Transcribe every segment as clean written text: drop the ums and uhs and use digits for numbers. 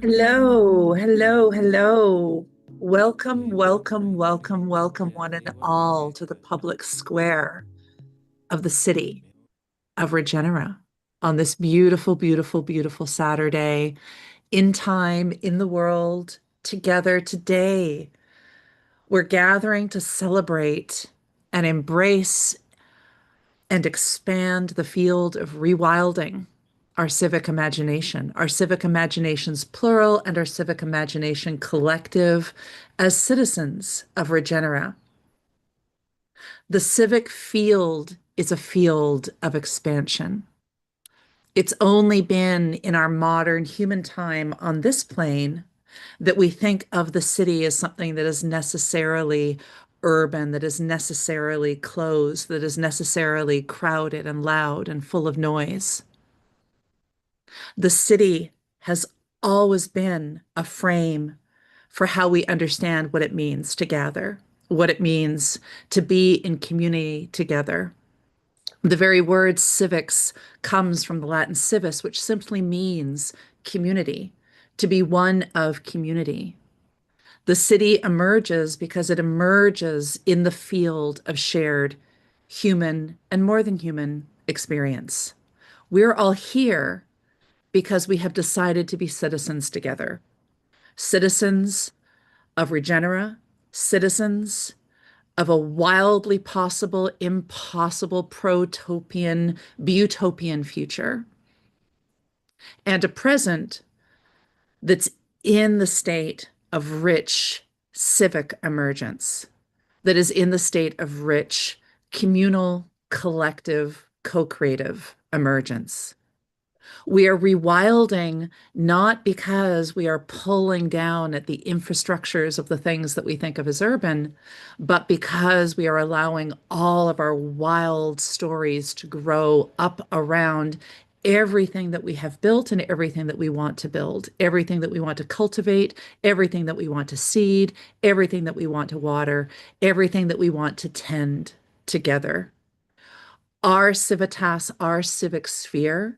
Hello, hello, hello. Welcome, welcome, welcome, welcome, one and all, to the public square of the city of Regenera on this beautiful, beautiful, beautiful Saturday, in time, in the world, together today. We're gathering to celebrate and embrace and expand the field of rewilding our civic imagination, our civic imaginations plural and our civic imagination collective as citizens of Regenera. The civic field is a field of expansion. It's only been in our modern human time on this plane that we think of the city as something that is necessarily urban, that is necessarily closed, that is necessarily crowded and loud and full of noise. The city has always been a frame for how we understand what it means to gather, what it means to be in community together. The very word civics comes from the Latin civis, which simply means community, to be one of community. The city emerges because it emerges in the field of shared human and more than human experience. We're all here because we have decided to be citizens together, citizens of Regenera, citizens of a wildly possible, impossible, protopian, butopian future, and a present that's in the state of rich civic emergence, that is in the state of rich communal, collective, co-creative emergence. We are rewilding not because we are pulling down at the infrastructures of the things that we think of as urban, but because we are allowing all of our wild stories to grow up around everything that we have built and everything that we want to build, everything that we want to cultivate, everything that we want to seed, everything that we want to water, everything that we want to tend together. Our civitas, our civic sphere,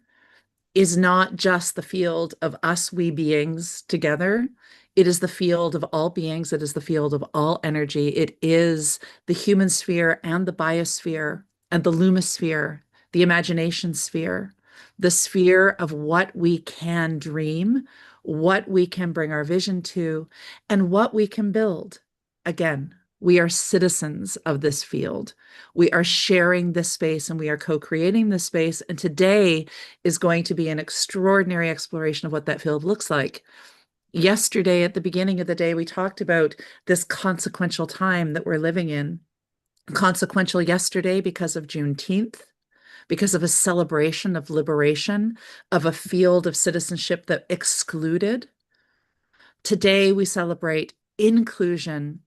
is not just the field of us, we beings together. It is the field of all beings. It is the field of all energy. It is the human sphere and the biosphere and the lumosphere, the imagination sphere, the sphere of what we can dream, what we can bring our vision to, and what we can build. Again, we are citizens of this field. We are sharing this space and we are co-creating this space. And today is going to be an extraordinary exploration of what that field looks like. Yesterday, at the beginning of the day, we talked about this consequential time that we're living in. Consequential yesterday because of Juneteenth, because of a celebration of liberation, of a field of citizenship that excluded. Today, we celebrate inclusion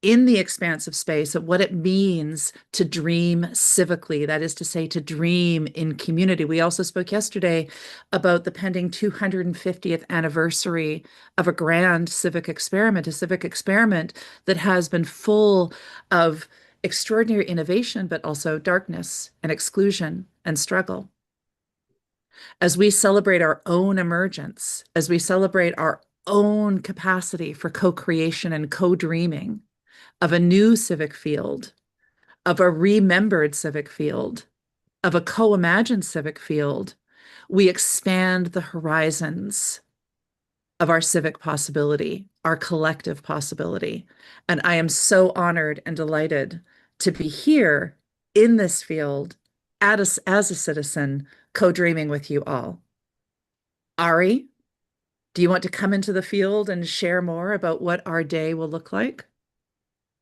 in the expansive space of what it means to dream civically, that is to say, to dream in community. We also spoke yesterday about the pending 250th anniversary of a grand civic experiment, a civic experiment that has been full of extraordinary innovation, but also darkness and exclusion and struggle. As we celebrate our own emergence, as we celebrate our own capacity for co-creation and co-dreaming, of a new civic field, of a remembered civic field, of a co-imagined civic field, we expand the horizons of our civic possibility, our collective possibility. And I am so honored and delighted to be here in this field as a citizen, co-dreaming with you all. Ari, do you want to come into the field and share more about what our day will look like?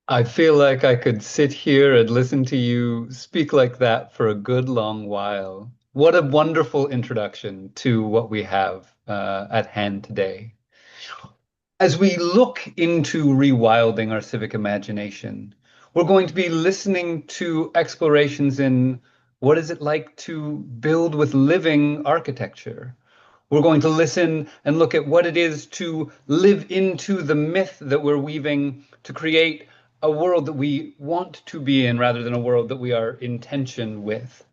I feel like I could sit here and listen to you speak like that for a good long while. What a wonderful introduction to what we have at hand today. As we look into rewilding our civic imagination, we're going to be listening to explorations in What is it like to build with living architecture? We're going to listen and look at what it is to live into the myth that we're weaving to create a world that we want to be in rather than a world that we are in tension with.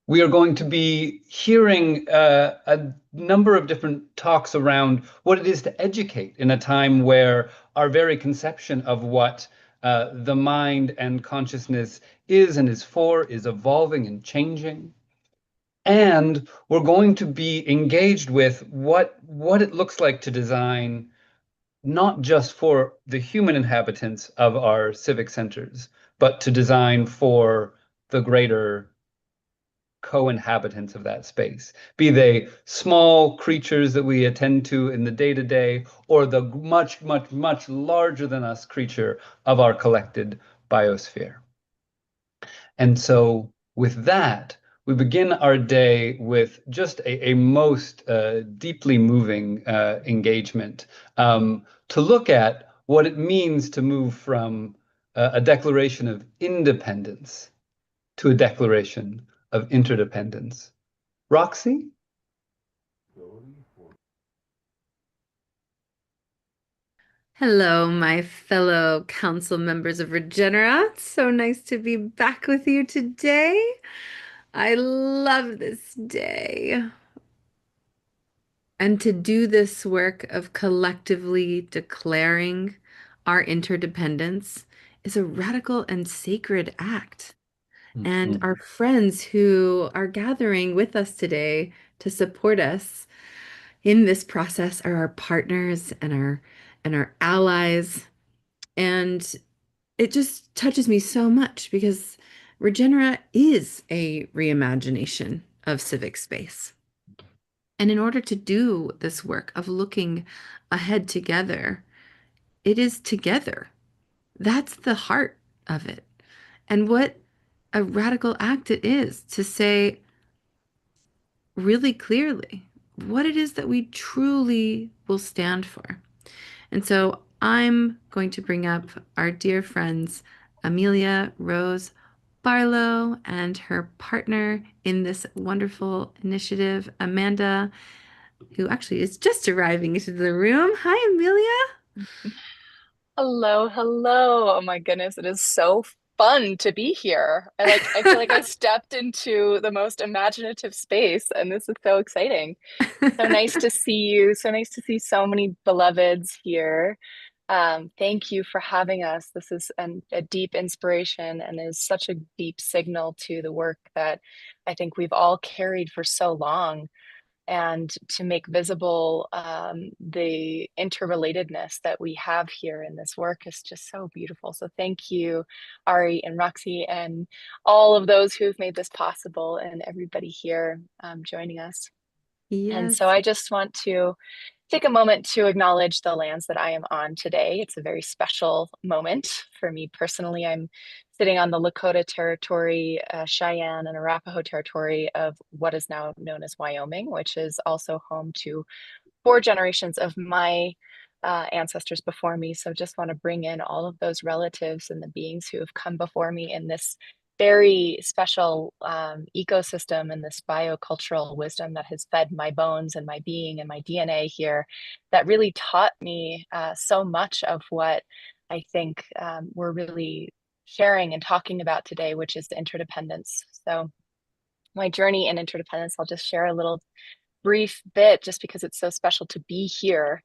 We are going to be hearing a number of different talks around what it is to educate in a time where our very conception of what the mind and consciousness is and is for is evolving and changing. And we're going to be engaged with what it looks like to design not just for the human inhabitants of our civic centers, but to design for the greater co-inhabitants of that space, be they small creatures that we attend to in the day-to-day, or the much, much, much larger than us creature of our collected biosphere. And so with that, we begin our day with just a most deeply moving engagement to look at what it means to move from a declaration of independence to a declaration of interdependence. Roxy? Hello, my fellow council members of Regenera. It's so nice to be back with you today. I love this day. And to do this work of collectively declaring our interdependence is a radical and sacred act. And Mhm. our friends who are gathering with us today to support us in this process are our partners and our allies. And it just touches me so much because Regenera is a reimagination of civic space. And in order to do this work of looking ahead together, it is together. That's the heart of it. And what a radical act it is to say really clearly what it is that we truly will stand for. And so I'm going to bring up our dear friends, Amelia Rose Barlow, and her partner in this wonderful initiative, Amanda, who actually is just arriving into the room. Hi, Amelia. Hello, hello. Oh my goodness, it is so fun to be here. I feel like I stepped into the most imaginative space and this is so exciting. So nice to see you. So nice to see so many beloveds here. Thank you for having us. This is a deep inspiration and is such a deep signal to the work that I think we've all carried for so long and to make visible the interrelatedness that we have here in this work is just so beautiful. So thank you, Ari and Roxy, and all of those who've made this possible, and everybody here joining us. And so Yes. I just want to take a moment to acknowledge the lands that I am on today. It's a very special moment for me personally. I'm sitting on the Lakota territory, Cheyenne, and Arapaho territory of what is now known as Wyoming, which is also home to four generations of my ancestors before me. So just want to bring in all of those relatives and the beings who have come before me in this very special ecosystem and this biocultural wisdom that has fed my bones and my being and my DNA here that really taught me so much of what I think we're really sharing and talking about today, which is the interdependence. So my journey in interdependence, I'll just share a little brief bit just because it's so special to be here.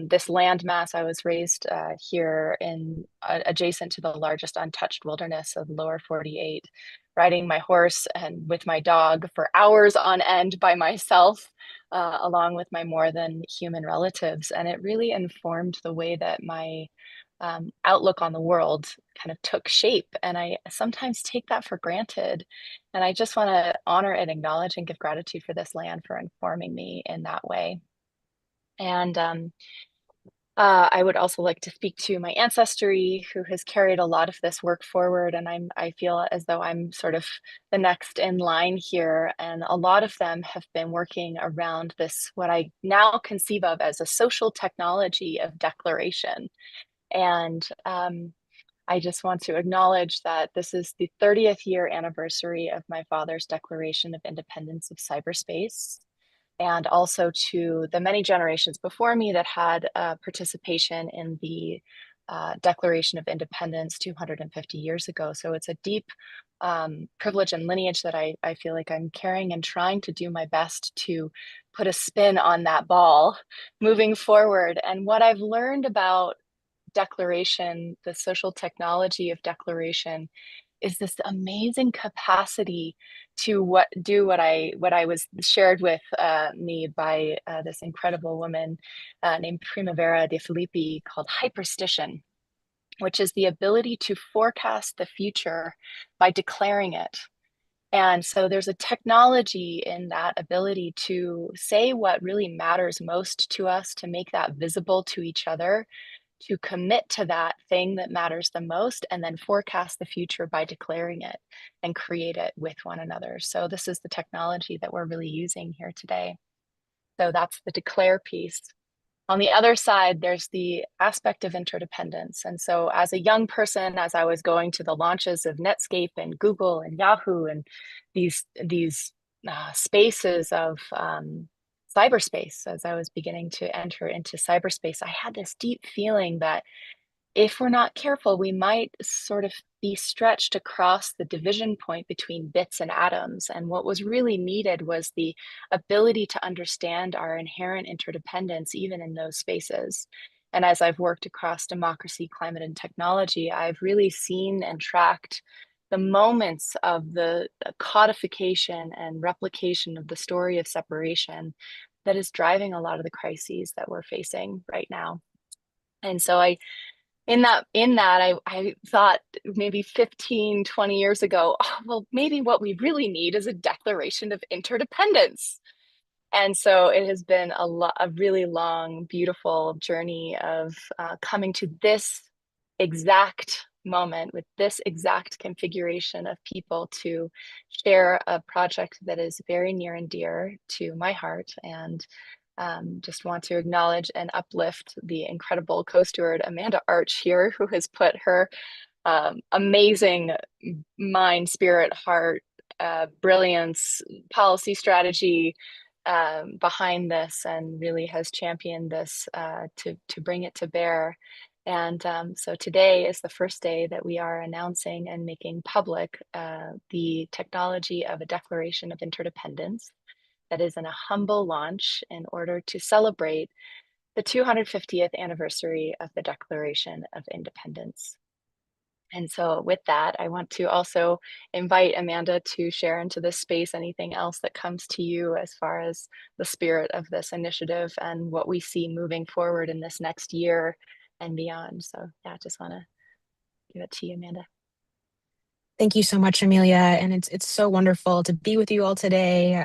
This land mass, I was raised here in adjacent to the largest untouched wilderness of the lower 48, riding my horse and with my dog for hours on end by myself, along with my more than human relatives. And it really informed the way that my outlook on the world kind of took shape. And I sometimes take that for granted. And I just want to honor and acknowledge and give gratitude for this land for informing me in that way. And I would also like to speak to my ancestry, who has carried a lot of this work forward, and I feel as though I'm sort of the next in line here. And a lot of them have been working around this, what I now conceive of as a social technology of declaration. And I just want to acknowledge that this is the 30th year anniversary of my father's Declaration of Independence of Cyberspace, and also to the many generations before me that had participation in the Declaration of Independence 250 years ago. So it's a deep privilege and lineage that I feel like I'm carrying and trying to do my best to put a spin on that ball moving forward. And what I've learned about declaration, the social technology of declaration, is this amazing capacity to do what I was shared with me by this incredible woman named Primavera de Filippi, called hyperstition, which is the ability to forecast the future by declaring it. And so there's a technology in that ability to say what really matters most to us, to make that visible to each other, to commit to that thing that matters the most, and then forecast the future by declaring it and create it with one another. So this is the technology that we're really using here today. So that's the declare piece. On the other side, there's the aspect of interdependence. And so as a young person, as I was going to the launches of Netscape and Google and Yahoo and these spaces of cyberspace, as I was beginning to enter into cyberspace, I had this deep feeling that if we're not careful, we might sort of be stretched across the division point between bits and atoms. And what was really needed was the ability to understand our inherent interdependence, even in those spaces. And as I've worked across democracy, climate, and technology, I've really seen and tracked the moments of the codification and replication of the story of separation that is driving a lot of the crises that we're facing right now. And so in that I thought maybe 15, 20 years ago, oh, well, maybe what we really need is a declaration of interdependence. And so it has been a really long, beautiful journey of coming to this exact moment with this exact configuration of people to share a project that is very near and dear to my heart. And just want to acknowledge and uplift the incredible co-steward Amanda Arch here, who has put her amazing mind, spirit, heart, brilliance, policy strategy behind this, and really has championed this to bring it to bear. And so today is the first day that we are announcing and making public the technology of a Declaration of Interdependence that is in a humble launch in order to celebrate the 250th anniversary of the Declaration of Independence. And so with that, I want to also invite Amanda to share into this space anything else that comes to you as far as the spirit of this initiative and what we see moving forward in this next year and beyond. So yeah, I just want to give it to you, Amanda. Thank you so much, Amelia. And it's so wonderful to be with you all today.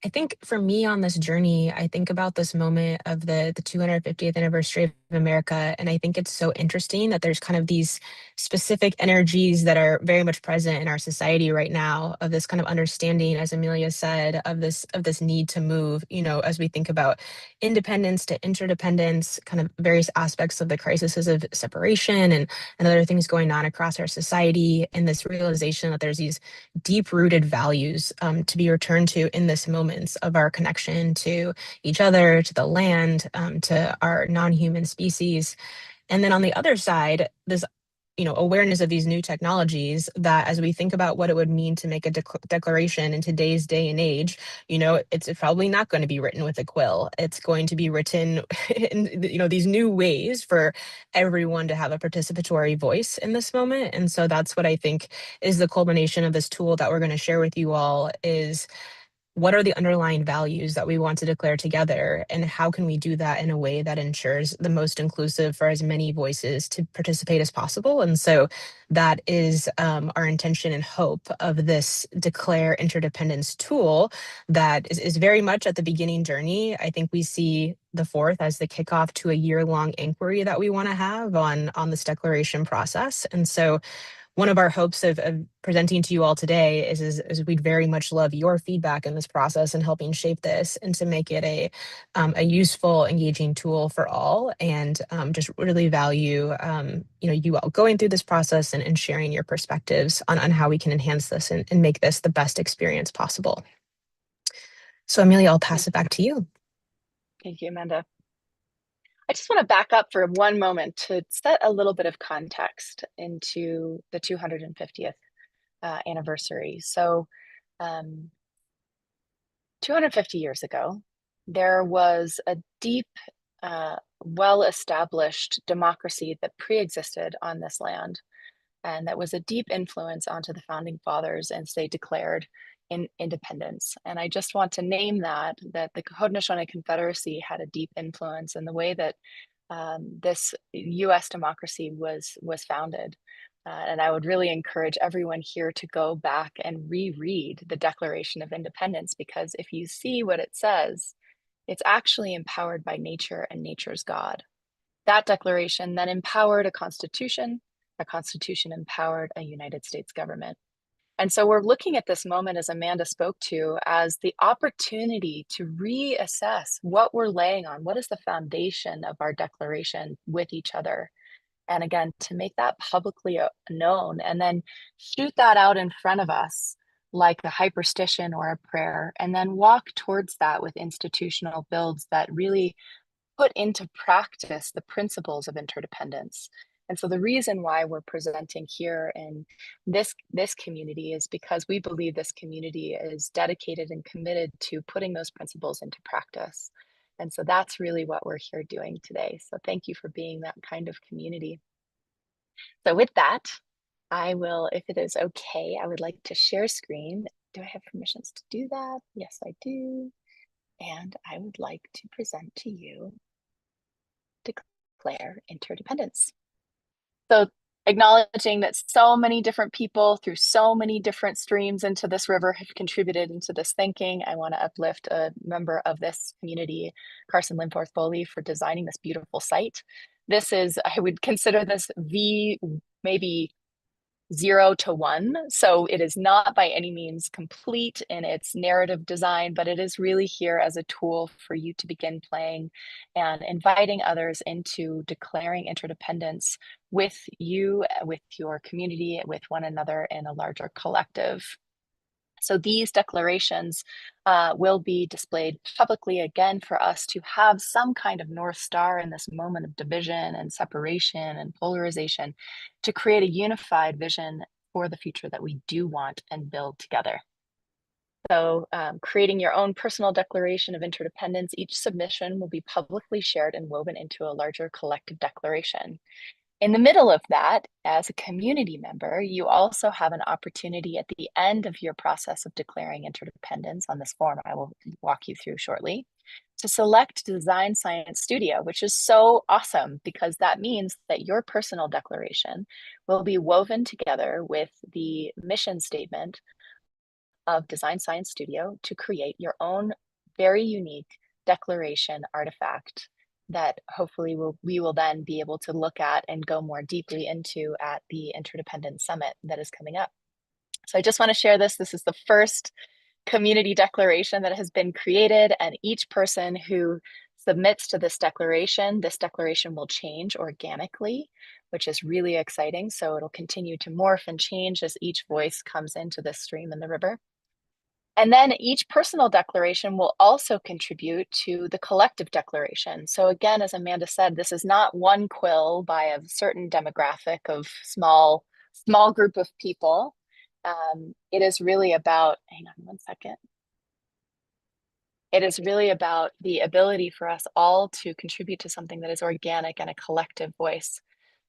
I think for me on this journey, I think about this moment of the 250th anniversary of America. And I think it's so interesting that there's kind of these specific energies that are very much present in our society right now, of this kind of understanding, as Amelia said, of this need to move, as we think about independence to interdependence, kind of various aspects of the crises of separation and other things going on across our society, and this realization that there's these deep-rooted values to be returned to in this moment of our connection to each other, to the land, to our non-human species. And then on the other side, this awareness of these new technologies, that as we think about what it would mean to make a declaration in today's day and age, it's probably not going to be written with a quill. It's going to be written in these new ways for everyone to have a participatory voice in this moment. And so that's what I think is the culmination of this tool that we're going to share with you all, is what are the underlying values that we want to declare together, and how can we do that in a way that ensures the most inclusive for as many voices to participate as possible? And so that is our intention and hope of this Declare Interdependence tool that is very much at the beginning journey. I think we see the 4th as the kickoff to a year-long inquiry that we want to have on this declaration process. And so one of our hopes of presenting to you all today is we'd very much love your feedback in this process and helping shape this and to make it a useful, engaging tool for all, and just really value you all going through this process and sharing your perspectives on how we can enhance this and make this the best experience possible. So Amelia, I'll pass it back to you. Thank you, Amanda. I just want to back up for one moment to set a little bit of context into the 250th anniversary. So 250 years ago, there was a deep, well-established democracy that pre-existed on this land, and that was a deep influence onto the founding fathers as they declared independence. And I just want to name that the Haudenosaunee Confederacy had a deep influence in the way that this U.S. democracy was founded. And I would really encourage everyone here to go back and reread the Declaration of Independence, because if you see what it says, it's actually empowered by nature and nature's God. That declaration then empowered a constitution empowered a United States government. And so we're looking at this moment, as Amanda spoke to, as the opportunity to reassess what we're laying on, what is the foundation of our declaration with each other. And again, to make that publicly known and then shoot that out in front of us like a hyperstition or a prayer, and then walk towards that with institutional builds that really put into practice the principles of interdependence. And so the reason why we're presenting here in this community is because we believe this community is dedicated and committed to putting those principles into practice. And so that's really what we're here doing today. So thank you for being that kind of community. So with that, I will, if it is okay, I would like to share screen. Do I have permissions to do that? Yes, I do. And I would like to present to you Declare Interdependence. So acknowledging that so many different people through so many different streams into this river have contributed into this thinking, I want to uplift a member of this community, Carson Linforth Foley, for designing this beautiful site. This is, I would consider this maybe 0 to 1. So it is not by any means complete in its narrative design, but it is really here as a tool for you to begin playing and inviting others into declaring interdependence with you, with your community, with one another in a larger collective. So these declarations will be displayed publicly again for us to have some kind of North Star in this moment of division and separation and polarization, to create a unified vision for the future that we do want and build together. So creating your own personal declaration of interdependence, each submission will be publicly shared and woven into a larger collective declaration. In the middle of that, as a community member, you also have an opportunity at the end of your process of declaring interdependence on this form I will walk you through shortly, to select Design Science Studio, which is so awesome because that means that your personal declaration will be woven together with the mission statement of Design Science Studio to create your own very unique declaration artifact that hopefully we will then be able to look at and go more deeply into at the Interdependence Summit that is coming up. So I just want to share this. This is the first community declaration that has been created, and each person who submits to this declaration will change organically, which is really exciting. So it'll continue to morph and change as each voice comes into this stream in the river. And then each personal declaration will also contribute to the collective declaration. So again, as Amanda said, this is not one quill by a certain demographic of small group of people. It is really about, hang on one second. It is really about the ability for us all to contribute to something that is organic and a collective voice.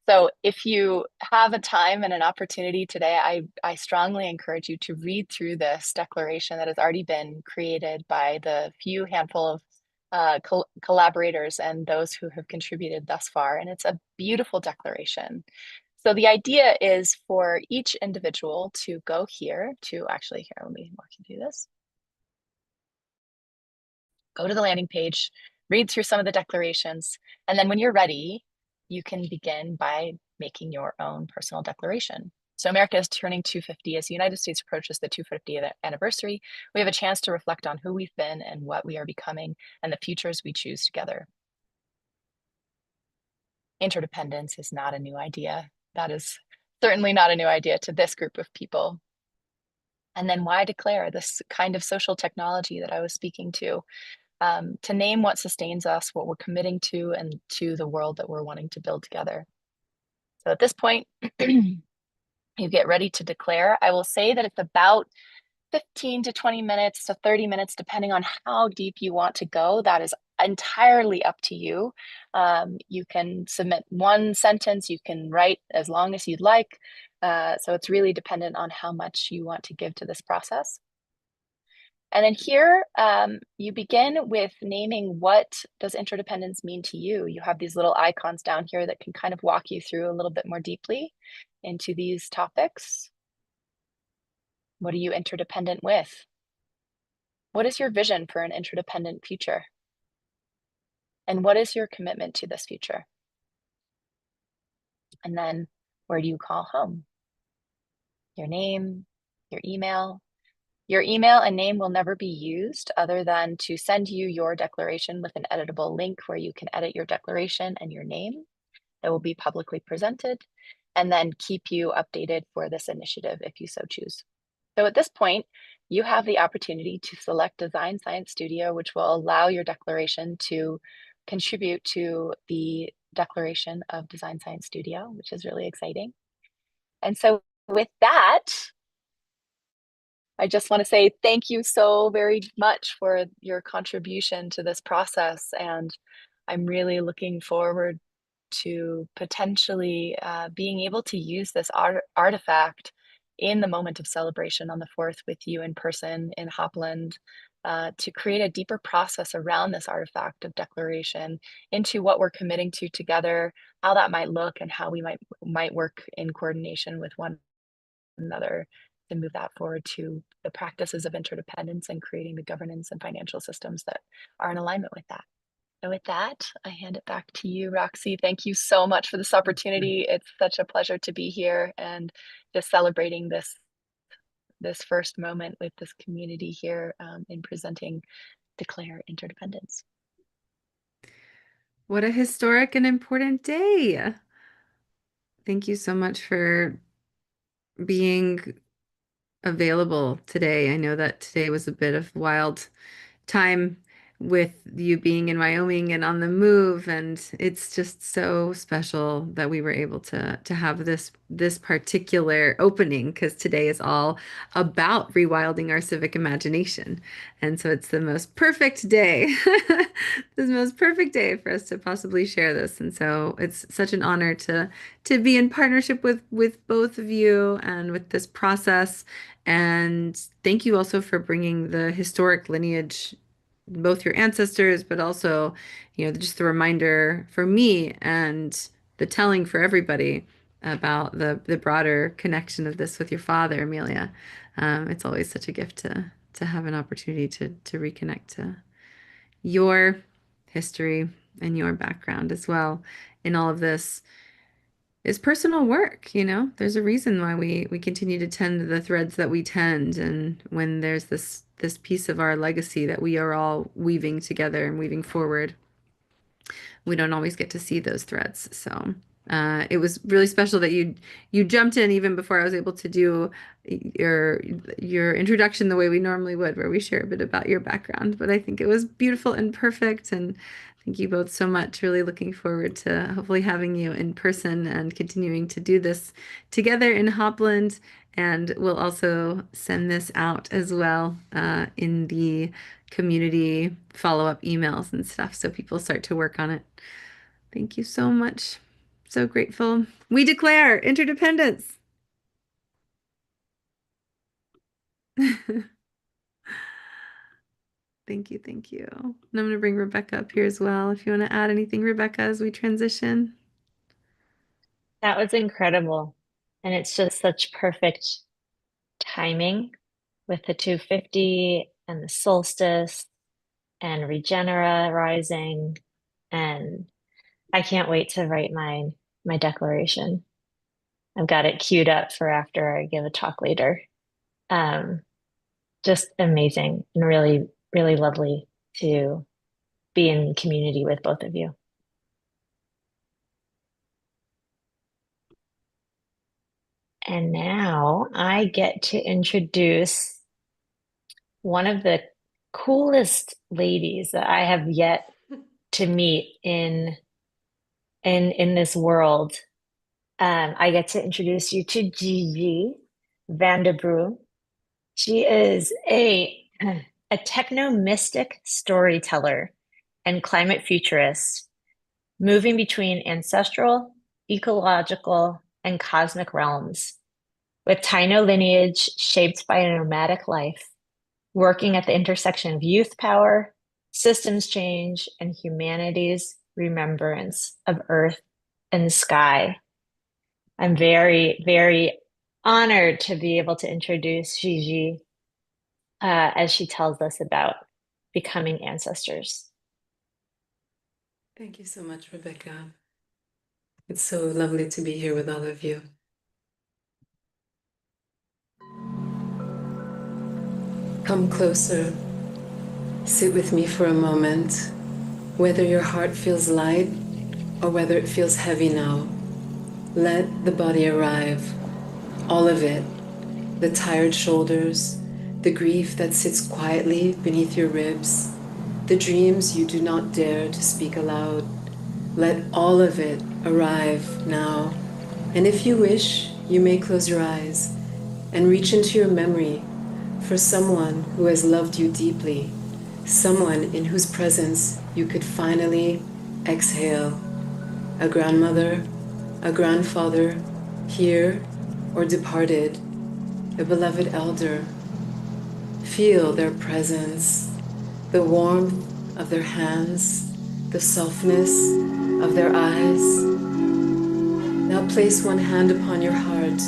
So if you have a time and an opportunity today, I strongly encourage you to read through this declaration that has already been created by the few handful of collaborators and those who have contributed thus far. And it's a beautiful declaration. So the idea is for each individual to go here to, actually here, let me walk you through this. Go to the landing page, read through some of the declarations, and then when you're ready, you can begin by making your own personal declaration. So America is turning 250 as the United States approaches the 250th anniversary. We have a chance to reflect on who we've been and what we are becoming and the futures we choose together. Interdependence is not a new idea. That is certainly not a new idea to this group of people. And then why declare this kind of social technology that I was speaking to name what sustains us, what we're committing to, and to the world that we're wanting to build together. So at this point, you get ready to declare. I will say that it's about 15 to 20 minutes to 30 minutes, depending on how deep you want to go. That is entirely up to you. You can submit one sentence, you can write as long as you'd like. So it's really dependent on how much you want to give to this process. And then here, you begin with naming what does interdependence mean to you. You have these little icons down here that can kind of walk you through a little bit more deeply into these topics. What are you interdependent with? What is your vision for an interdependent future? And what is your commitment to this future? And then where do you call home? Your name, your email. Your email and name will never be used other than to send you your declaration with an editable link where you can edit your declaration and your name that will be publicly presented, and then keep you updated for this initiative if you so choose. So at this point, you have the opportunity to select Design Science Studio, which will allow your declaration to contribute to the declaration of Design Science Studio, which is really exciting. And so with that, I just want to say thank you so very much for your contribution to this process. And I'm really looking forward to potentially being able to use this artifact in the moment of celebration on the 4th with you in person in Hopland, to create a deeper process around this artifact of declaration into what we're committing to together, how that might look, and how we might work in coordination with one another to move that forward to the practices of interdependence and creating the governance and financial systems that are in alignment with that. And with that, I hand it back to you, Roxy. Thank you so much for this opportunity. It's such a pleasure to be here and just celebrating this first moment with this community here in presenting Declare Interdependence. What a historic and important day. Thank you so much for being available today. I know that today was a bit of wild time with you being in Wyoming and on the move, and it's just so special that we were able to have this particular opening, because today is all about rewilding our civic imagination. And so it's the most perfect day, the most perfect day for us to possibly share this. And so it's such an honor to be in partnership with both of you and with this process. And thank you also for bringing the historic lineage, both your ancestors, but also, just the reminder for me and the telling for everybody about the broader connection of this with your father, Amelia. It's always such a gift to have an opportunity to reconnect to your history and your background as well in all of this. Is personal work, there's a reason why we continue to tend the threads that we tend, and when there's this piece of our legacy that we are all weaving together and weaving forward, we don't always get to see those threads. So it was really special that you jumped in even before I was able to do your introduction the way we normally would, where we share a bit about your background. But I think it was beautiful and perfect, and thank you both so much. Really looking forward to hopefully having you in person and continuing to do this together in Hopland. And we'll also send this out as well in the community follow-up emails and stuff, so people start to work on it. Thank you so much. So grateful. We declare interdependence. Thank you, thank you. And I'm going to bring Rebecca up here as well. If you want to add anything, Rebecca, as we transition. That was incredible. And it's just such perfect timing with the 250 and the solstice and Regenera rising. And I can't wait to write my declaration. I've got it queued up for after I give a talk later. Just amazing and really, really lovely to be in community with both of you. And now I get to introduce one of the coolest ladies that I have yet to meet in this world. I get to introduce you to Gigi Vanderbroek. She is a techno-mystic storyteller and climate futurist, moving between ancestral, ecological, and cosmic realms, with Taino lineage shaped by a nomadic life, working at the intersection of youth power, systems change, and humanity's remembrance of earth and sky. I'm very, very honored to be able to introduce Gigi as she tells us about becoming ancestors. Thank you so much, Rebecca. It's so lovely to be here with all of you. Come closer. Sit with me for a moment. Whether your heart feels light or whether it feels heavy now, let the body arrive. All of it. The tired shoulders, the grief that sits quietly beneath your ribs, the dreams you do not dare to speak aloud. Let all of it arrive now. And if you wish, you may close your eyes and reach into your memory for someone who has loved you deeply, someone in whose presence you could finally exhale. A grandmother, a grandfather, here or departed, a beloved elder. Feel their presence, the warmth of their hands, the softness of their eyes. Now place one hand upon your heart.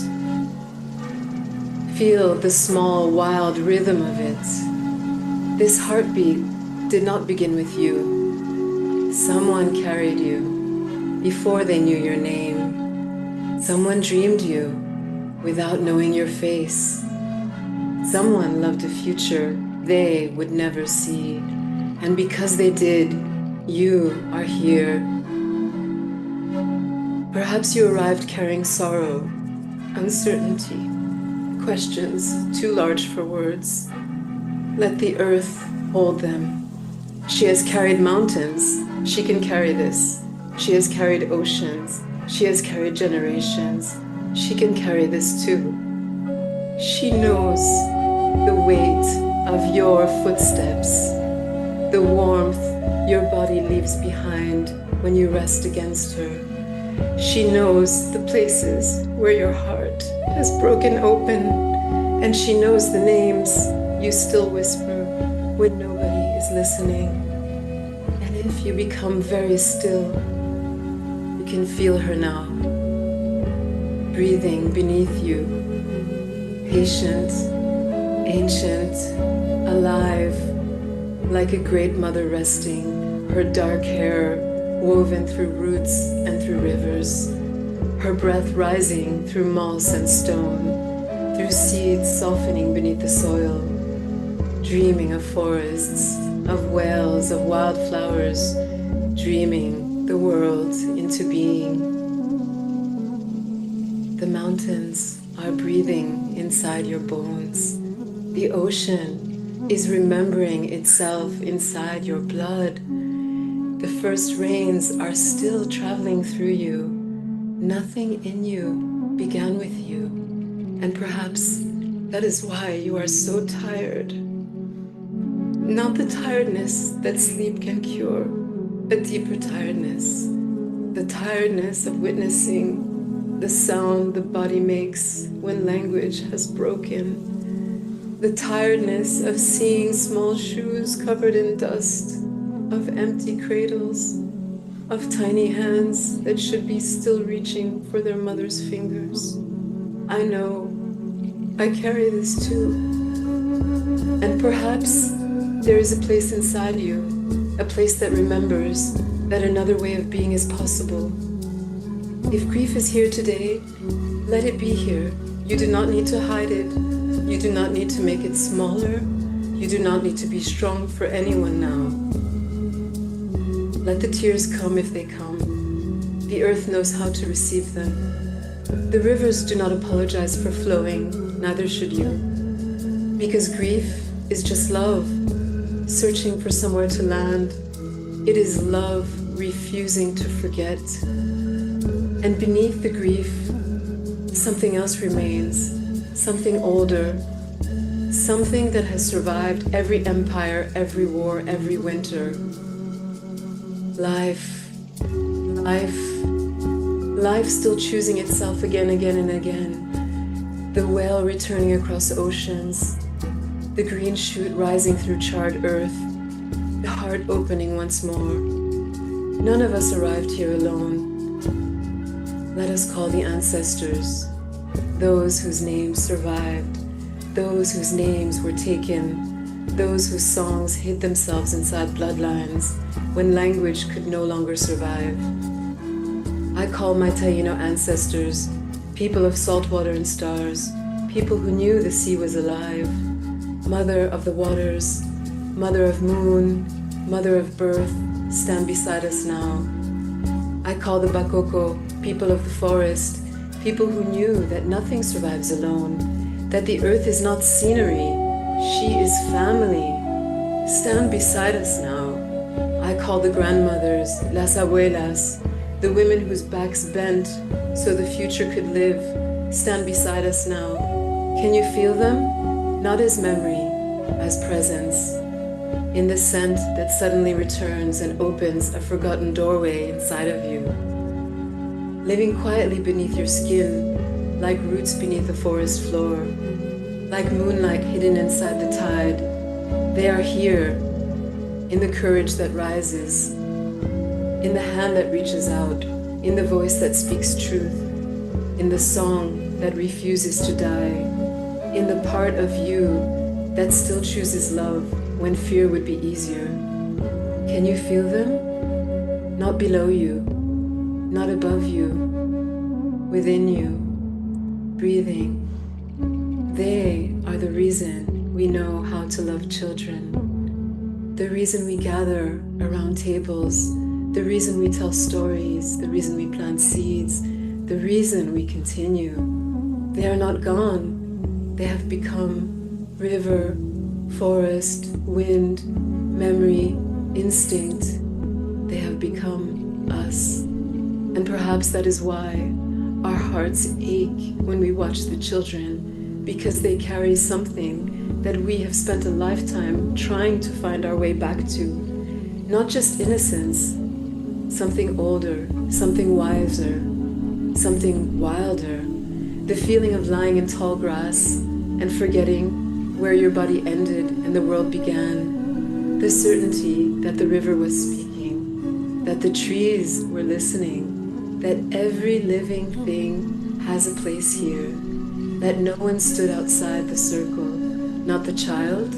Feel the small, wild rhythm of it. This heartbeat did not begin with you. Someone carried you before they knew your name. Someone dreamed you without knowing your face. Someone loved a future they would never see. And because they did, you are here. Perhaps you arrived carrying sorrow, uncertainty, questions too large for words. Let the earth hold them. She has carried mountains. She can carry this. She has carried oceans. She has carried generations. She can carry this too. She knows the weight of your footsteps, the warmth your body leaves behind when you rest against her. She knows the places where your heart has broken open, and she knows the names you still whisper when nobody is listening. And if you become very still, you can feel her now, breathing beneath you, patient, ancient, alive, like a great mother resting, her dark hair woven through roots and through rivers, her breath rising through moss and stone, through seeds softening beneath the soil, dreaming of forests, of whales, of wildflowers, dreaming the world into being. The mountains are breathing inside your bones. The ocean is remembering itself inside your blood. The first rains are still traveling through you. Nothing in you began with you. And perhaps that is why you are so tired. Not the tiredness that sleep can cure, a deeper tiredness. The tiredness of witnessing the sound the body makes when language has broken. The tiredness of seeing small shoes covered in dust, of empty cradles, of tiny hands that should be still reaching for their mother's fingers. I know, I carry this too. And perhaps there is a place inside you, a place that remembers that another way of being is possible. If grief is here today, Let it be here. You do not need to hide it. You do not need to make it smaller. You do not need to be strong for anyone now. Let the tears come if they come. The earth knows how to receive them. The rivers do not apologize for flowing, neither should you. Because grief is just love, searching for somewhere to land. It is love refusing to forget. And beneath the grief, something else remains, something older, something that has survived every empire, every war, every winter. Life, life, life still choosing itself again, again, and again. The whale returning across oceans, the green shoot rising through charred earth, the heart opening once more. None of us arrived here alone. Let us call the ancestors, those whose names survived, those whose names were taken, those whose songs hid themselves inside bloodlines when language could no longer survive. I call my Taino ancestors, people of salt water and stars, people who knew the sea was alive, mother of the waters, mother of moon, mother of birth, stand beside us now. I call the Bakoko, people of the forest, people who knew that nothing survives alone, that the earth is not scenery, she is family. Stand beside us now. I call the grandmothers, las abuelas, the women whose backs bent so the future could live, stand beside us now. Can you feel them? Not as memory, as presence. In the scent that suddenly returns and opens a forgotten doorway inside of you. Living quietly beneath your skin, like roots beneath the forest floor, like moonlight hidden inside the tide. They are here, in the courage that rises, in the hand that reaches out, in the voice that speaks truth, in the song that refuses to die, in the part of you that still chooses love when fear would be easier. Can you feel them? Not below you, not above you, within you, breathing. They are the reason we know how to love children, the reason we gather around tables, the reason we tell stories, the reason we plant seeds, the reason we continue. They are not gone. They have become river, forest, wind, memory, instinct. They have become us. And perhaps that is why our hearts ache when we watch the children, because they carry something that we have spent a lifetime trying to find our way back to. Not just innocence, something older, something wiser, something wilder. The feeling of lying in tall grass and forgetting where your body ended and the world began. The certainty that the river was speaking, that the trees were listening, that every living thing has a place here, that no one stood outside the circle, not the child,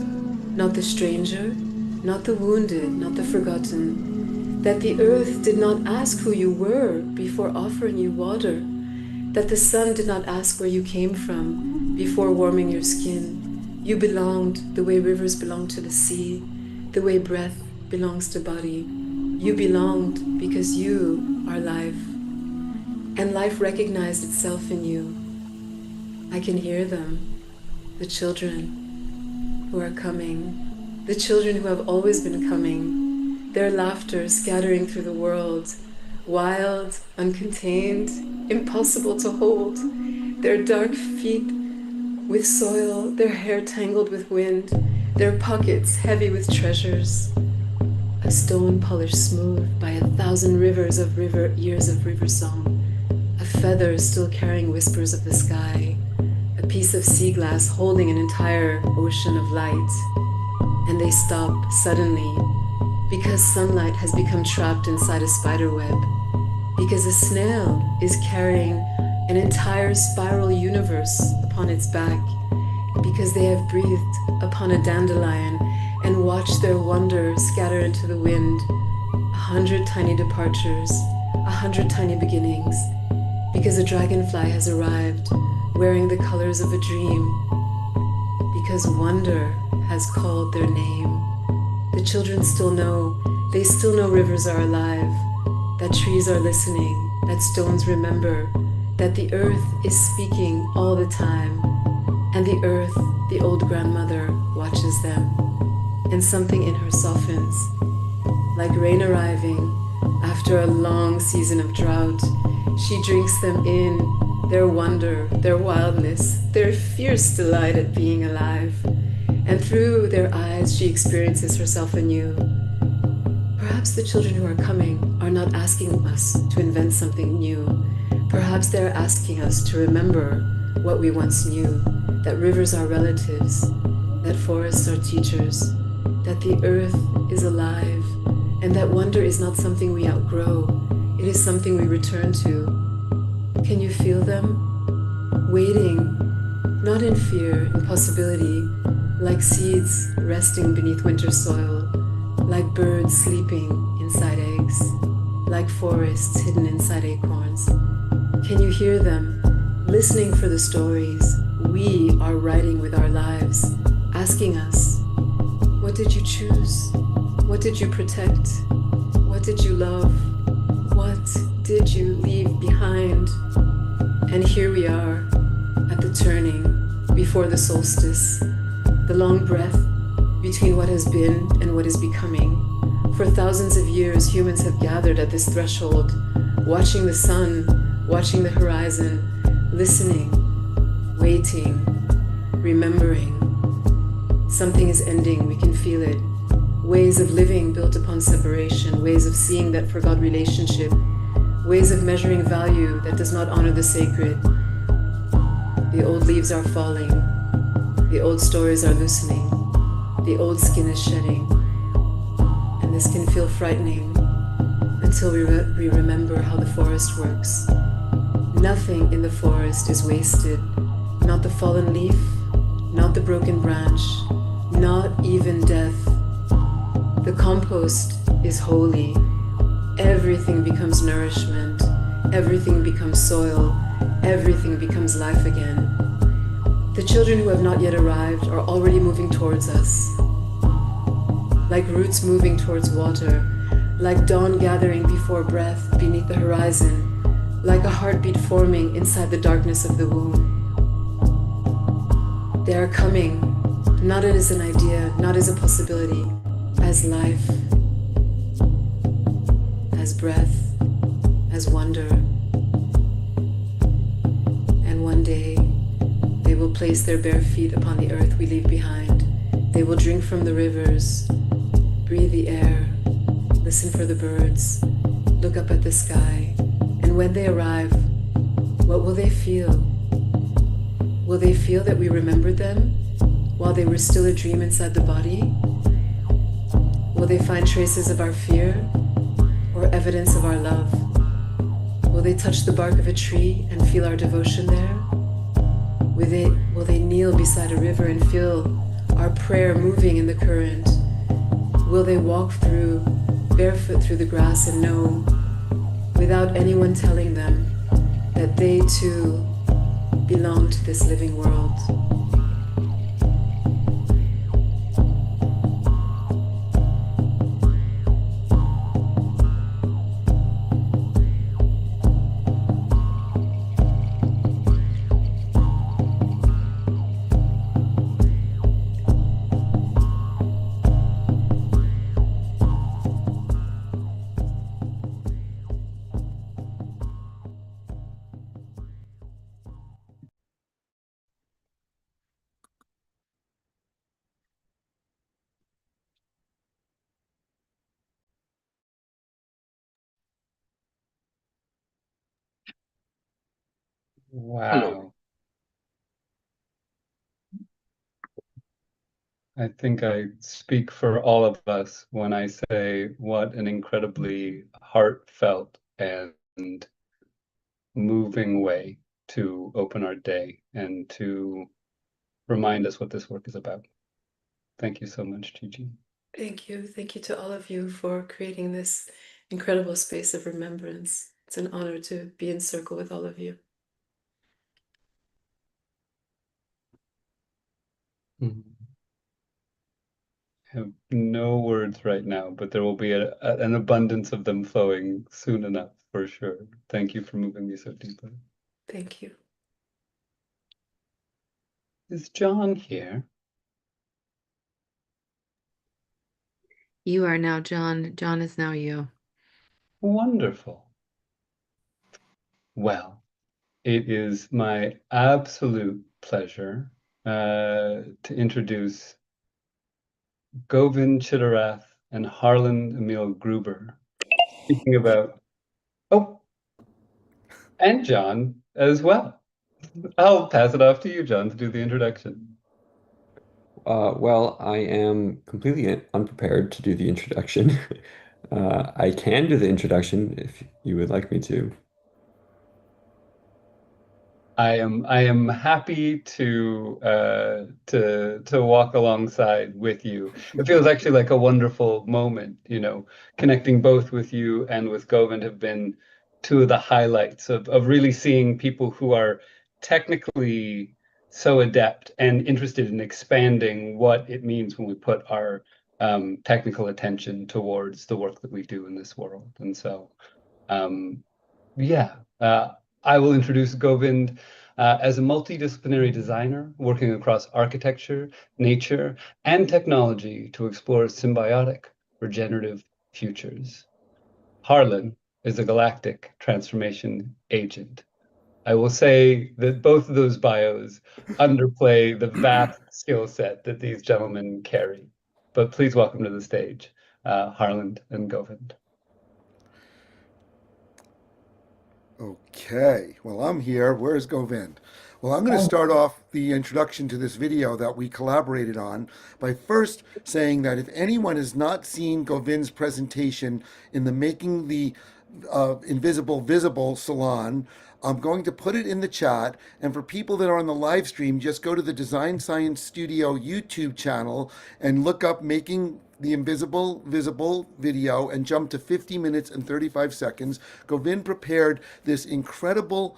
not the stranger, not the wounded, not the forgotten, that the earth did not ask who you were before offering you water, that the sun did not ask where you came from before warming your skin. You belonged the way rivers belong to the sea, the way breath belongs to body. You belonged because you are life. And life recognized itself in you. I can hear them, the children who are coming, the children who have always been coming, their laughter scattering through the world, wild, uncontained, impossible to hold, their dark feet with soil, their hair tangled with wind, their pockets heavy with treasures. A stone polished smooth by 1,000 rivers of years of river song, a feather still carrying whispers of the sky, a piece of sea glass holding an entire ocean of light. And they stop suddenly because sunlight has become trapped inside a spider web, because a snail is carrying an entire spiral universe upon its back, because they have breathed upon a dandelion and watched their wonder scatter into the wind. 100 tiny departures, 100 tiny beginnings. because a dragonfly has arrived wearing the colors of a dream, because wonder has called their name. The children still know, they still know rivers are alive, that trees are listening, that stones remember, that the earth is speaking all the time, and the earth, the old grandmother, watches them, and something in her softens. Like rain arriving after a long season of drought, she drinks them in, their wonder, their wildness, their fierce delight at being alive. And through their eyes, she experiences herself anew. Perhaps the children who are coming are not asking us to invent something new. Perhaps they're asking us to remember what we once knew, that rivers are relatives, that forests are teachers, that the earth is alive, and that wonder is not something we outgrow, it is something we return to. Can you feel them? Waiting, not in fear, in possibility, like seeds resting beneath winter soil, like birds sleeping inside eggs, like forests hidden inside acorns. Can you hear them, listening for the stories we are writing with our lives, asking us, what did you choose? What did you protect? What did you love? What did you leave behind? And here we are at the turning before the solstice, the long breath between what has been and what is becoming. For thousands of years, humans have gathered at this threshold, watching the sun, watching the horizon, listening, waiting, remembering. Something is ending, we can feel it. Ways of living built upon separation, ways of seeing that forgot relationship, ways of measuring value that does not honor the sacred. The old leaves are falling, the old stories are loosening, the old skin is shedding, and this can feel frightening until we remember how the forest works. Nothing in the forest is wasted, not the fallen leaf, not the broken branch, not even death. The compost is holy. Everything becomes nourishment, everything becomes soil, everything becomes life again. The children who have not yet arrived are already moving towards us, like roots moving towards water, like dawn gathering before breath beneath the horizon, like a heartbeat forming inside the darkness of the womb. They are coming, not as an idea, not as a possibility, as life, as breath, as wonder. And one day, they will place their bare feet upon the earth we leave behind. They will drink from the rivers, breathe the air, listen for the birds, look up at the sky. And when they arrive, what will they feel? Will they feel that we remembered them while they were still a dream inside the body? Will they find traces of our fear or evidence of our love? Will they touch the bark of a tree and feel our devotion there? Will they kneel beside a river and feel our prayer moving in the current? Will they walk barefoot through the grass and know, without anyone telling them, that they too belong to this living world? Wow. I think I speak for all of us when I say what an incredibly heartfelt and moving way to open our day and to remind us what this work is about. Thank you so much, Gigi. Thank you. Thank you to all of you for creating this incredible space of remembrance. It's an honor to be in circle with all of you. I have no words right now, but there will be an abundance of them flowing soon enough, for sure. Thank you for moving me so deeply. Thank you. Is John here? You are now John. John is now you. Wonderful. Well, it is my absolute pleasure to introduce Govind Chittarath and Harlan Emil Gruber, speaking about, and John as well. I'll pass it off to you, John, to do the introduction. Well, I am completely unprepared to do the introduction. I can do the introduction if you would like me to. I am happy to walk alongside with you. It feels actually like a wonderful moment, you know, connecting both with you and with Govind have been two of the highlights of really seeing people who are technically so adept and interested in expanding what it means when we put our technical attention towards the work that we do in this world. And so yeah, I will introduce Govind as a multidisciplinary designer working across architecture, nature, and technology to explore symbiotic, regenerative futures. Harlan is a galactic transformation agent. I will say that both of those bios underplay the vast skill set that these gentlemen carry. But please welcome to the stage, Harlan and Govind. Okay, well, I'm here. Where's Govind? Well, I'm going to start off the introduction to this video that we collaborated on by first saying that if anyone has not seen Govind's presentation in the Making the Invisible Visible salon, I'm going to put it in the chat. And for people that are on the live stream, just go to the Design Science Studio YouTube channel and look up Making the Invisible Visible video and jump to 50 minutes and 35 seconds. Govind prepared this incredible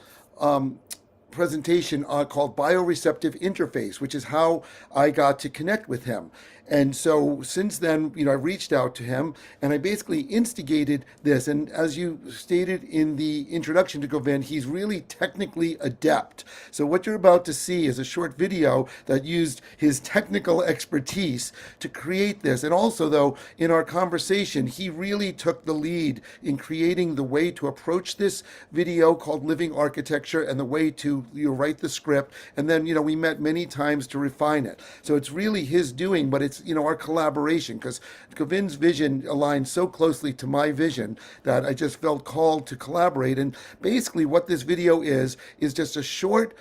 presentation called Bioreceptive Interface, which is how I got to connect with him. And so since then, I reached out to him and I basically instigated this. And as you stated in the introduction to Govind, he's really technically adept. So what you're about to see is a short video that used his technical expertise to create this. And also, though, in our conversation, he really took the lead in creating the way to approach this video called Living Architecture and the way to write the script. And then, we met many times to refine it. So it's really his doing, but it's our collaboration, because Govind's vision aligns so closely to my vision that I just felt called to collaborate. And basically what this video is just a short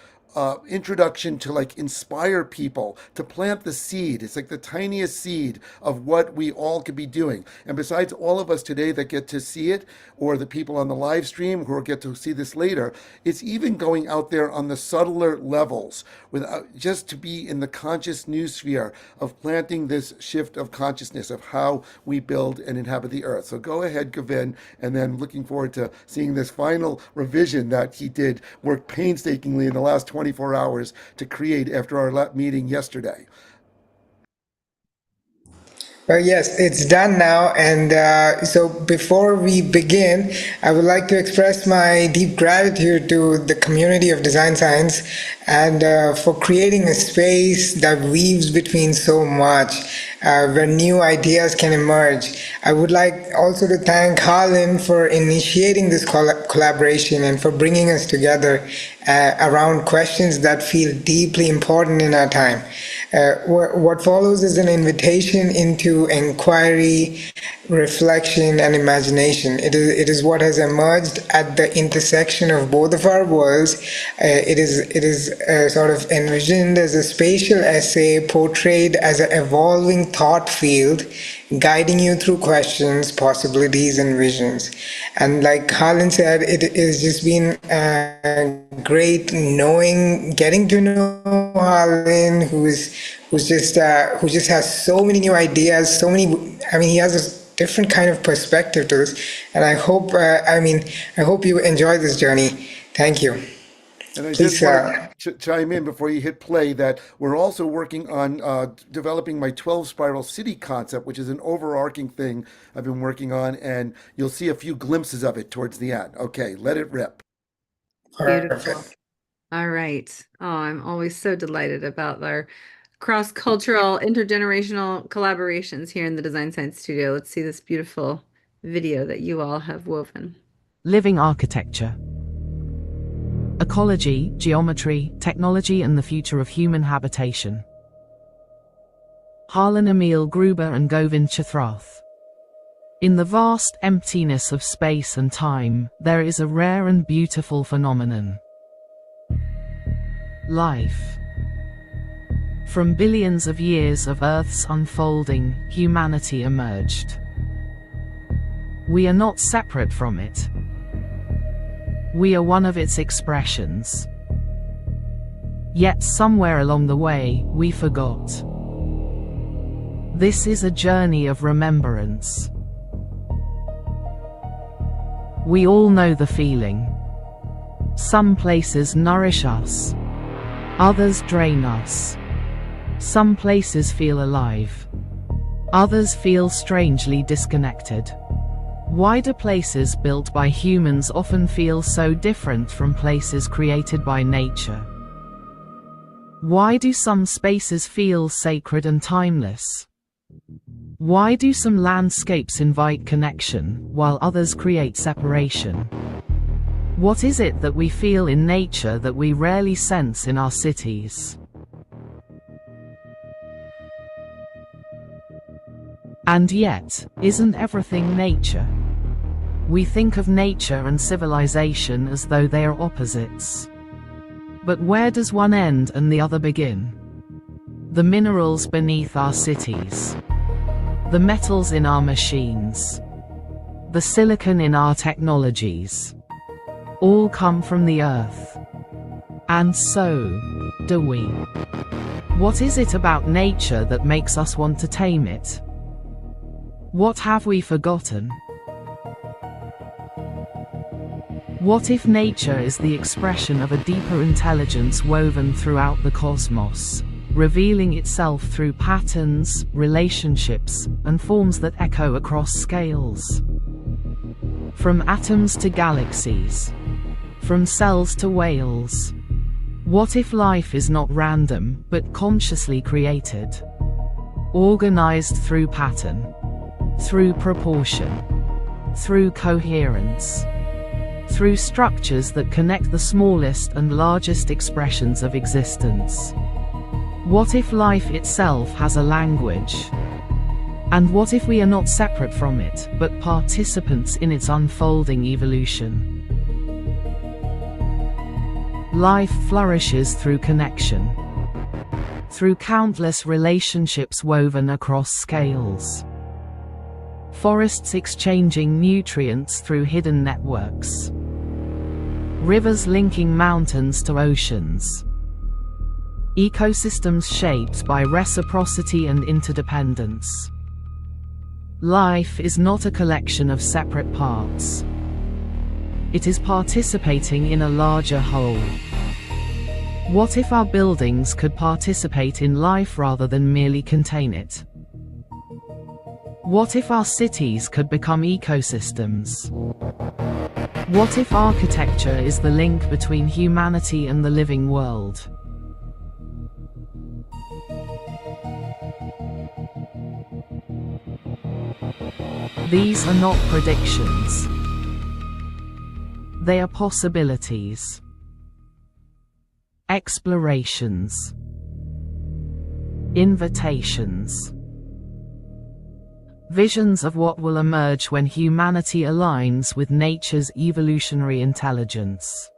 introduction to inspire people to plant the seed. It's like the tiniest seed of what we all could be doing. And besides all of us today that get to see it, or the people on the live stream who will get to see this later, it's even going out there on the subtler levels, without just to be in the conscious new sphere of planting this shift of consciousness of how we build and inhabit the earth. So go ahead, Govind, and then looking forward to seeing this final revision that he did work painstakingly in the last 24 hours to create after our meeting yesterday. Well, yes, it's done now. And so before we begin, I would like to express my deep gratitude to the community of design science and for creating a space that weaves between so much, where new ideas can emerge. I would like also to thank Harlan for initiating this collaboration and for bringing us together around questions that feel deeply important in our time. What follows is an invitation into inquiry, reflection, and imagination. It is what has emerged at the intersection of both of our worlds. It is sort of envisioned as a spatial essay portrayed as an evolving thought field, guiding you through questions, possibilities, and visions. And like Harlan said, it has just been great getting to know Harlan, who just has so many new ideas, he has different kind of perspective to this. And I hope, I hope you enjoy this journey. Thank you. And I Please, just want to chime in before you hit play that we're also working on developing my 12 spiral city concept, which is an overarching thing I've been working on, and you'll see a few glimpses of it towards the end. Okay, let it rip. Beautiful. Perfect. All right. Oh, I'm always so delighted about our cross-cultural, intergenerational collaborations here in the Design Science Studio. Let's see this beautiful video that you all have woven. Living architecture. Ecology, geometry, technology and the future of human habitation. Harlan Emil Gruber and Govind Chithrath. In the vast emptiness of space and time, there is a rare and beautiful phenomenon. Life. From billions of years of Earth's unfolding, humanity emerged. We are not separate from it. We are one of its expressions. Yet somewhere along the way, we forgot. This is a journey of remembrance. We all know the feeling. Some places nourish us. Others drain us. Some places feel alive. Others feel strangely disconnected. Why do places built by humans often feel so different from places created by nature? Why do some spaces feel sacred and timeless? Why do some landscapes invite connection, while others create separation? What is it that we feel in nature that we rarely sense in our cities? And yet, isn't everything nature? We think of nature and civilization as though they are opposites. But where does one end and the other begin? The minerals beneath our cities. The metals in our machines. The silicon in our technologies. All come from the earth. And so, do we. What is it about nature that makes us want to tame it? What have we forgotten? What if nature is the expression of a deeper intelligence woven throughout the cosmos, revealing itself through patterns, relationships, and forms that echo across scales? From atoms to galaxies, from cells to whales. What if life is not random, but consciously created? Organized through pattern, through proportion, through coherence, through structures that connect the smallest and largest expressions of existence. What if life itself has a language? And what if we are not separate from it, but participants in its unfolding evolution? Life flourishes through connection, through countless relationships woven across scales. Forests exchanging nutrients through hidden networks. Rivers linking mountains to oceans. Ecosystems shaped by reciprocity and interdependence. Life is not a collection of separate parts. It is participating in a larger whole. What if our buildings could participate in life rather than merely contain it? What if our cities could become ecosystems? What if architecture is the link between humanity and the living world? These are not predictions. They are possibilities. Explorations. Invitations. Visions of what will emerge when humanity aligns with nature's evolutionary intelligence.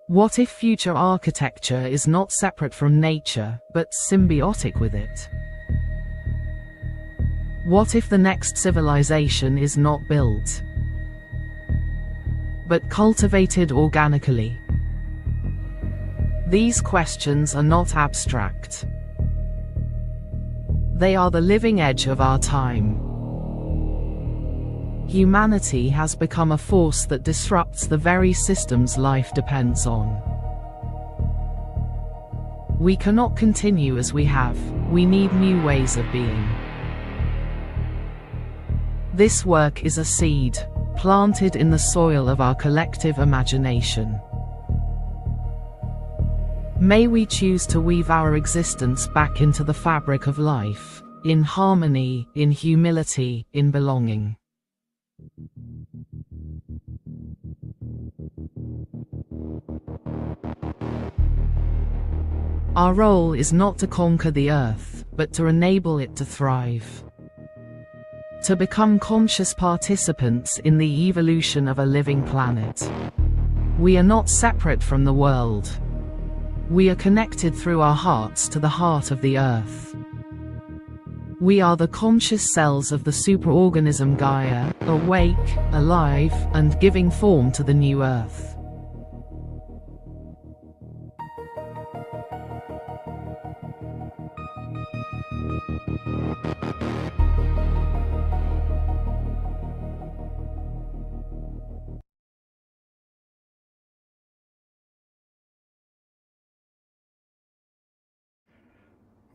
What if future architecture is not separate from nature, but symbiotic with it? What if the next civilization is not built, but cultivated organically? These questions are not abstract. They are the living edge of our time. Humanity has become a force that disrupts the very systems life depends on. We cannot continue as we have. We need new ways of being. This work is a seed, planted in the soil of our collective imagination. May we choose to weave our existence back into the fabric of life, in harmony, in humility, in belonging. Our role is not to conquer the earth, but to enable it to thrive. To become conscious participants in the evolution of a living planet. We are not separate from the world. We are connected through our hearts to the heart of the earth. We are the conscious cells of the superorganism Gaia, awake, alive, and giving form to the new earth.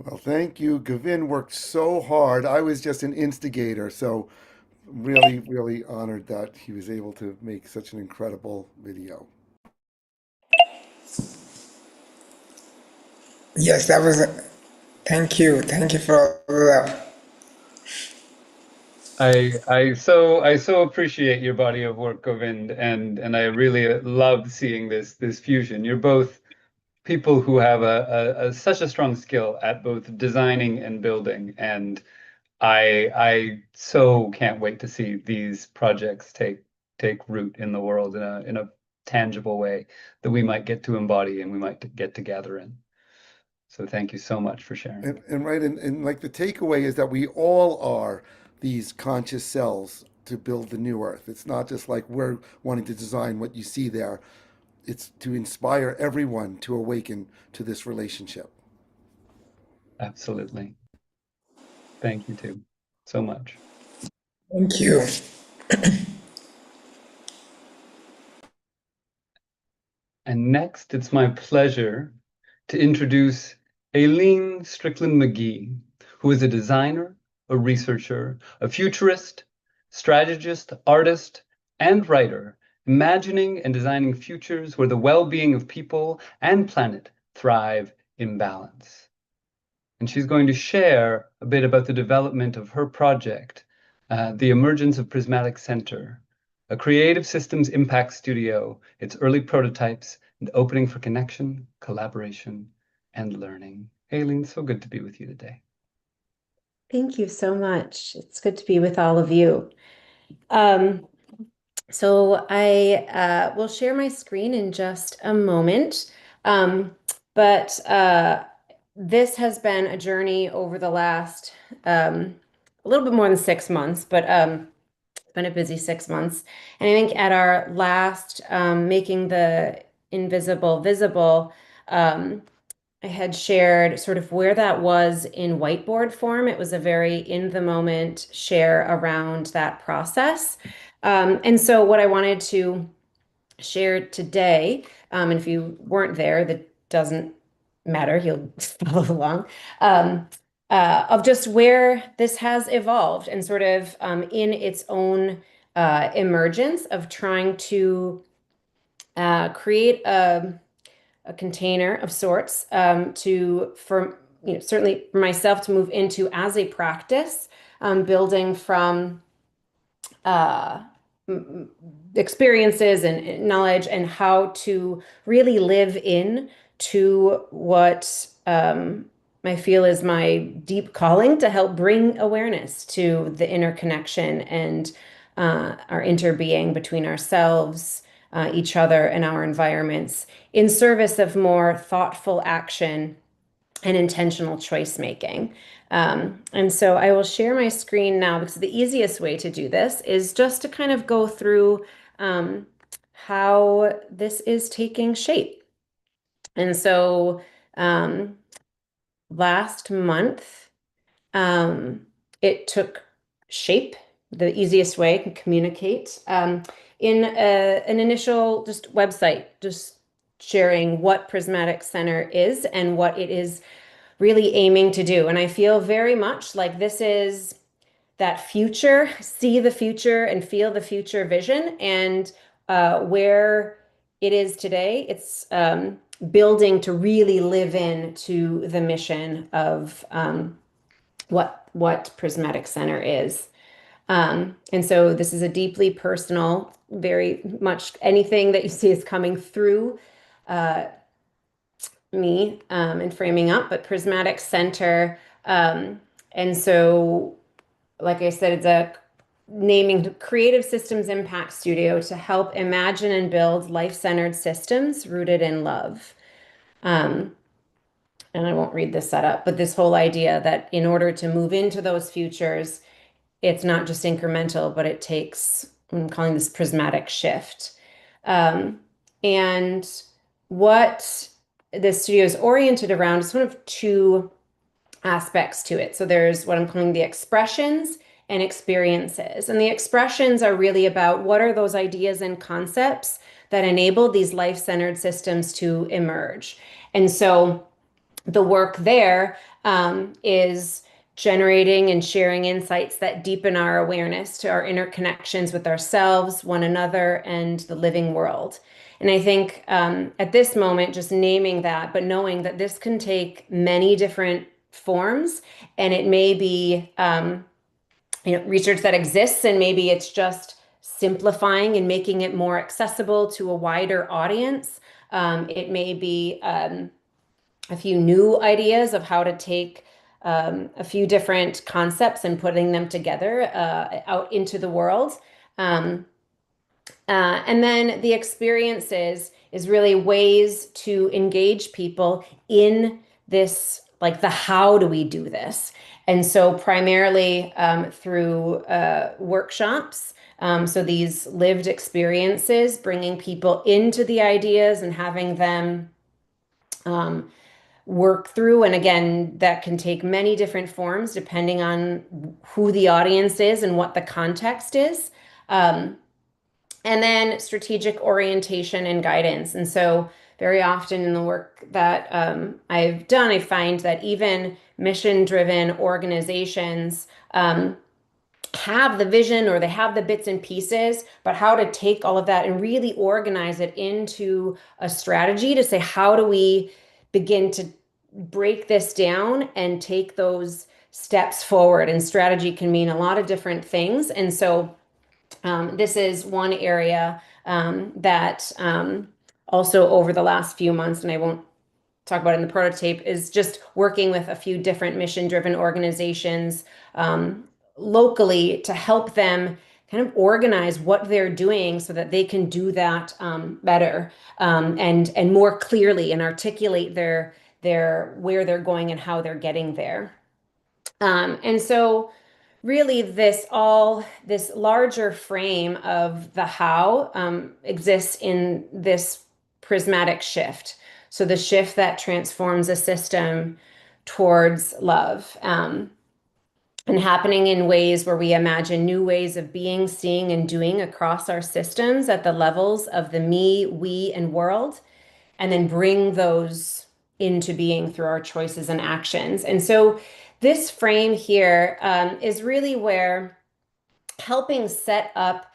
Well, thank you. Gavin worked so hard. I was just an instigator, so really, really honored that he was able to make such an incredible video. Yes, that was. Thank you. Thank you for all of that. I so appreciate your body of work, Govind, and I really love seeing this fusion. You're both people who have such a strong skill at both designing and building, and I so can't wait to see these projects take root in the world in a tangible way that we might get to embody and we might get to gather in. So thank you so much for sharing. And like the takeaway is that we all are these conscious cells to build the new earth. It's not just like we're wanting to design what you see there. It's to inspire everyone to awaken to this relationship. Absolutely. Thank you too so much. Thank you. And next, it's my pleasure to introduce Aileen Strickland-McGee, who is a designer, a researcher, a futurist, strategist, artist, and writer, imagining and designing futures where the well-being of people and planet thrive in balance. And she's going to share a bit about the development of her project, the emergence of Prismatic Center, a creative systems impact studio, its early prototypes, and opening for connection, collaboration, and learning. Aileen, so good to be with you today. Thank you so much. It's good to be with all of you. So I will share my screen in just a moment. But this has been a journey over the last a little bit more than 6 months, but it's been a busy 6 months. And I think at our last Making the Invisible Visible, I had shared sort of where that was in whiteboard form. It was a very in the moment share around that process. And so what I wanted to share today, and if you weren't there, that doesn't matter, you'll follow along, of just where this has evolved and sort of in its own emergence of trying to create a container of sorts for certainly for myself to move into as a practice, building from experiences and knowledge and how to really live in to what I feel is my deep calling to help bring awareness to the interconnection and our interbeing between ourselves, each other, and our environments in service of more thoughtful action and intentional choice making. And so I will share my screen now because the easiest way to do this is just to kind of go through how this is taking shape. And so last month, It took shape, the easiest way to communicate, in an initial just website, just sharing what Prismatic Center is and what it is really aiming to do. And I feel very much like this is that future, see the future and feel the future vision. And where it is today, it's building to really live into the mission of what Prismatic Center is. And so this is a deeply personal, very much anything that you see is coming through me and framing up, but Prismatic Center. And so, like I said, it's a naming Creative Systems Impact Studio to help imagine and build life-centered systems rooted in love. And I won't read this setup, but this whole idea that in order to move into those futures, it's not just incremental, but it takes, I'm calling this prismatic shift. And what this studio is oriented around is one of two aspects to it. So there's what I'm calling the expressions and experiences. And the expressions are really about what are those ideas and concepts that enable these life-centered systems to emerge. And so the work there is generating and sharing insights that deepen our awareness to our interconnections with ourselves, one another, and the living world. And I think at this moment, just naming that, but knowing that this can take many different forms, and it may be research that exists, and maybe it's just simplifying and making it more accessible to a wider audience. It may be a few new ideas of how to take a few different concepts and putting them together out into the world. And then the experiences is really ways to engage people in this, like the how do we do this? And so primarily through workshops. So these lived experiences, bringing people into the ideas and having them work through. And again, that can take many different forms depending on who the audience is and what the context is. And then strategic orientation and guidance. And so very often in the work that I've done, I find that even mission-driven organizations have the vision or they have the bits and pieces, but how to take all of that and really organize it into a strategy to say, how do we begin to break this down and take those steps forward? And strategy can mean a lot of different things. And so this is one area that also over the last few months, and I won't talk about it in the prototype, is just working with a few different mission-driven organizations locally to help them kind of organize what they're doing so that they can do that better and more clearly and articulate their where they're going and how they're getting there. And so really this larger frame of the how exists in this prismatic shift. So the shift that transforms a system towards love. And happening in ways where we imagine new ways of being, seeing, and doing across our systems at the levels of the me, we, and world, and then bring those into being through our choices and actions. And so this frame here is really where helping set up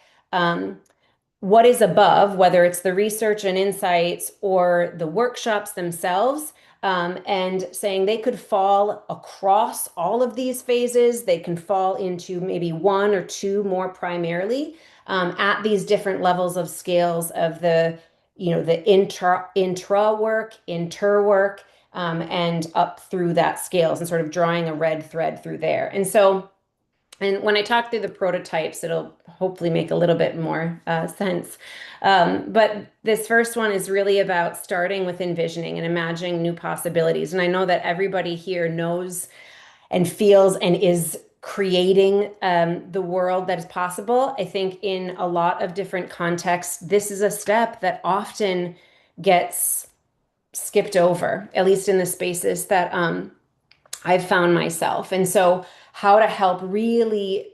what is above, whether it's the research and insights or the workshops themselves, and saying they could fall across all of these phases. They can fall into maybe one or two more primarily at these different levels of scales of the intra work, inter work, and up through that scales and sort of drawing a red thread through there. And so, and when I talk through the prototypes, it'll hopefully make a little bit more sense. But this first one is really about starting with envisioning and imagining new possibilities. And I know that everybody here knows and feels and is creating the world that is possible. I think in a lot of different contexts, this is a step that often gets skipped over, at least in the spaces that I've found myself. And so how to help really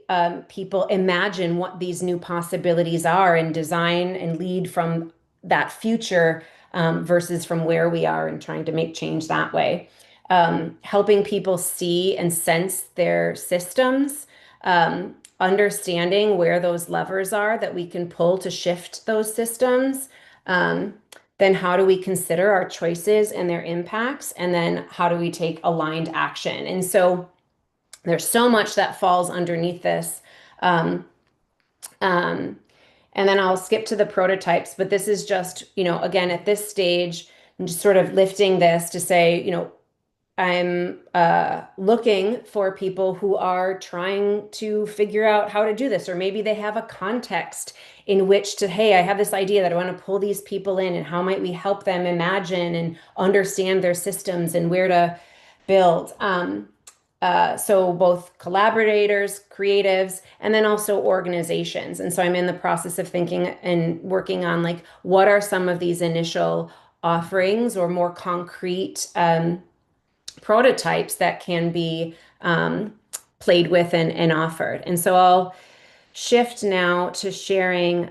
people imagine what these new possibilities are and design and lead from that future versus from where we are and trying to make change that way. Helping people see and sense their systems, understanding where those levers are that we can pull to shift those systems. Then how do we consider our choices and their impacts? And then how do we take aligned action? And so there's so much that falls underneath this. Um, um, and then I'll skip to the prototypes, but this is just, again, at this stage, I'm just sort of lifting this to say, I'm looking for people who are trying to figure out how to do this, or maybe they have a context in which to, hey, I have this idea that I want to pull these people in, and how might we help them imagine and understand their systems and where to build. So both collaborators, creatives, and then also organizations. And so I'm in the process of thinking and working on like, what are some of these initial offerings or more concrete prototypes that can be played with and offered. And so I'll shift now to sharing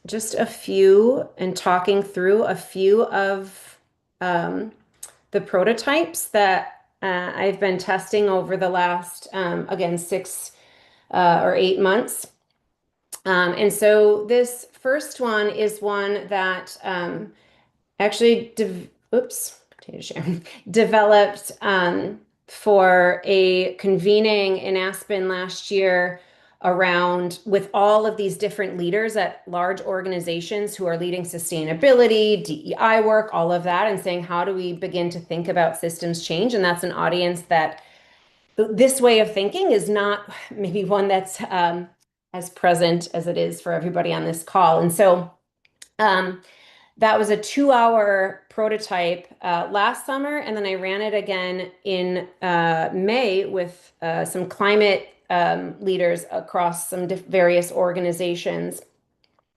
just a few and talking through a few of the prototypes that I've been testing over the last, again, 6 or 8 months. And so this first one is one that actually, developed for a convening in Aspen last year around with all of these different leaders at large organizations who are leading sustainability, DEI work, all of that, and saying, how do we begin to think about systems change? And that's an audience that this way of thinking is not maybe one that's as present as it is for everybody on this call. And so that was a 2-hour prototype last summer, and then I ran it again in May with some climate leaders across some various organizations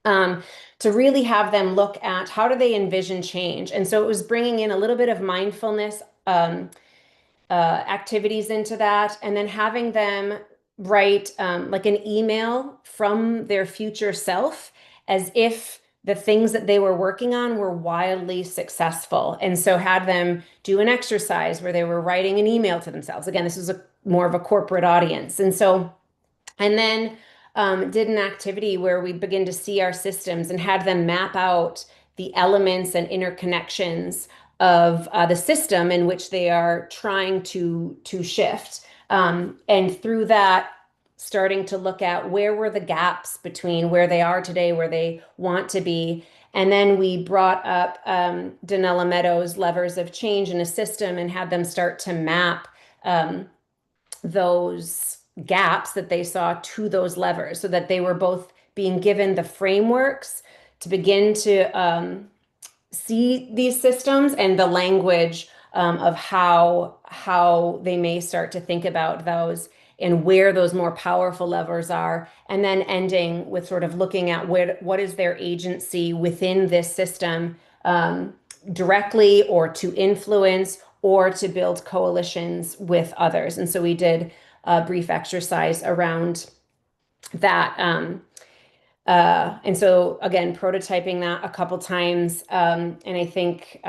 to really have them look at how do they envision change. And so it was bringing in a little bit of mindfulness activities into that, and then having them write like an email from their future self as if the things that they were working on were wildly successful. And so had them do an exercise where they were writing an email to themselves. Again, this is more of a corporate audience. And then did an activity where we begin to see our systems and had them map out the elements and interconnections of the system in which they are trying to shift. And through that, starting to look at where were the gaps between where they are today, where they want to be. And then we brought up Donella Meadows' levers of change in a system and had them start to map those gaps that they saw to those levers, so that they were both being given the frameworks to begin to see these systems and the language of how they may start to think about those and where those more powerful levers are, and then ending with sort of looking at what is their agency within this system, directly or to influence or to build coalitions with others. And so we did a brief exercise around that. And so again, prototyping that a couple times, and I think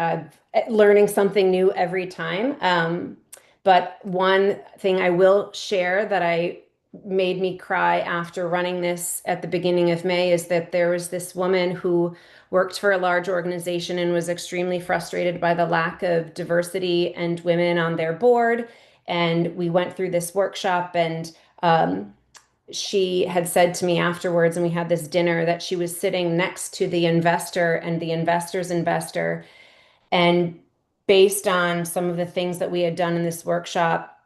learning something new every time. But one thing I will share that made me cry after running this at the beginning of May is that there was this woman who worked for a large organization and was extremely frustrated by the lack of diversity and women on their board. And we went through this workshop, and she had said to me afterwards, and we had this dinner, that she was sitting next to the investor and the investor's investor. And based on some of the things that we had done in this workshop,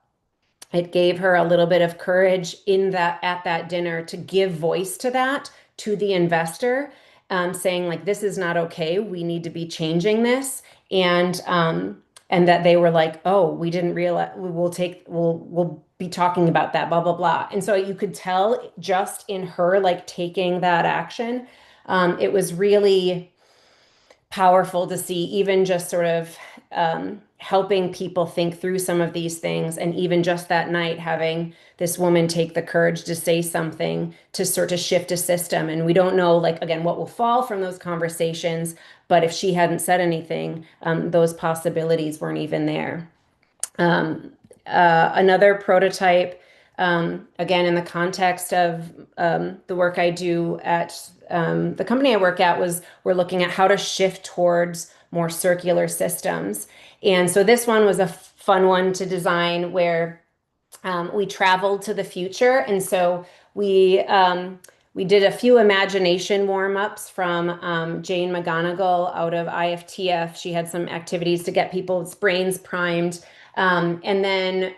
it gave her a little bit of courage at that dinner to give voice to that, to the investor, saying like, this is not okay. We need to be changing this. And that they were like, oh, we didn't realize, we'll be talking about that, blah, blah, blah. And so you could tell just in her, like taking that action, it was really powerful to see, even just sort of helping people think through some of these things. And even just that night, having this woman take the courage to say something to sort of shift a system. And we don't know, like, again, what will fall from those conversations. But if she hadn't said anything, those possibilities weren't even there. Another prototype, again, in the context of the work I do at the company I work at, was we're looking at how to shift towards more circular systems. And so this one was a fun one to design, where we traveled to the future. And so we did a few imagination warm-ups from Jane McGonigal out of IFTF. She had some activities to get people's brains primed. And then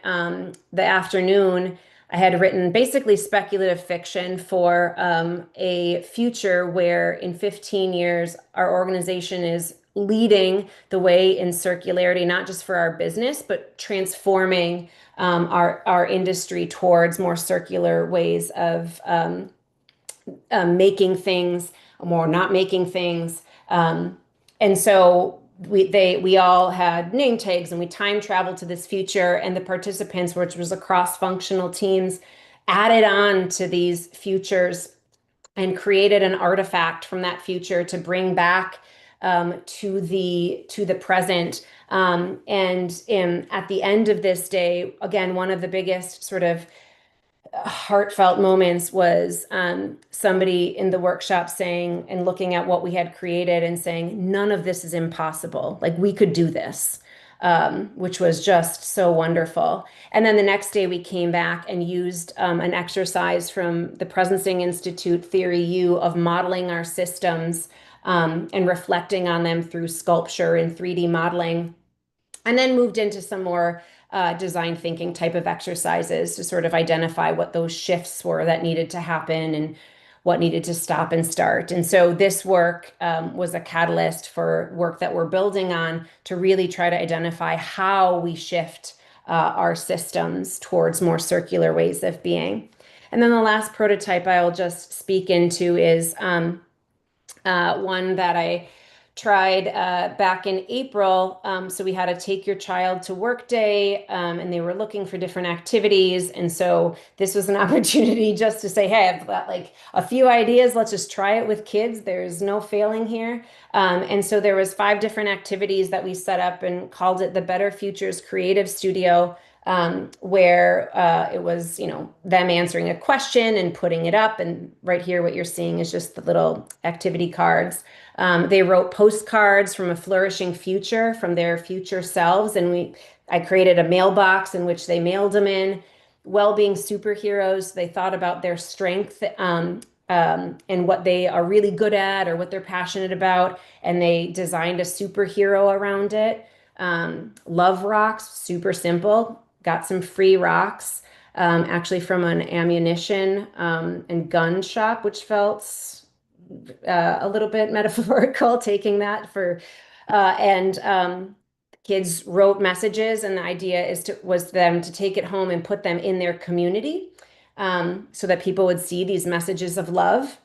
the afternoon, I had written basically speculative fiction for a future where in 15 years, our organization is leading the way in circularity, not just for our business, but transforming our industry towards more circular ways of making things, or not making things. And so we all had name tags, and we time traveled to this future, and the participants, which was a cross-functional teams, added on to these futures and created an artifact from that future to bring back to the present. And at the end of this day, again, one of the biggest sort of heartfelt moments was somebody in the workshop saying, and looking at what we had created and saying, none of this is impossible. Like, we could do this, which was just so wonderful. And then the next day we came back and used an exercise from the Presencing Institute Theory U of modeling our systems and reflecting on them through sculpture and 3D modeling, and then moved into some more design thinking type of exercises to sort of identify what those shifts were that needed to happen and what needed to stop and start. And so this work was a catalyst for work that we're building on to really try to identify how we shift our systems towards more circular ways of being. And then the last prototype I'll just speak into is one that I tried back in April. So we had a Take Your Child to Work Day, and they were looking for different activities. And so this was an opportunity just to say, hey, I've got like a few ideas. Let's just try it with kids. There's no failing here. And so there was 5 different activities that we set up and called it the Better Futures Creative Studio, where it was, them answering a question and putting it up. And right here, what you're seeing is just the little activity cards. They wrote postcards from a flourishing future, from their future selves. And I created a mailbox in which they mailed them in. Well-being superheroes, they thought about their strength and what they are really good at or what they're passionate about. And they designed a superhero around it. Love rocks, super simple. Got some free rocks, actually from an ammunition and gun shop, which felt a little bit metaphorical, taking that for, kids wrote messages, and the idea was them to take it home and put them in their community, so that people would see these messages of love.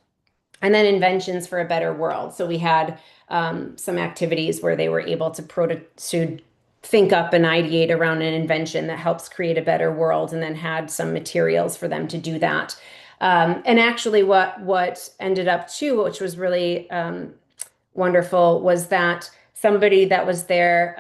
And then inventions for a better world. So we had some activities where they were able to think up and ideate around an invention that helps create a better world, and then had some materials for them to do that. And actually what ended up too, which was really wonderful, was that somebody that was there,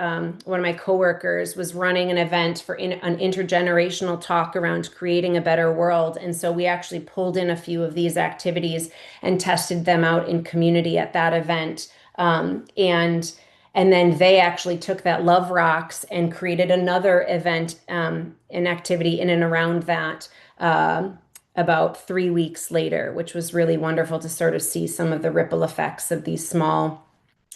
one of my coworkers, was running an event for an intergenerational talk around creating a better world. And so we actually pulled in a few of these activities and tested them out in community at that event. And then they actually took that Love Rocks and created another event, an activity in and around that about 3 weeks later, which was really wonderful to sort of see some of the ripple effects of these small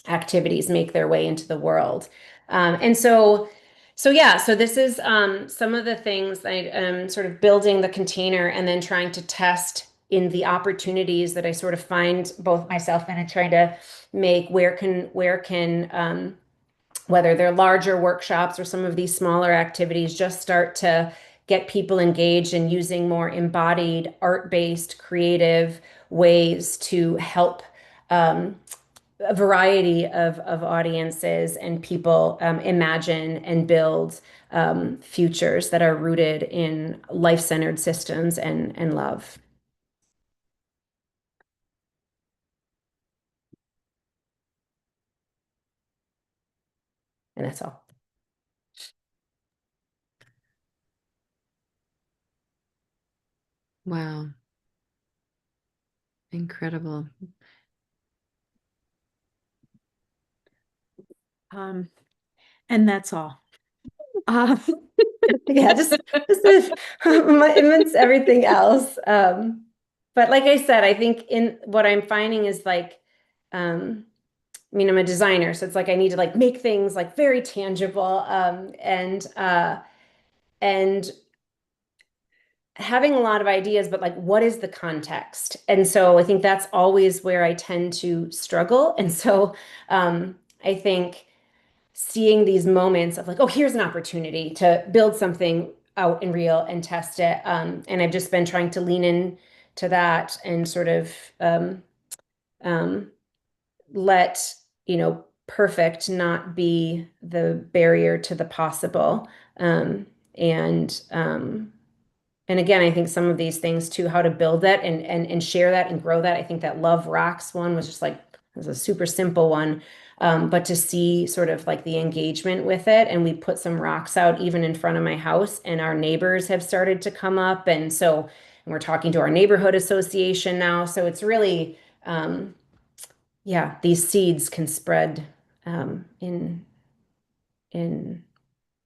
activities make their way into the world. So this is some of the things I am sort of building the container and then trying to test in the opportunities that I sort of find both myself in, and trying to make where can whether they're larger workshops or some of these smaller activities, just start to get people engaged in using more embodied, art-based, creative ways to help a variety of audiences and people imagine and build futures that are rooted in life-centered systems and love. And that's all. Wow. Incredible. And that's all. Yeah, just amidst everything else. But like I said, I think in what I'm finding is like, I mean, I'm a designer, so it's like I need to like make things like very tangible, and having a lot of ideas, but like, what is the context? And so I think that's always where I tend to struggle. And so I think seeing these moments of like, oh, here's an opportunity to build something out in real and test it. And I've just been trying to lean in to that and sort of let, perfect not be the barrier to the possible. And again, I think some of these things too, how to build that and share that and grow that. I think that Love Rocks one was just like, it was a super simple one. But to see sort of like the engagement with it, and we put some rocks out even in front of my house, and our neighbors have started to come up. And we're talking to our neighborhood association now. So it's really, yeah, these seeds can spread in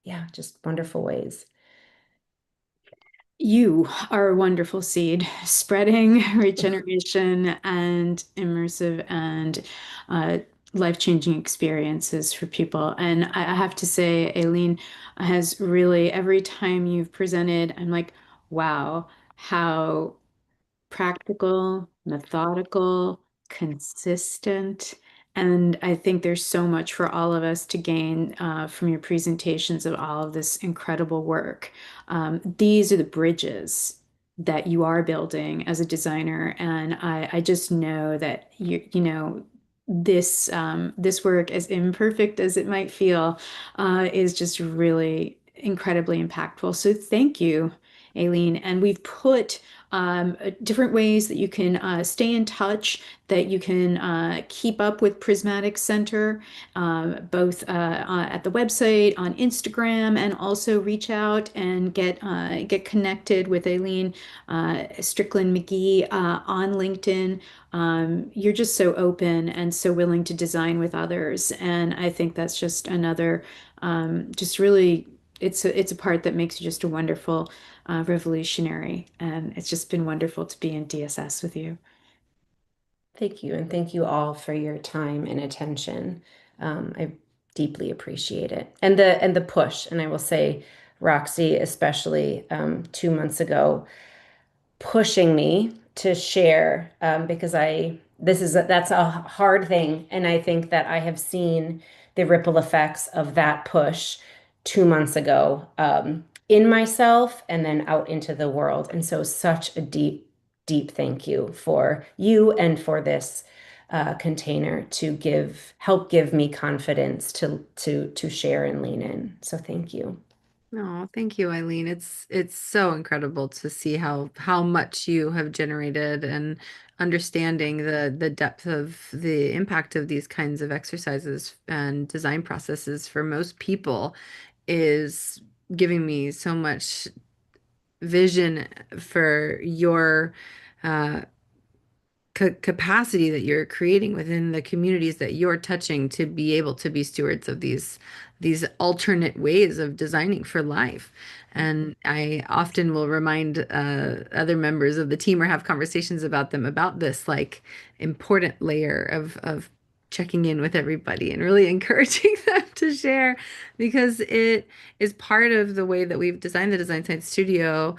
yeah, just wonderful ways. You are a wonderful seed, spreading regeneration and immersive and life-changing experiences for people. And I have to say, Aileen has really, every time you've presented, I'm like, wow, how practical, methodical, consistent. And I think there's so much for all of us to gain from your presentations of all of this incredible work. These are the bridges that you are building as a designer. And I just know that this work, as imperfect as it might feel, is just really incredibly impactful. So thank you, Aileen. And we've put different ways that you can stay in touch, that you can keep up with Prismatic Center, both at the website, on Instagram, and also reach out and get connected with Aileen Strickland McGee on LinkedIn. You're just so open and so willing to design with others, and I think that's just another, just really, it's a part that makes you just a wonderful revolutionary, and it's just been wonderful to be in DSS with you. Thank you, and thank you all for your time and attention. I deeply appreciate it, and the push. And I will say, Roxy, especially 2 months ago, pushing me to share because that's a hard thing, and I think that I have seen the ripple effects of that push 2 months ago in myself and then out into the world. And so such a deep, deep thank you for you and for this container to help give me confidence to share and lean in. So thank you. Oh, thank you, Eileen. It's so incredible to see how much you have generated, and understanding the depth of the impact of these kinds of exercises and design processes for most people is giving me so much vision for your capacity that you're creating within the communities that you're touching, to be able to be stewards of these alternate ways of designing for life. And I often will remind other members of the team, or have conversations about them, about this like important layer of checking in with everybody and really encouraging them to share, because it is part of the way that we've designed the Design Science Studio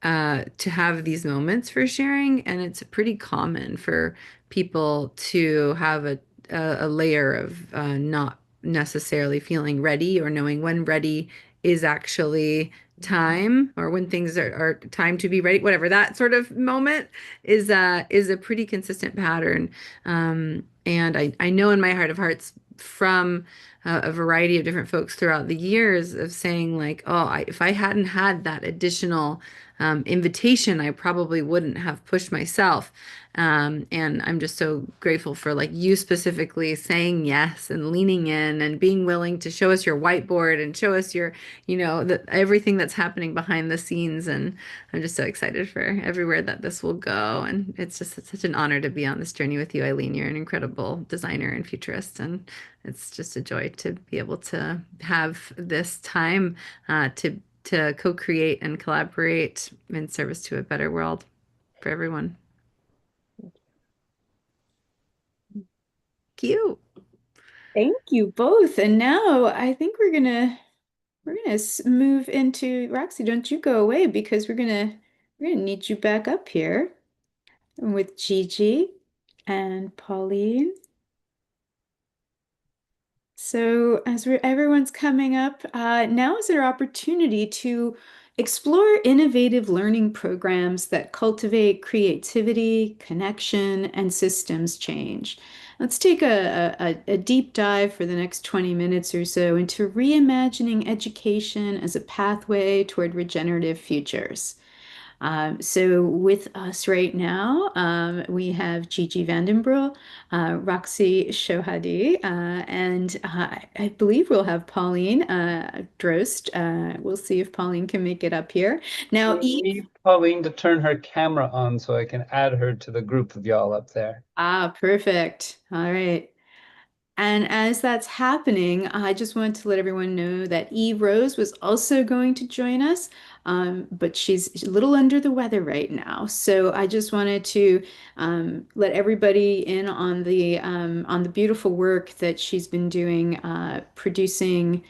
to have these moments for sharing. And it's pretty common for people to have a layer of not necessarily feeling ready, or knowing when ready is actually time, or when things are time to be ready, whatever that sort of moment is a pretty consistent pattern. And I know in my heart of hearts from a variety of different folks throughout the years of saying like, oh, if I hadn't had that additional invitation, I probably wouldn't have pushed myself. And I'm just so grateful for like you specifically saying yes and leaning in and being willing to show us your whiteboard and show us your, everything that's happening behind the scenes. And I'm just so excited for everywhere that this will go. And it's such an honor to be on this journey with you, Eileen. You're an incredible designer and futurist. And it's just a joy to be able to have this time to co-create and collaborate in service to a better world for everyone. Cute. Thank you both. And now I think we're gonna move into Roxy. Don't you go away because we're gonna need you back up here with Gigi and Pauline. So as everyone's coming up, now is our opportunity to explore innovative learning programs that cultivate creativity, connection, and systems change. Let's take a deep dive for the next 20 minutes or so into reimagining education as a pathway toward regenerative futures. So with us right now, we have Gigi Vandenbril, Roxy Shohadi, and I believe we'll have Pauline Drost. We'll see if Pauline can make it up here. Now, We need Pauline to turn her camera on so I can add her to the group of y'all up there. Perfect. All right. And as that's happening, I just want to let everyone know that Eve Rose was also going to join us, but she's a little under the weather right now. So I just wanted to let everybody in on the beautiful work that she's been doing, producing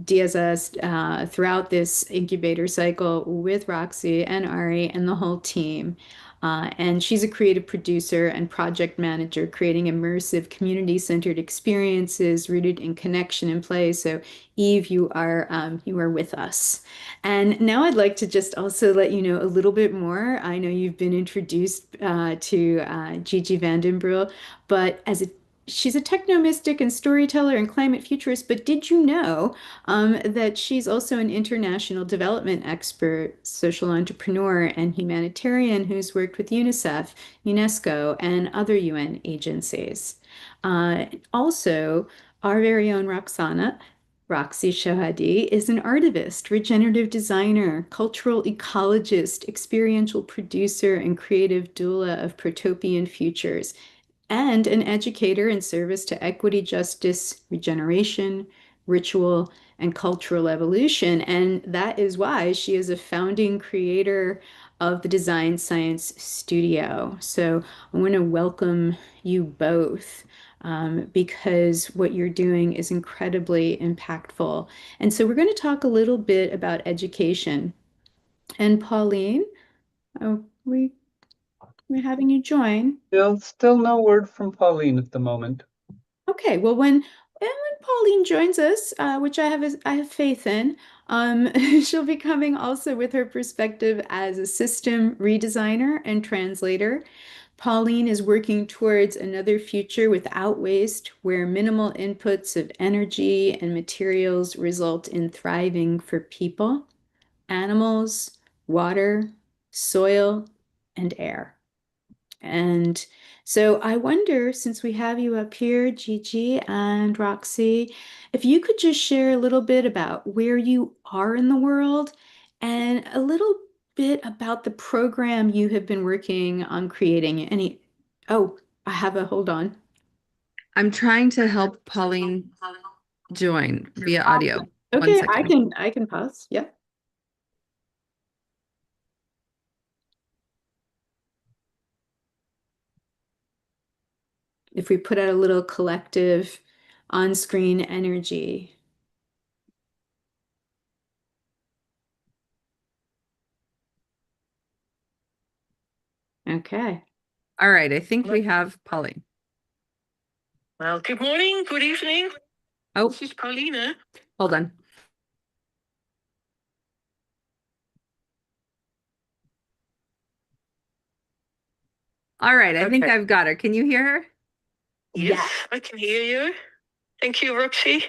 DSS throughout this incubator cycle with Roxy and Ari and the whole team. And she's a creative producer and project manager, creating immersive, community-centered experiences rooted in connection and play. So, Eve, you are with us. And now I'd like to just also let you know a little bit more. I know you've been introduced to Gigi Vandenbril, but she's a techno mystic and storyteller and climate futurist. But did you know that she's also an international development expert, social entrepreneur, and humanitarian who's worked with UNICEF, UNESCO, and other UN agencies? Also, our very own Roxy Shohadi, is an artivist, regenerative designer, cultural ecologist, experiential producer, and creative doula of protopian futures, and an educator in service to equity, justice, regeneration, ritual, and cultural evolution. And that is why she is a founding creator of the Design Science Studio. So I want to welcome you both. Because what you're doing is incredibly impactful. And so we're going to talk a little bit about education. And Pauline, we're having you join. Still no word from Pauline at the moment. Okay, well, when Pauline joins us, which I have faith in, she'll be coming also with her perspective as a system redesigner and translator. Pauline is working towards another future without waste, where minimal inputs of energy and materials result in thriving for people, animals, water, soil, and air. And so I wonder, since we have you up here, Gigi and Roxy, if you could just share a little bit about where you are in the world and a little bit about the program you have been working on creating. Hold on. I'm trying to help Pauline join via audio. Okay, 1 second. I can pause. Yep. If we put out a little collective on-screen energy. Okay. All right, I think we have Pauline. Well, good morning, good evening. Oh, this is Paulina. Hold on. All right, I think I've got her. Can you hear her? Yes, I can hear you. Thank you, Roxy.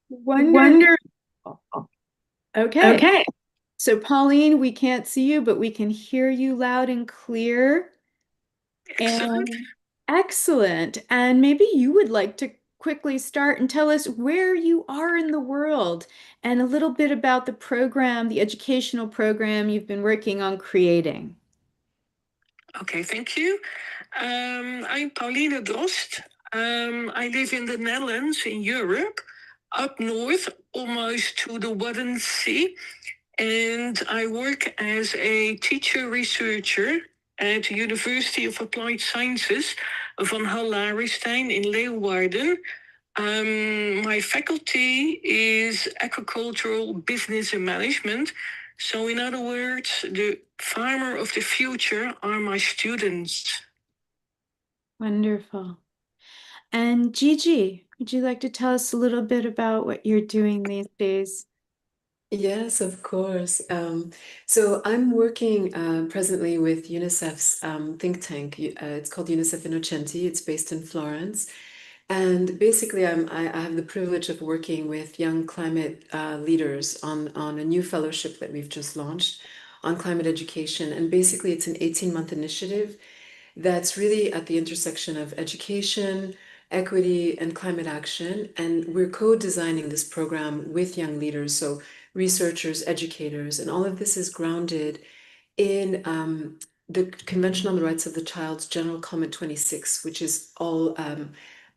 Wonderful. Okay. So Pauline, we can't see you, but we can hear you loud and clear. Excellent. And excellent. And maybe you would like to quickly start and tell us where you are in the world and a little bit about the program, the educational program you've been working on creating. Okay, thank you. I'm Pauline Drost. I live in the Netherlands in Europe, up north, almost to the Wadden Sea. And I work as a teacher researcher at the University of Applied Sciences van Hal-Larenstein in Leeuwarden. My faculty is agricultural business and management. So in other words, the farmer of the future are my students. Wonderful. And Gigi, would you like to tell us a little bit about what you're doing these days? Yes, of course. So I'm working presently with UNICEF's think tank. It's called UNICEF Innocenti. It's based in Florence. And basically, I have the privilege of working with young climate leaders on a new fellowship that we've just launched on climate education. And basically, it's an 18-month initiative that's really at the intersection of education, equity, and climate action. And we're co-designing this program with young leaders, so researchers, educators, and all of this is grounded in the Convention on the Rights of the Child's General Comment 26, which is all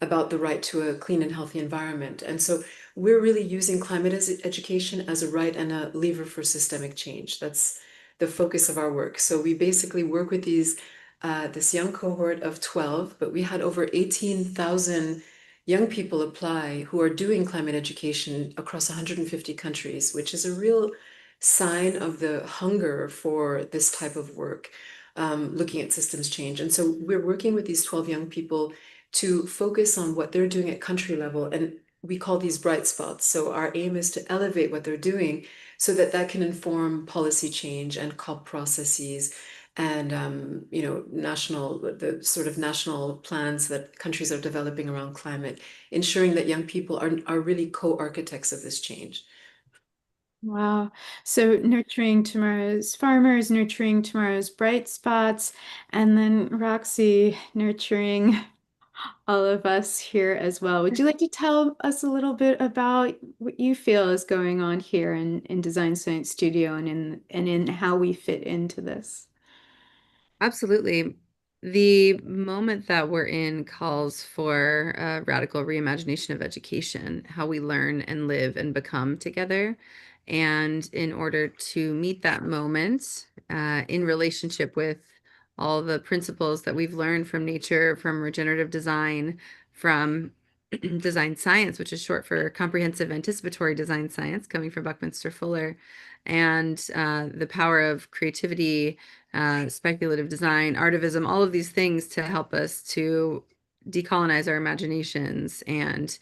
about the right to a clean and healthy environment. And so we're really using climate education as a right and a lever for systemic change. That's the focus of our work. So we basically work with this young cohort of 12, but we had over 18,000 young people apply who are doing climate education across 150 countries, which is a real sign of the hunger for this type of work, looking at systems change. And so we're working with these 12 young people to focus on what they're doing at country level. And we call these bright spots. So our aim is to elevate what they're doing so that that can inform policy change and COP processes and the sort of national plans that countries are developing around climate, ensuring that young people are really co-architects of this change. Wow. So nurturing tomorrow's farmers, nurturing tomorrow's bright spots, and then Roxy nurturing all of us here as well. Would you like to tell us a little bit about what you feel is going on here in Design Science Studio and in how we fit into this? Absolutely. The moment that we're in calls for a radical reimagination of education, how we learn and live and become together. And in order to meet that moment, in relationship with all the principles that we've learned from nature, from regenerative design, from design science, which is short for comprehensive anticipatory design science, coming from Buckminster Fuller, and the power of creativity, speculative design, artivism, all of these things to help us to decolonize our imaginations and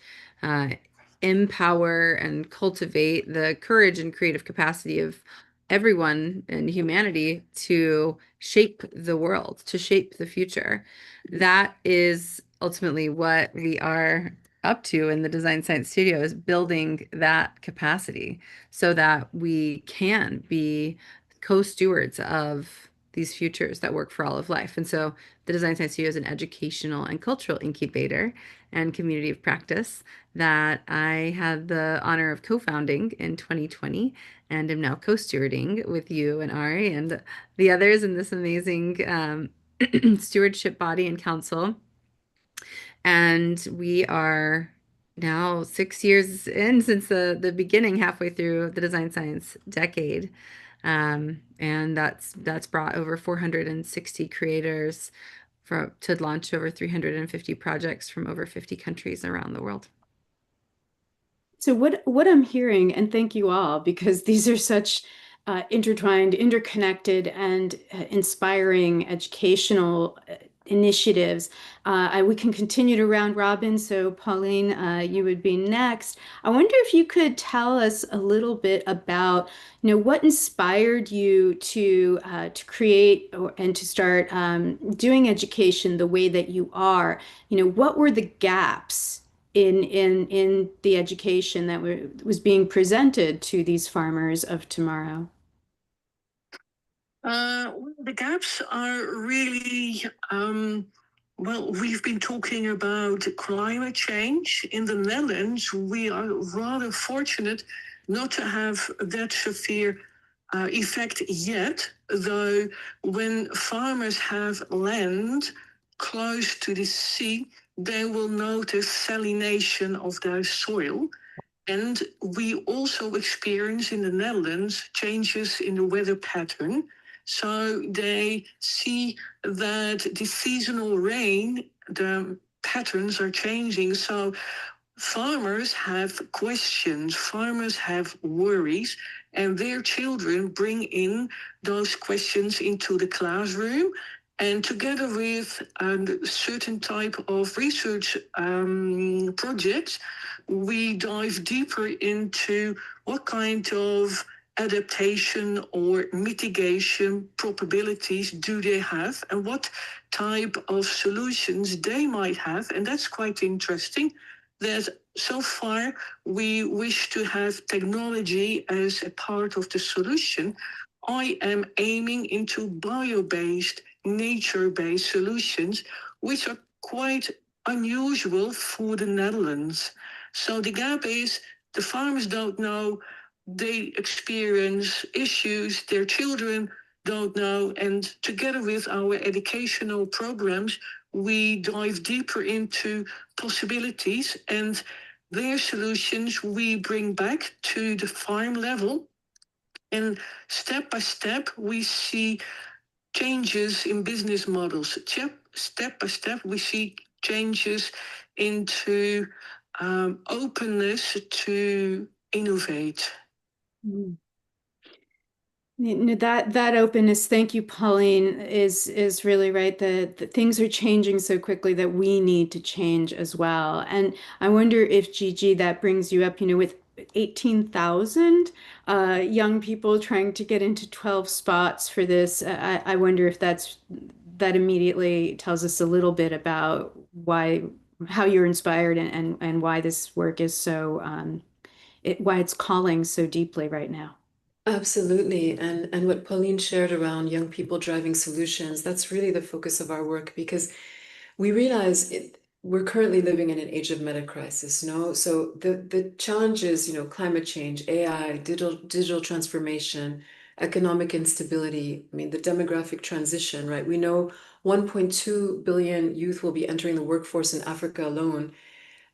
empower and cultivate the courage and creative capacity of everyone in humanity to shape the world, to shape the future. That is ultimately what we are up to in the Design Science Studio, is building that capacity so that we can be co-stewards of these futures that work for all of life. And so the Design Science Studio is an educational and cultural incubator and community of practice that I had the honor of co-founding in 2020 and am now co-stewarding with you and Ari and the others in this amazing stewardship body and council. And we are now 6 years in since the beginning, halfway through the design science decade. And that's brought over 460 creators to launch over 350 projects from over 50 countries around the world. So what I'm hearing, and thank you all, because these are such intertwined, interconnected, and inspiring educational initiatives. We can continue to round robin. So Pauline, you would be next. I wonder if you could tell us a little bit about, what inspired you to create and to start doing education the way that you are. What were the gaps in the education that was being presented to these farmers of tomorrow? The gaps are really, well, we've been talking about climate change. In the Netherlands, we are rather fortunate not to have that severe effect yet, though when farmers have land close to the sea, they will notice salination of their soil. And we also experience in the Netherlands changes in the weather pattern. So they see that the seasonal rain, the patterns are changing. So farmers have questions, farmers have worries, and their children bring in those questions into the classroom. And together with a certain type of research projects, we dive deeper into what kind of adaptation or mitigation probabilities do they have and what type of solutions they might have. And that's quite interesting that so far we wish to have technology as a part of the solution. I am aiming into bio-based, nature-based solutions, which are quite unusual for the Netherlands. So the gap is the farmers don't know, they experience issues, their children don't know, and together with our educational programs, we dive deeper into possibilities and their solutions we bring back to the farm level. And step by step, we see changes in business models. Step by step, we see changes into openness to innovate. Mm. That openness, thank you, Pauline, is really right. That things are changing so quickly that we need to change as well. And I wonder if, Gigi, that brings you up, with 18,000 young people trying to get into 12 spots for this. I wonder if that immediately tells us a little bit about how you're inspired and why this work is so, why it's calling so deeply right now. Absolutely. And what Pauline shared around young people driving solutions, that's really the focus of our work because we realize we're currently living in an age of meta crisis, no? So the challenges, climate change, AI, digital transformation, economic instability, I mean, the demographic transition, right? We know 1.2 billion youth will be entering the workforce in Africa alone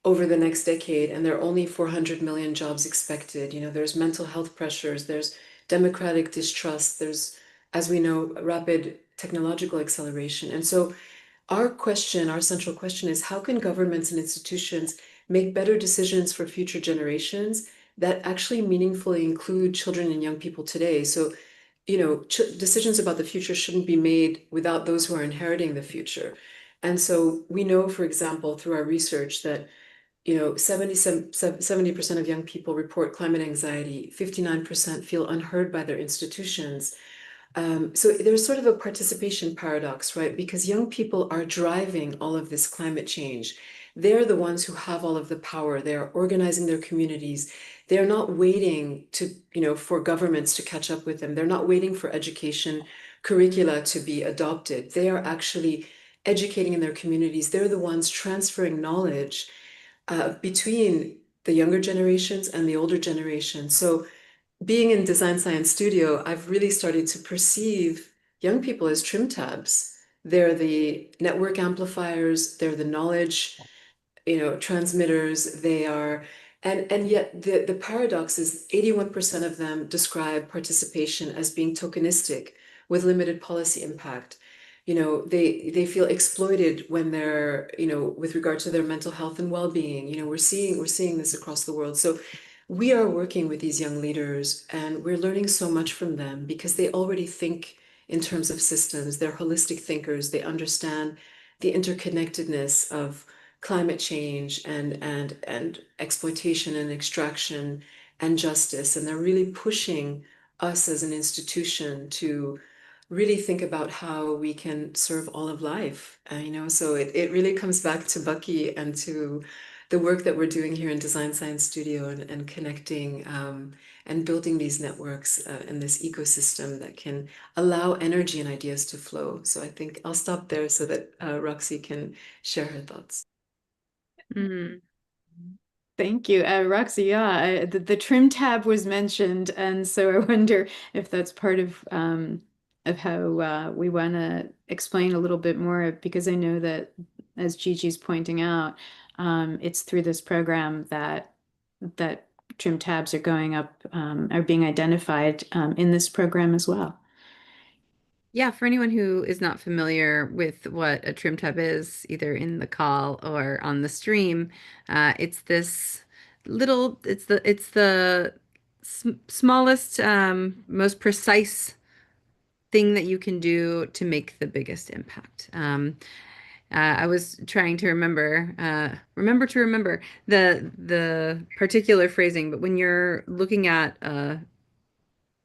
over the next decade, and there are only 400 million jobs expected. There's mental health pressures, there's democratic distrust, there's, as we know, rapid technological acceleration. And so our central question is, how can governments and institutions make better decisions for future generations that actually meaningfully include children and young people today? So, decisions about the future shouldn't be made without those who are inheriting the future. And so we know, for example, through our research that 70% of young people report climate anxiety, 59% feel unheard by their institutions. So there's sort of a participation paradox, right? Because young people are driving all of this climate change. They're the ones who have all of the power. They're organizing their communities. They're not waiting for governments to catch up with them. They're not waiting for education curricula to be adopted. They are actually educating in their communities. They're the ones transferring knowledge between the younger generations and the older generation. So being in Design Science Studio, I've really started to perceive young people as trim tabs. They're the network amplifiers, they're the knowledge, transmitters, they are, and yet the paradox is 81% of them describe participation as being tokenistic with limited policy impact. They feel exploited when they're, with regard to their mental health and well-being. We're seeing this across the world. So we are working with these young leaders and we're learning so much from them because they already think in terms of systems. They're holistic thinkers. They understand the interconnectedness of climate change and exploitation and extraction and justice. And they're really pushing us as an institution to really think about how we can serve all of life. So it really comes back to Bucky and to the work that we're doing here in Design Science Studio and connecting and building these networks and this ecosystem that can allow energy and ideas to flow. So I think I'll stop there so that Roxy can share her thoughts. Mm. Thank you, Roxy. Yeah, the trim tab was mentioned, and so I wonder if that's part of how we want to explain a little bit more, because I know that, as Gigi's pointing out, it's through this program that trim tabs are going up, are being identified in this program as well. Yeah, for anyone who is not familiar with what a trim tab is, either in the call or on the stream, it's this little, it's the smallest, most precise thing that you can do to make the biggest impact. I was trying to remember the particular phrasing, but when you're looking at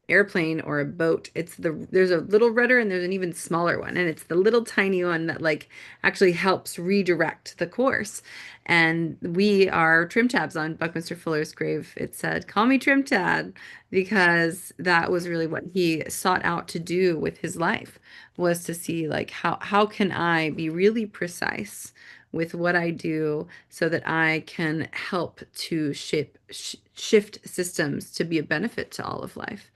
airplane or a boat, there's a little rudder and there's an even smaller one, and it's the little tiny one that like actually helps redirect the course. And we are trim tabs. On Buckminster Fuller's grave, it said, "Call me trim tab," because that was really what he sought out to do with his life, was to see like how can I be really precise with what I do so that I can help to shift systems to be a benefit to all of life.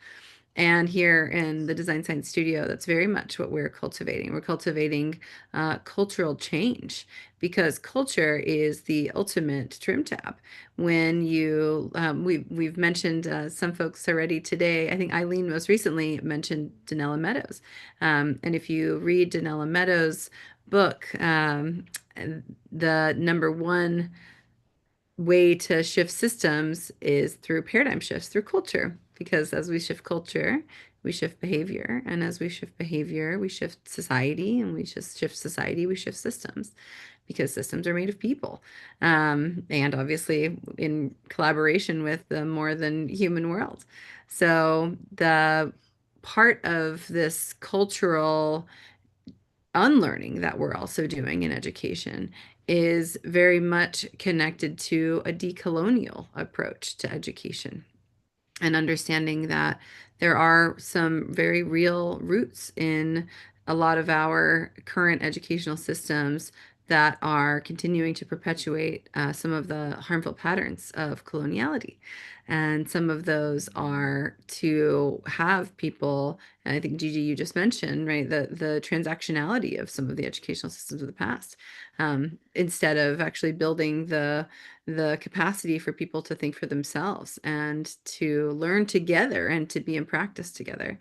And here in the Design Science Studio, that's very much what we're cultivating. We're cultivating cultural change, because culture is the ultimate trim tab. When you, we've mentioned some folks already today. I think Eileen most recently mentioned Donella Meadows. And if you read Donella Meadows' book, the number one way to shift systems is through paradigm shifts, through culture. Because as we shift culture, we shift behavior. And as we shift behavior, we shift society. And we just shift society, we shift systems. Because systems are made of people. And obviously in collaboration with the more than human world. So the part of this cultural unlearning that we're also doing in education is very much connected to a decolonial approach to education, and understanding that there are some very real roots in a lot of our current educational systems that are continuing to perpetuate some of the harmful patterns of coloniality. And some of those are to have people, and I think Gigi, you just mentioned, right, the transactionality of some of the educational systems of the past, instead of actually building the capacity for people to think for themselves and to learn together and to be in practice together.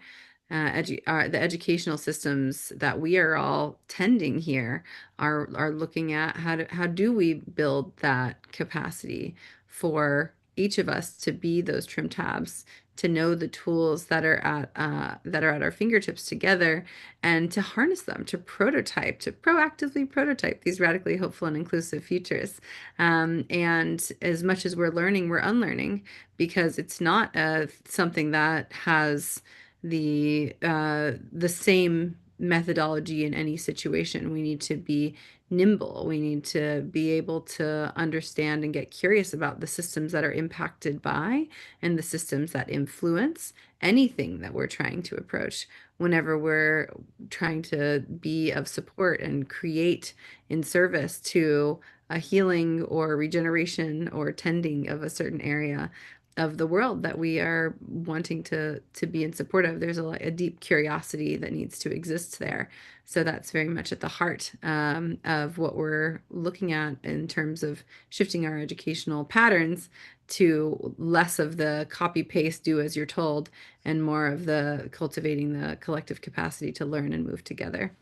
The educational systems that we are all tending here are looking at how do we build that capacity for each of us to be those trim tabs, to know the tools that are at our fingertips together, and to harness them, to proactively prototype these radically hopeful and inclusive futures. And as much as we're learning, we're unlearning, because it's not something that has the same methodology in any situation. We need to be nimble. We need to be able to understand and get curious about the systems that are impacted by and the systems that influence anything that we're trying to approach whenever we're trying to be of support and create in service to a healing or regeneration or tending of a certain area of the world that we are wanting to be in support of. There's a deep curiosity that needs to exist there. So that's very much at the heart of what we're looking at in terms of shifting our educational patterns to less of the copy paste, do as you're told, and more of the cultivating the collective capacity to learn and move together.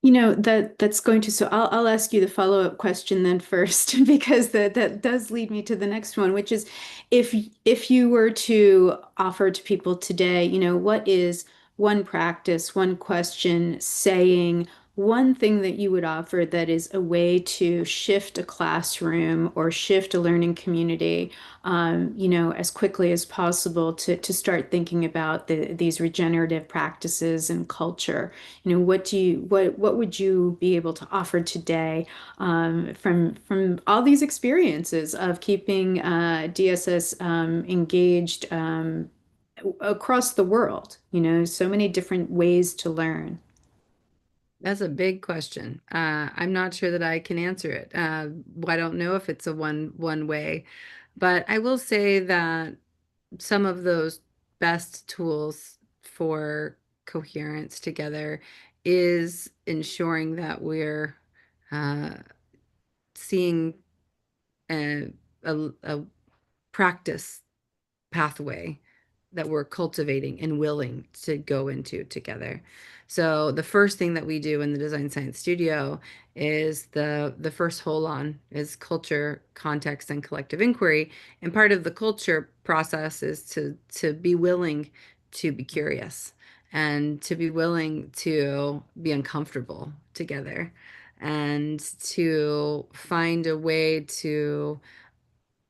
You know, that's going to, so I'll ask you the follow-up question then first, because that does lead me to the next one, which is, if you were to offer to people today, you know, what is one practice, one question, saying, one thing that you would offer that is a way to shift a classroom or shift a learning community, as quickly as possible to start thinking about these regenerative practices and culture? What would you be able to offer today from all these experiences of keeping DSS engaged across the world? So many different ways to learn. That's a big question. I'm not sure that I can answer it. I don't know if it's a one way, but I will say that some of those best tools for coherence together is ensuring that we're uh, seeing a practice pathway that we're cultivating and willing to go into together. So the first thing that we do in the Design Science Studio is the first hold on is culture, context, and collective inquiry. And part of the culture process is to be willing to be curious and to be willing to be uncomfortable together and to find a way to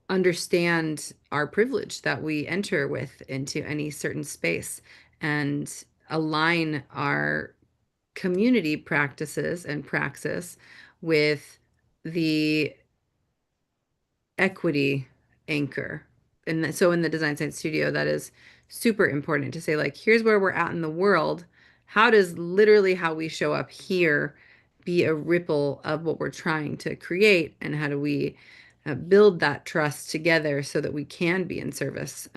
understand our privilege that we enter with into any certain space and align our community practices and praxis with the equity anchor. And so in the Design Science Studio, that is super important to say, like, here's where we're at in the world. How does literally how we show up here be a ripple of what we're trying to create? And how do we build that trust together so that we can be in service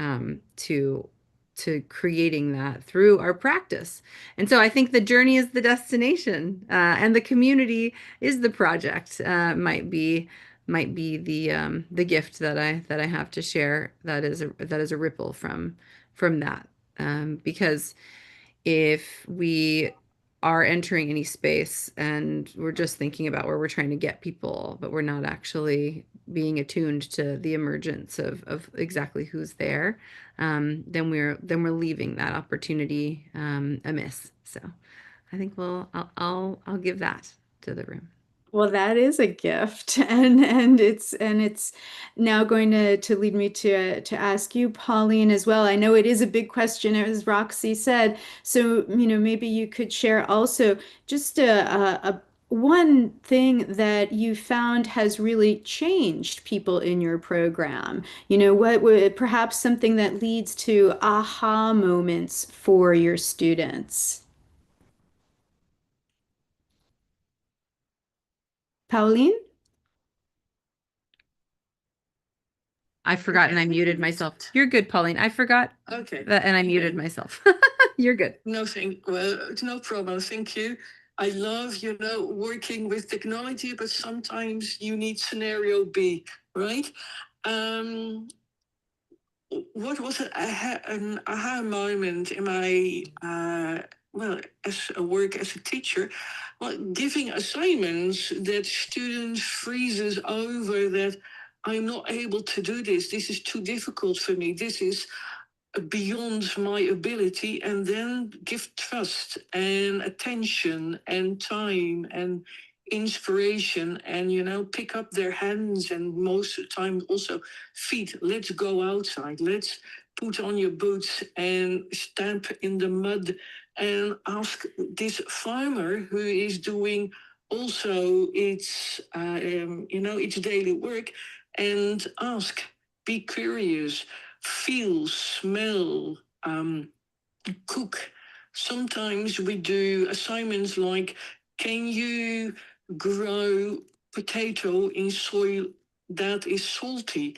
to creating that through our practice? And so I think the journey is the destination, and the community is the project. Might be the gift that I have to share. That is a ripple from that, because if we are entering any space and we're just thinking about where we're trying to get people, but we're not actually being attuned to the emergence of exactly who's there, then we're leaving that opportunity amiss. So I think I'll give that to the room. Well, that is a gift, and it's now going to lead me to ask you, Pauline, as well. I know it is a big question, as Roxy said. So, maybe you could share also just a one thing that you found has really changed people in your program. What would perhaps something that leads to aha moments for your students? Pauline? I forgot and I muted myself. You're good, Pauline. I forgot Okay. that and I muted myself. You're good. Well, it's no problem. Thank you. I love, working with technology, but sometimes you need scenario B, right? What was an aha moment in my, as a work as a teacher? Well, giving assignments that students freezes over that I'm not able to do this. This is too difficult for me. This is beyond my ability, and then give trust and attention and time and inspiration, and pick up their hands and most of the time also feet. Let's go outside, let's put on your boots and stamp in the mud and ask this farmer who is doing also its daily work, and ask, be curious, feel, smell, cook. Sometimes we do assignments like, can you grow potato in soil that is salty?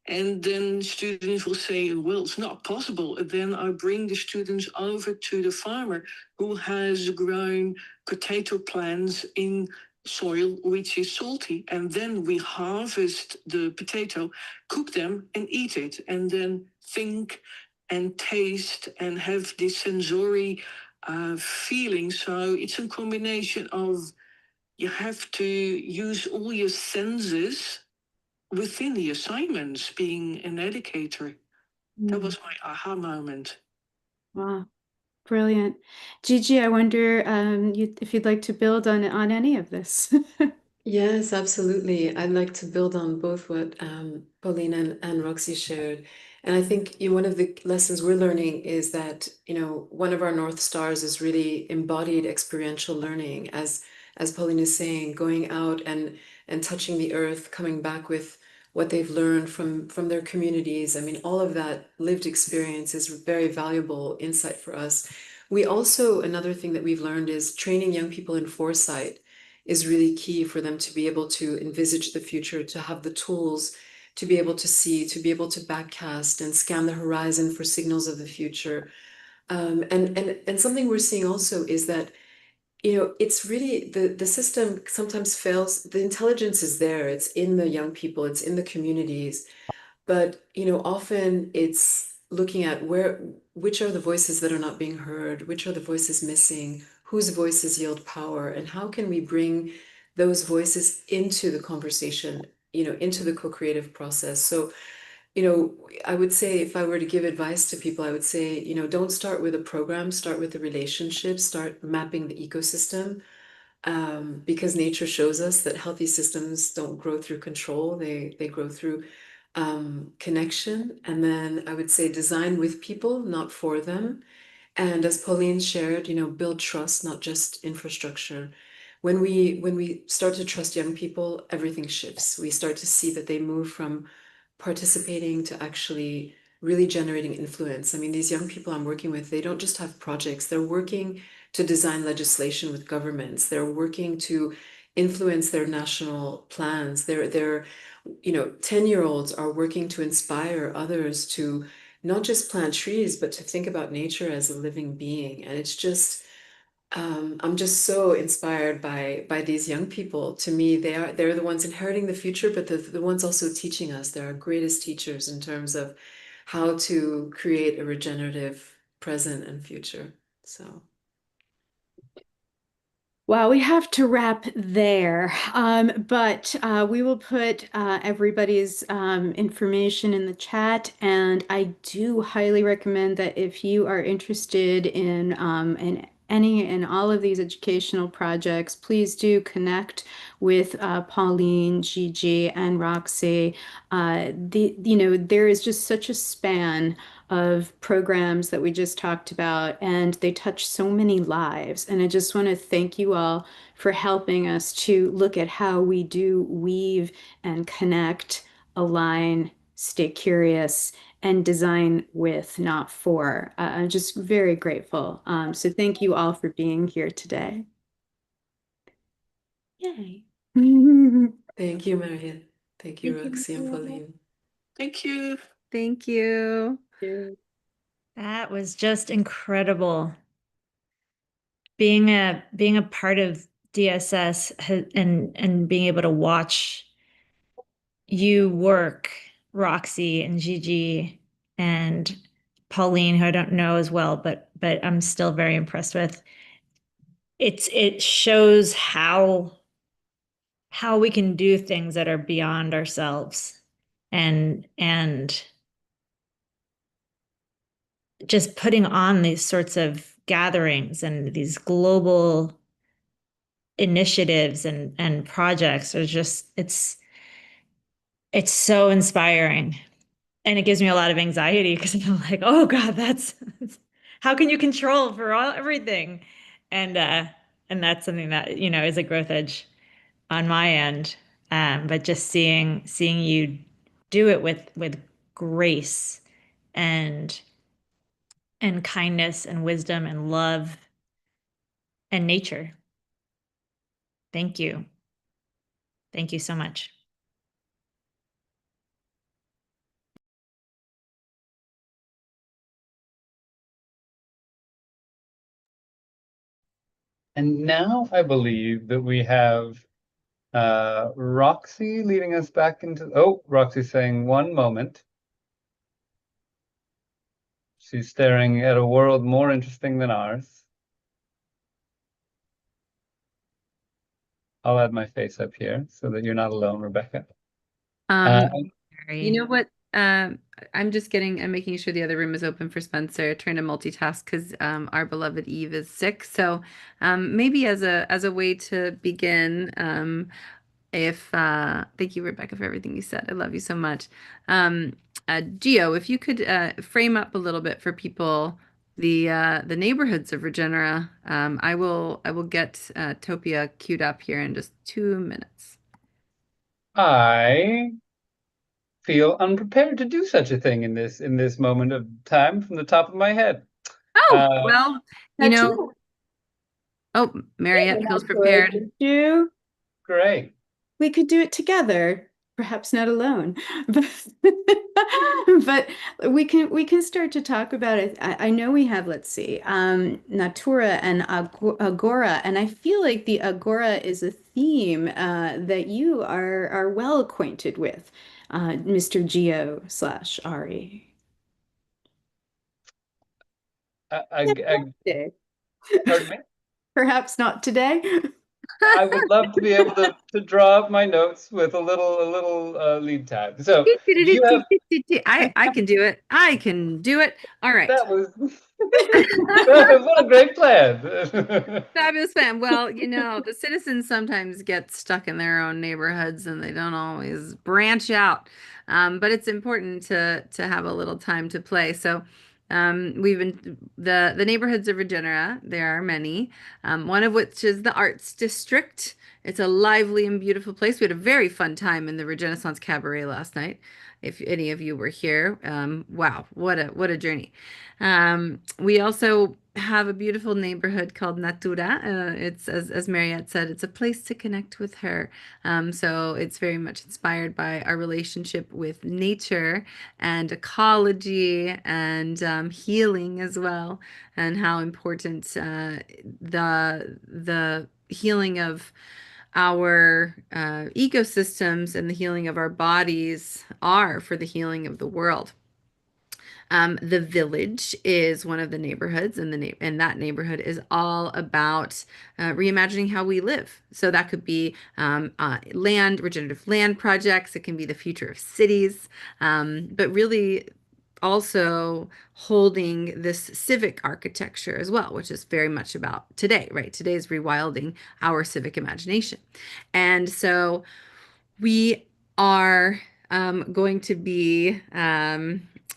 And then students will say, well, it's not possible. And then I bring the students over to the farmer who has grown potato plants in soil which is salty. And then we harvest the potato, cook them and eat it. And then think and taste and have this sensory feeling. So it's a combination of, you have to use all your senses within the assignments, being an educator. That was my aha moment. Wow. Brilliant. Gigi, I wonder if you'd like to build on any of this. Yes, absolutely. I'd like to build on both what Pauline and Roxy shared. And I think one of the lessons we're learning is that, one of our North Stars is really embodied experiential learning, as Pauline is saying, going out and touching the earth, coming back with what they've learned from their communities. I mean, all of that lived experience is very valuable insight for us. We also, another thing that we've learned is training young people in foresight is really key for them to be able to envisage the future, to have the tools to be able to see, to be able to backcast and scan the horizon for signals of the future. And something we're seeing also is that, it's really the system sometimes fails. The intelligence is there, it's in the young people, it's in the communities. But, often it's looking at which are the voices that are not being heard, which are the voices missing, whose voices yield power, and how can we bring those voices into the conversation, into the co-creative process. So, I would say, if I were to give advice to people, I would say, don't start with a program, start with the relationship, start mapping the ecosystem. Because nature shows us that healthy systems don't grow through control, they grow through connection. And then I would say design with people, not for them. And as Pauline shared, build trust, not just infrastructure. When we start to trust young people, everything shifts. We start to see that they move from participating to actually really generating influence. I mean, these young people I'm working with, they don't just have projects, they're working to design legislation with governments. They're working to influence their national plans. They're 10-year-olds are working to inspire others to not just plant trees, but to think about nature as a living being. And it's just, I'm just so inspired by these young people. To me, they're the ones inheriting the future, but the ones also teaching us. They're our greatest teachers in terms of how to create a regenerative present and future. So. Well, we have to wrap there, but we will put everybody's information in the chat, and I do highly recommend that if you are interested in any and all of these educational projects, please do connect with Pauline, Gigi, and Roxy. There is just such a span of programs that we just talked about, and they touch so many lives. And I just want to thank you all for helping us to look at how we do weave and connect, align, stay curious, and design with, not for. I'm just very grateful. So thank you all for being here today. Yay. Thank you, Mariette. Thank you, Roxy and Pauline. Thank you. Thank you. That was just incredible. Being a part of DSS and being able to watch you work, Roxy and Gigi and Pauline, who I don't know as well, but I'm still very impressed with. It shows how we can do things that are beyond ourselves and just putting on these sorts of gatherings and these global initiatives and projects are just, it's so inspiring. And it gives me a lot of anxiety because I'm like, oh God, that's how can you control for everything? And that's something that, is a growth edge on my end. But just seeing you do it with grace and kindness and wisdom and love and nature. Thank you. Thank you so much. And now I believe that we have Roxy leading us back into, oh, Roxy's saying 1 moment. She's staring at a world more interesting than ours. I'll add my face up here so that you're not alone, Rebecca. You know what Um, I'm making sure the other room is open for Spencer, trying to multitask because our beloved Eve is sick. So maybe as a way to begin, if thank you, Rebecca, for everything you said. I love you so much. Gio, if you could frame up a little bit for people the neighborhoods of Regenera, I will get Topia queued up here in just 2 minutes. I feel unprepared to do such a thing in this moment of time from the top of my head. Oh, well, you That's know, oh, Mariette feels prepared. do. Great. We could do it together, perhaps not alone, but but we can start to talk about it. I know we have, let's see, Natura and Agora, and I feel like the Agora is a theme that you are well acquainted with, Mr. Geo / Ari. Pardon me? Perhaps not today. I would love to be able to draw up my notes with a little lead time. So do you have? I can do it. I can do it. All right. That was what a great plan. Fabulous plan. Well, you know, the citizens sometimes get stuck in their own neighborhoods and they don't always branch out. But it's important to have a little time to play. So we've been the neighborhoods of Regenera. There are many. One of which is the Arts District. It's a lively and beautiful place. We had a very fun time in the Regenaissance Cabaret last night. If any of you were here, wow, what a journey. We also have a beautiful neighborhood called Natura. It's as Mariette said, it's a place to connect with her. So it's very much inspired by our relationship with nature and ecology and healing as well, and how important the healing of our ecosystems and the healing of our bodies are for the healing of the world. The village is one of the neighborhoods, and that neighborhood is all about reimagining how we live. So that could be regenerative land projects. It can be the future of cities, but really also holding this civic architecture as well, which is very much about today, right? Today's rewilding our civic imagination. And so we are going to be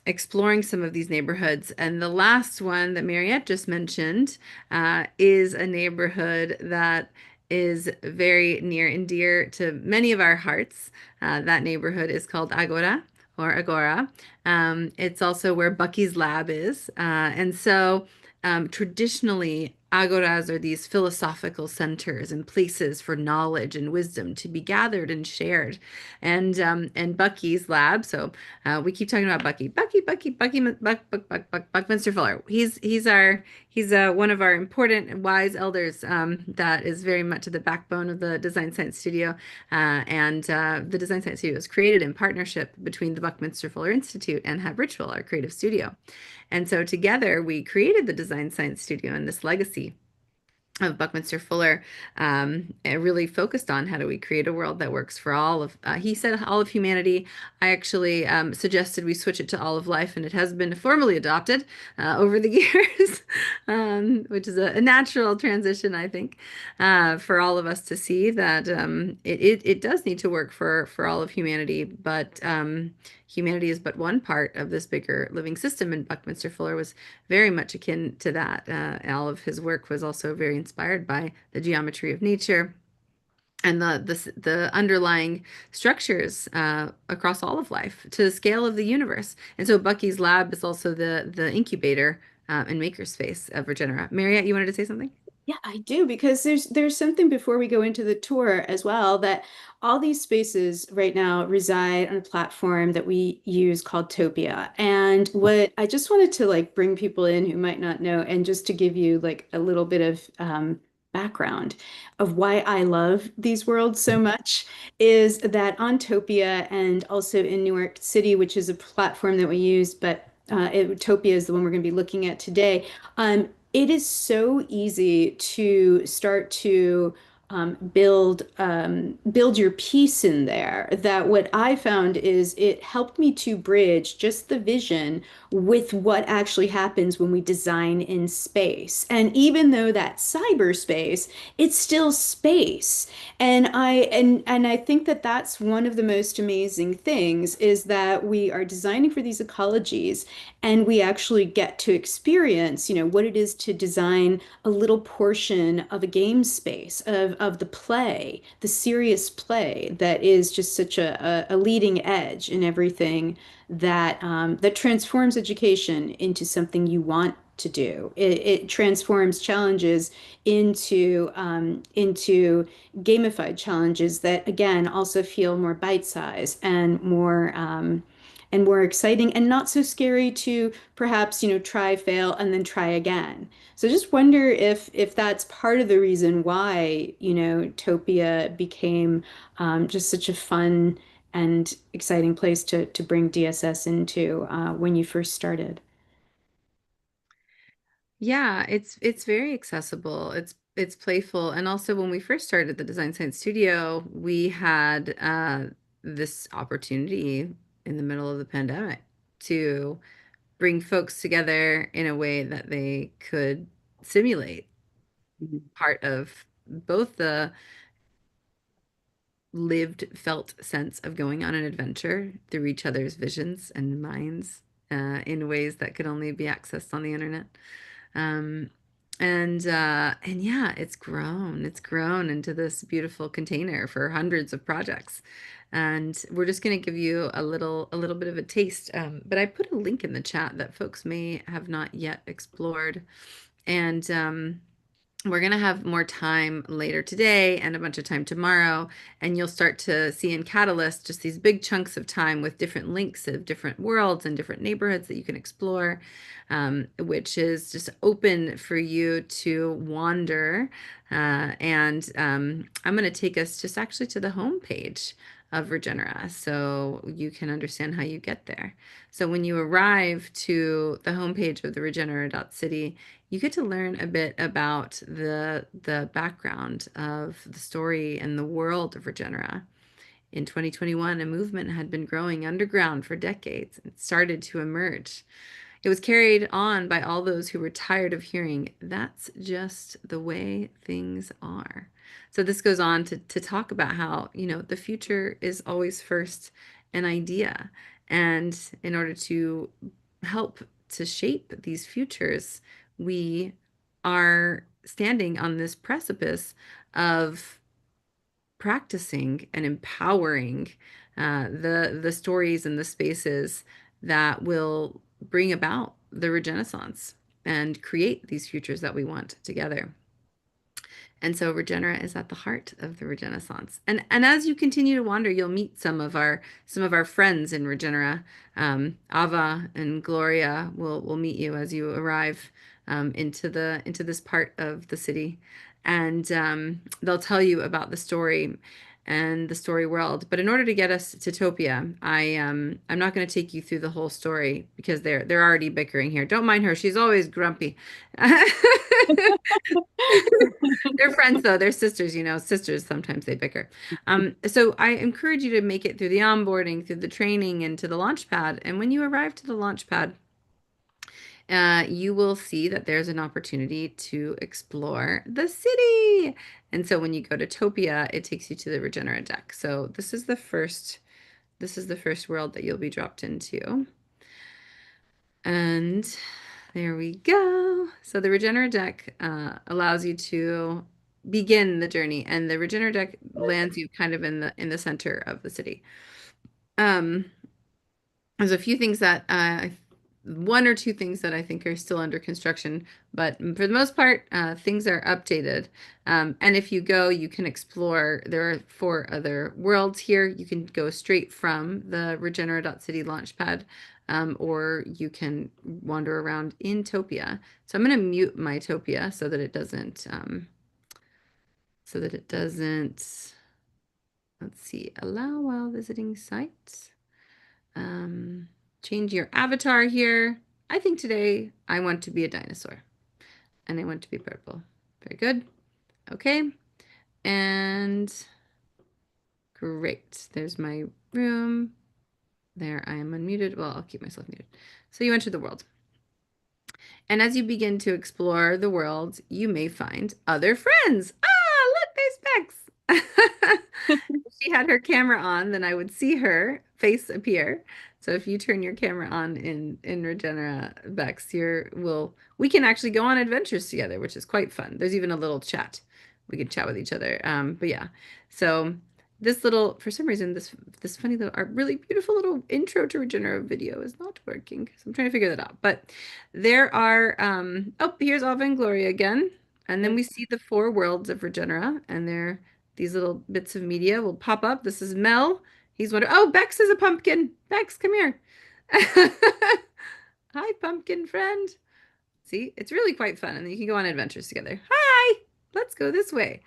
exploring some of these neighborhoods. And the last one that Mariette just mentioned is a neighborhood that is very near and dear to many of our hearts. That neighborhood is called Agora or Agora. It's also where Bucky's lab is. And so traditionally, agoras are these philosophical centers and places for knowledge and wisdom to be gathered and shared. And Bucky's lab, so we keep talking about Buckminster Fuller. He's one of our important and wise elders that is very much at the backbone of the Design Science Studio. And the Design Science Studio was created in partnership between the Buckminster Fuller Institute and Have Ritual, our creative studio. And so together we created the Design Science Studio and this legacy of Buckminster Fuller, really focused on how do we create a world that works for all of, he said all of humanity. I actually suggested we switch it to all of life, and it has been formally adopted over the years, which is a natural transition, I think, for all of us to see that it does need to work for all of humanity, but humanity is but one part of this bigger living system, and Buckminster Fuller was very much akin to that. All of his work was also very inspired by the geometry of nature and the underlying structures across all of life to the scale of the universe. And so Bucky's lab is also the incubator and makerspace of Regenera. Mariette, you wanted to say something? Yeah, I do, because there's something before we go into the tour as well, that all these spaces right now reside on a platform that we use called Topia. And what I just wanted to like bring people in who might not know, and just to give you like a little bit of background of why I love these worlds so much, is that on Topia and also in Newark City, which is a platform that we use, but Topia is the one we're going to be looking at today. It is so easy to start to build your piece in there, that what I found is it helped me to bridge just the vision with what actually happens when we design in space. And even though that's cyberspace, it's still space. And I think that that's one of the most amazing things, is that we are designing for these ecologies, and we actually get to experience, what it is to design a little portion of a game space, of the play, the serious play that is just such a leading edge in everything that transforms education into something you want to do. It transforms challenges into gamified challenges that again also feel more bite-sized and more exciting, and not so scary to perhaps, try, fail, and then try again. So just wonder if that's part of the reason why, Topia became just such a fun and exciting place to bring DSS into when you first started. Yeah, it's very accessible. It's playful. And also when we first started the Design Science Studio, we had this opportunity in the middle of the pandemic to bring folks together in a way that they could simulate part of both the lived, felt sense of going on an adventure through each other's visions and minds in ways that could only be accessed on the internet. Um, and yeah, it's grown. It's grown into this beautiful container for hundreds of projects. And we're just going to give you a little bit of a taste. But I put a link in the chat that folks may have not yet explored. And we're going to have more time later today and a bunch of time tomorrow. And you'll start to see in Catalyst just these big chunks of time with different links of different worlds and different neighborhoods that you can explore, which is just open for you to wander. I'm going to take us just actually to the home page of Regenera so you can understand how you get there. So when you arrive to the homepage of the regenera.city, you get to learn a bit about the background of the story and the world of Regenera. In 2021, a movement had been growing underground for decades and started to emerge. It was carried on by all those who were tired of hearing, "That's just the way things are." So this goes on to talk about how, the future is always first an idea. And in order to help to shape these futures, we are standing on this precipice of practicing and empowering the stories and the spaces that will bring about the Regenaissance and create these futures that we want together. And so Regenera is at the heart of the Regenaissance. And as you continue to wander, you'll meet some of our friends in Regenera. Ava and Gloria will meet you as you arrive into this part of the city. And they'll tell you about the story and the story world. But in order to get us to Topia, I'm not going to take you through the whole story because they're already bickering here. Don't mind her; she's always grumpy. They're friends though. They're sisters, sisters sometimes they bicker. So I encourage you to make it through the onboarding, through the training, and to the launch pad. And when you arrive to the launch pad, you will see that there's an opportunity to explore the city. And so when you go to Topia, it takes you to the Regenera deck. So this is the first world that you'll be dropped into. And there we go. So the Regenera deck allows you to begin the journey, and the Regenera deck lands you kind of in the center of the city. There's a few things that one or two things that I think are still under construction, but for the most part, things are updated. And if you go, you can explore. There are 4 other worlds here. You can go straight from the Regenera.city launchpad, or you can wander around in Topia. So I'm going to mute my Topia so that it doesn't, let's see, allow while visiting sites. Change your avatar here. I think today I want to be a dinosaur and I want to be purple. Very good. Okay. And great. There's my room. There, I am unmuted. Well, I'll keep myself muted. So you enter the world. And as you begin to explore the world, you may find other friends. Ah, look, there's Bex. If she had her camera on, then I would see her face appear. So if you turn your camera on in Regenera, Bex, we can actually go on adventures together, which is quite fun. There's even a little chat. We can chat with each other. But yeah, so this little, for some reason, this funny little, our really beautiful little intro to Regenera video is not working. So I'm trying to figure that out. But there are, oh, here's Ava and Gloria again. And then we see the 4 worlds of Regenera, and these little bits of media will pop up. This is Mel. He's wondering, oh, Bex is a pumpkin. Bex, come here. Hi, pumpkin friend. See, it's really quite fun. And then you can go on adventures together. Hi, let's go this way.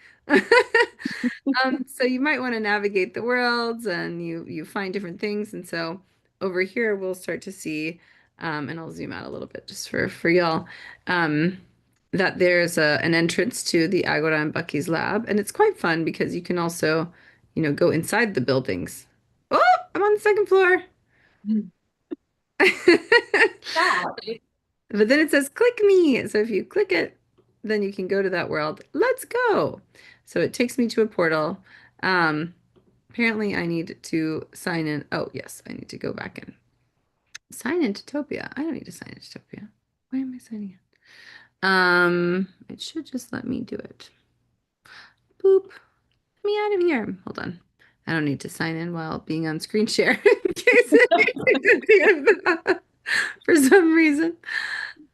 So you might want to navigate the worlds, and you find different things. And so over here, we'll start to see, and I'll zoom out a little bit just for y'all, that there's an entrance to the Agora and Bucky's lab. And it's quite fun because you can also, go inside the buildings. Oh, I'm on the 2nd floor. But then it says, click me. So if you click it, then you can go to that world. Let's go. So it takes me to a portal. Apparently I need to sign in. Oh, yes, I need to go back and sign into Topia. I don't need to sign into Topia. Why am I signing in? It should just let me do it. Boop. Let me out of here. Hold on. I don't need to sign in while being on screen share in case for some reason.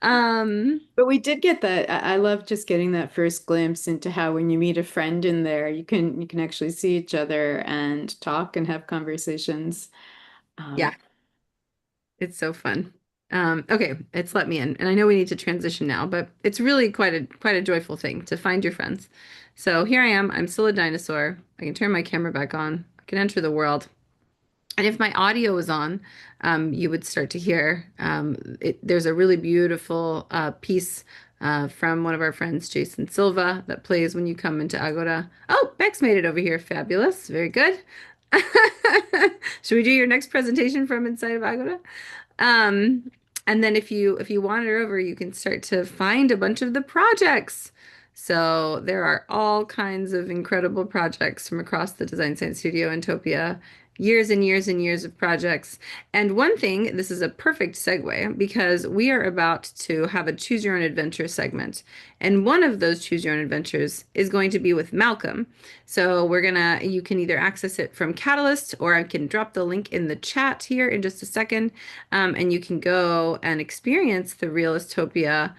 But we did get that. I love just getting that first glimpse into how when you meet a friend in there, you can actually see each other and talk and have conversations. Yeah. It's so fun. Okay, it's let me in. And I know we need to transition now, but it's really quite a joyful thing to find your friends. So here I am. I'm still a dinosaur. I can turn my camera back on. I can enter the world. And if my audio was on, you would start to hear, there's a really beautiful piece from one of our friends, Jason Silva, that plays when you come into Agora. Oh, Bex made it over here. Fabulous. Very good. Should we do your next presentation from inside of Agora? And then if you wander over, you can start to find a bunch of the projects. So there are all kinds of incredible projects from across the Design Science Studio in Topia, years and years and years of projects. And one thing, this is a perfect segue because we are about to have a Choose Your Own Adventure segment. And one of those Choose Your Own Adventures is going to be with Malcolm. So you can either access it from Catalyst, or I can drop the link in the chat here in just a second. And you can go and experience the Realistopia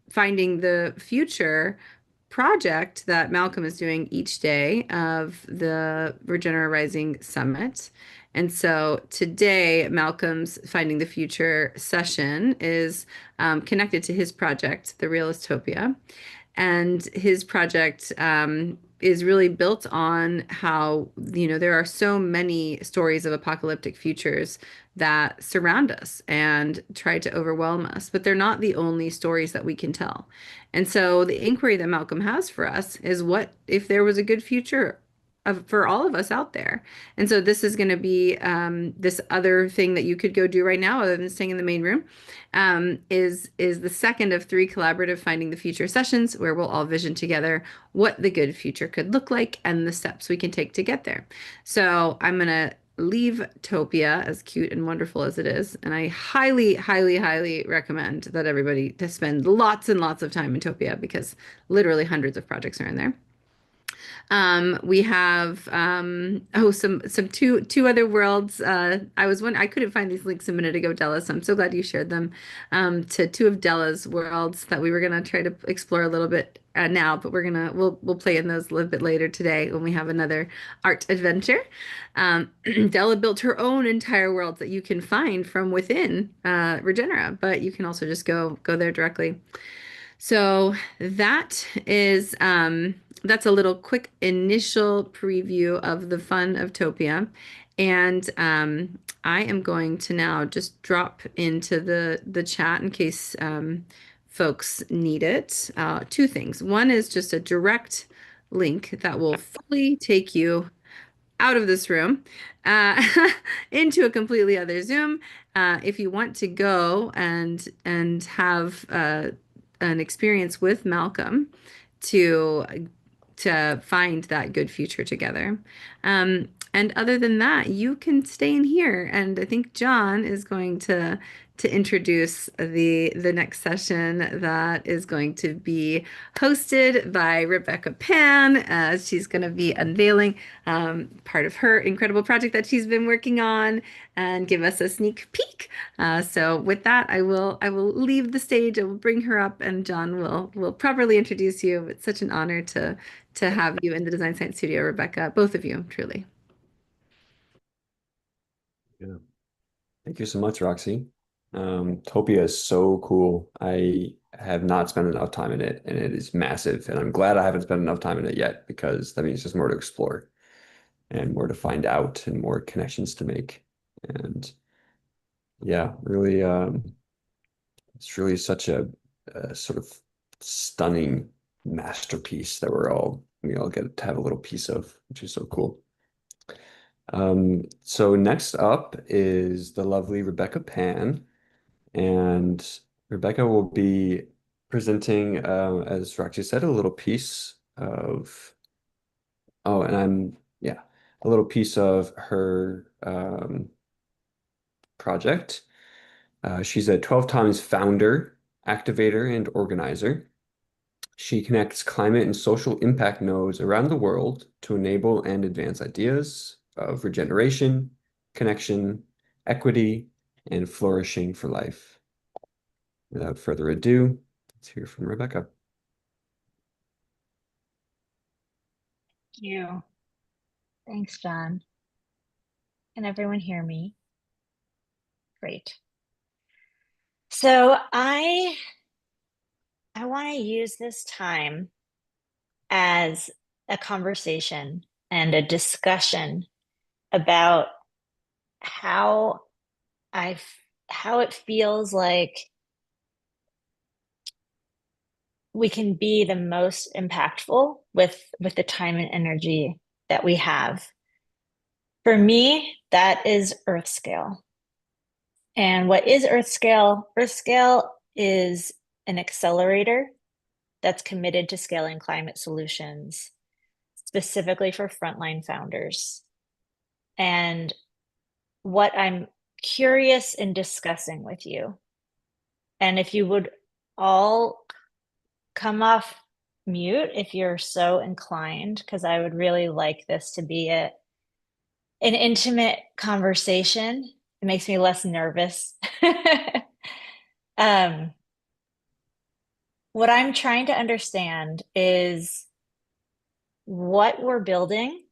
Finding the Future project that Malcolm is doing each day of the Regenera Rising Summit. And so today, Malcolm's Finding the Future session is connected to his project, the Realistopia. And his project is really built on how, there are so many stories of apocalyptic futures that surround us and try to overwhelm us, but they're not the only stories that we can tell. And so the inquiry that Malcolm has for us is, what if there was a good future for all of us out there? And so this is going to be this other thing that you could go do right now, other than staying in the main room, is the second of 3 collaborative Finding the Future sessions, where we'll all vision together what the good future could look like and the steps we can take to get there. So I'm going to leave Topia, as cute and wonderful as it is, and I highly, highly, highly recommend that everybody to spend lots and lots of time in Topia, because literally hundreds of projects are in there. We have some two other worlds. I couldn't find these links a minute ago, Della, so I'm so glad you shared them, to 2 of Della's worlds that we were gonna try to explore a little bit now, but we'll play in those a little bit later today when we have another art adventure. Della built her own entire world that you can find from within Regenera, but you can also just go there directly. So that is that's a little quick initial preview of the fun of Topia. And I am going to now just drop into the chat in case folks need it. 2 things. One is just a direct link that will fully take you out of this room uh, into a completely other Zoom. If you want to go and have an experience with Malcolm to find that good future together. And other than that, you can stay in here. And I think John is going to introduce the next session that is going to be hosted by Rebecca Pan. She's going to be unveiling part of her incredible project that she's been working on and give us a sneak peek. So with that, I will leave the stage. I will bring her up, and John will properly introduce you. It's such an honor to have you in the Design Science Studio, Rebecca. Both of you, truly. Yeah. Thank you so much, Roxy. Topia is so cool. I have not spent enough time in it, and it is massive. And I'm glad I haven't spent enough time in it yet, because that means there's more to explore and more to find out and more connections to make. And yeah, really, it's really such a sort of stunning masterpiece that we all get to have a little piece of, which is so cool. So next up is the lovely Rebecca Pan, and Rebecca will be presenting, as Roxy said, a little piece of, oh, and yeah, a little piece of her project. She's a 12 times founder, activator, and organizer. She connects climate and social impact nodes around the world to enable and advance ideas of regeneration, connection, equity, and flourishing for life. Without further ado, let's hear from Rebecca. Thank you. Thanks, John. Can everyone hear me? Great. So I want to use this time as a conversation and a discussion about how it feels like we can be the most impactful with the time and energy that we have. For me, that is Earth scale. And what is Earth scale? Earth scale is an accelerator that's committed to scaling climate solutions, specifically for frontline founders. And what I'm curious in discussing with you, and if you would all come off mute if you're so inclined, because I would really like this to be an intimate conversation. It makes me less nervous. What I'm trying to understand is what we're building,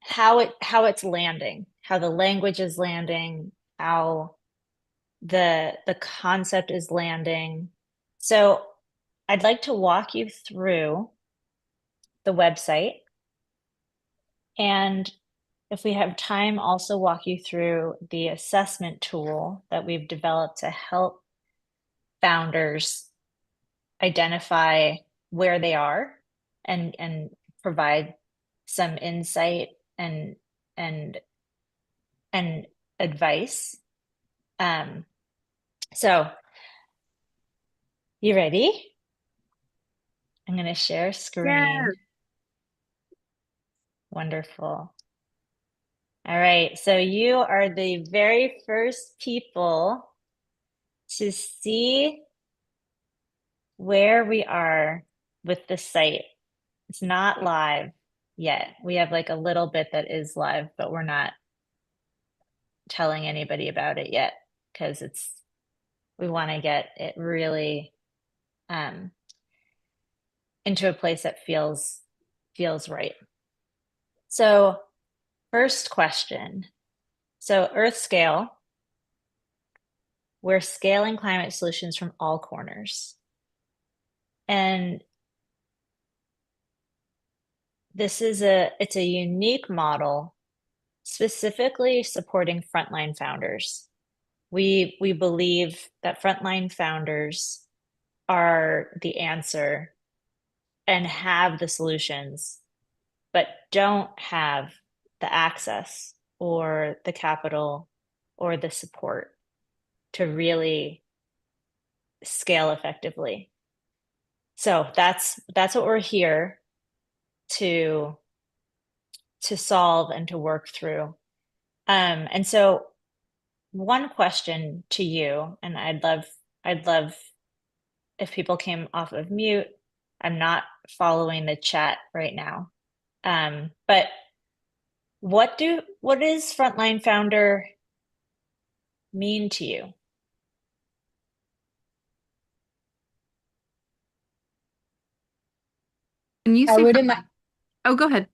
how it's landing, how the language is landing, how the concept is landing. So I'd like to walk you through the website, and if we have time, also walk you through the assessment tool that we've developed to help founders identify where they are and provide some insight and advice. So you ready? I'm going to share screen. Yes. Wonderful. All right, so you are the very first people to see where we are with the site. It's not live yet. We have like a little bit that is live, but we're not telling anybody about it yet because we want to get it really into a place that feels right. So first question. So Earth scale, we're scaling climate solutions from all corners. And it's a unique model specifically supporting frontline founders. We believe that frontline founders are the answer and have the solutions, but don't have the access or the capital or the support to really scale effectively. So that's what we're here to solve and to work through. And so one question to you, and I'd love if people came off of mute. I'm not following the chat right now. But what does frontline founder mean to you? Can you I say, would imagine. oh, go ahead.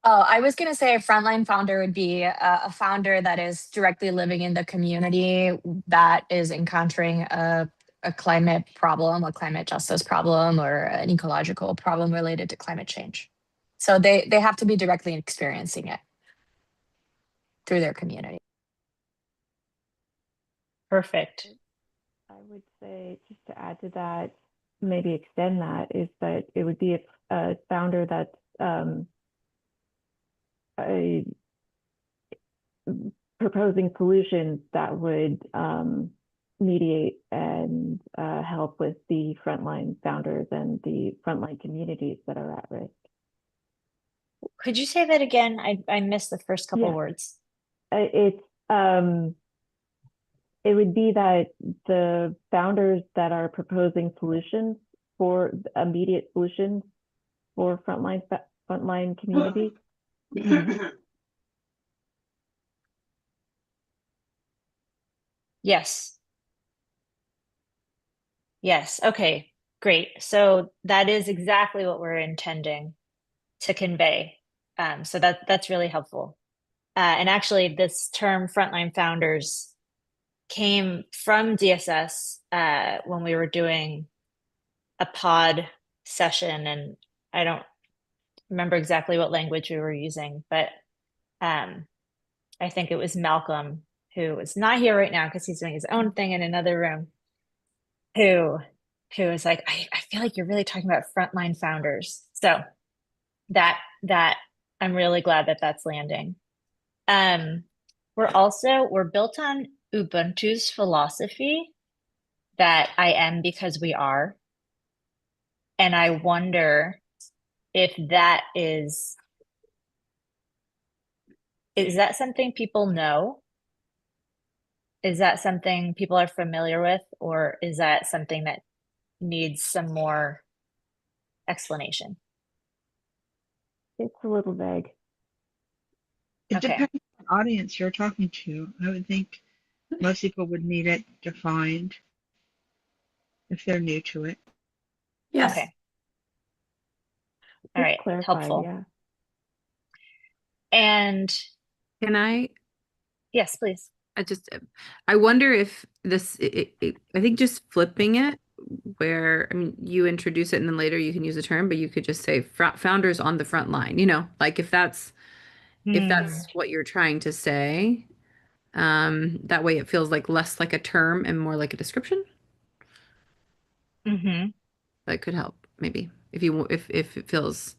Oh, I was going to say a frontline founder would be a founder that is directly living in the community that is encountering a climate problem, a climate justice problem, or an ecological problem related to climate change. So they have to be directly experiencing it through their community. Perfect. I would say, just to add to that, maybe extend that, is that it would be a founder that's proposing solutions that would mediate and help with the frontline founders and the frontline communities that are at risk. Could you say that again? I missed the first couple words. It would be that the founders that are proposing solutions for immediate solutions for frontline communities. Yes. Yes. Okay, great. So that is exactly what we're intending to convey. So that's really helpful. And actually, this term frontline founders came from DSS when we were doing a pod session, and I don't remember exactly what language we were using, but I think it was Malcolm, who is not here right now because he's doing his own thing in another room, who was like, I feel like you're really talking about frontline founders. So that I'm really glad that that's landing. We're built on Ubuntu's philosophy that I am because we are. And I wonder if that is that something people know? Is that something people are familiar with? Or is that something that needs some more explanation? It's a little vague. It Okay. depends on the audience you're talking to. I would think most people would need it defined if they're new to it. Yes. Okay. All right. Clarified, Helpful. yeah. And Can I? yes, please. I wonder if this, I think just flipping it, where, I mean, you introduce it and then later you can use the term, but you could just say founders on the front line, like if that's what you're trying to say, that way it feels like less like a term and more like a description. Mm-hmm. That could help maybe if it feels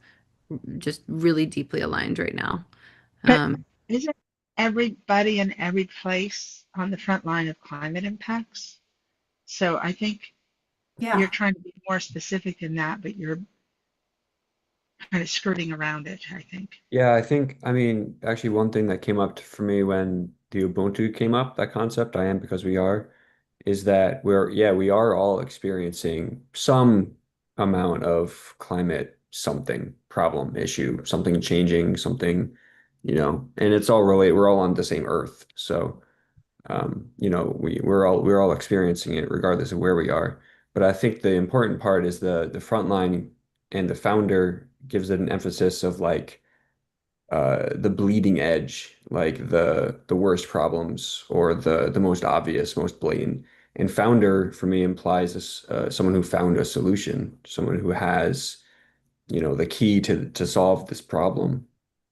just really deeply aligned right now. But isn't everybody in every place on the front line of climate impacts? So I think you're trying to be more specific than that, but you're kind of skirting around it, I think. Yeah, I mean, actually one thing that came up for me when the Ubuntu came up, that concept, I am because we are, is that we are all experiencing some amount of climate something problem issue, something changing, something, and it's all related. We're all on the same earth. So, we're all experiencing it regardless of where we are. But I think the important part is the front line and the founder gives it an emphasis of like the bleeding edge, like the worst problems or the most obvious, most blatant. And founder for me implies this, someone who found a solution, someone who has, the key to solve this problem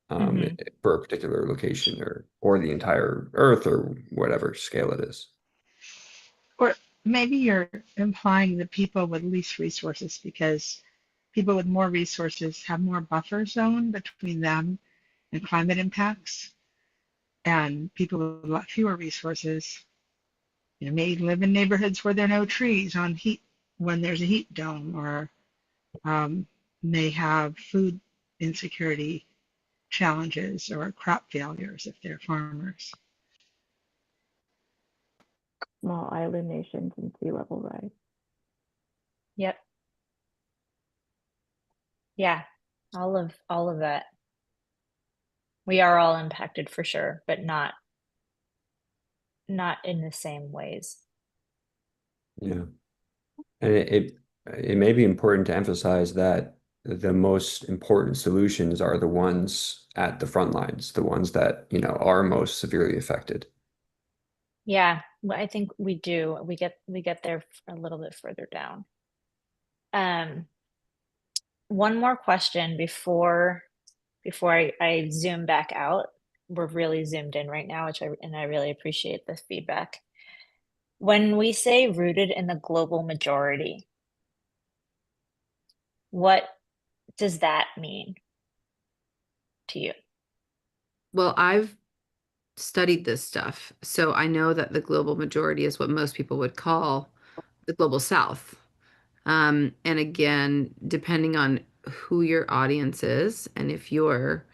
for a particular location or the entire Earth or whatever scale it is. Or maybe you're implying the people with least resources because people with more resources have more buffer zone between them and climate impacts. And people with a lot fewer resources, may live in neighborhoods where there are no trees on heat when there's a heat dome, or may have food insecurity challenges or crop failures if they're farmers. Small island nations and sea level rise. Yep. Yeah, all of that. We are all impacted for sure, but not in the same ways. Yeah. And it may be important to emphasize that the most important solutions are the ones at the front lines, the ones that, are most severely affected. Yeah, well, I think we do. We get there a little bit further down. One more question before I zoom back out. We're really zoomed in right now, and I really appreciate the feedback. When we say rooted in the global majority, what does that mean to you? Well, I've studied this stuff, so I know that the global majority is what most people would call the global south. And again, depending on who your audience is, and if you're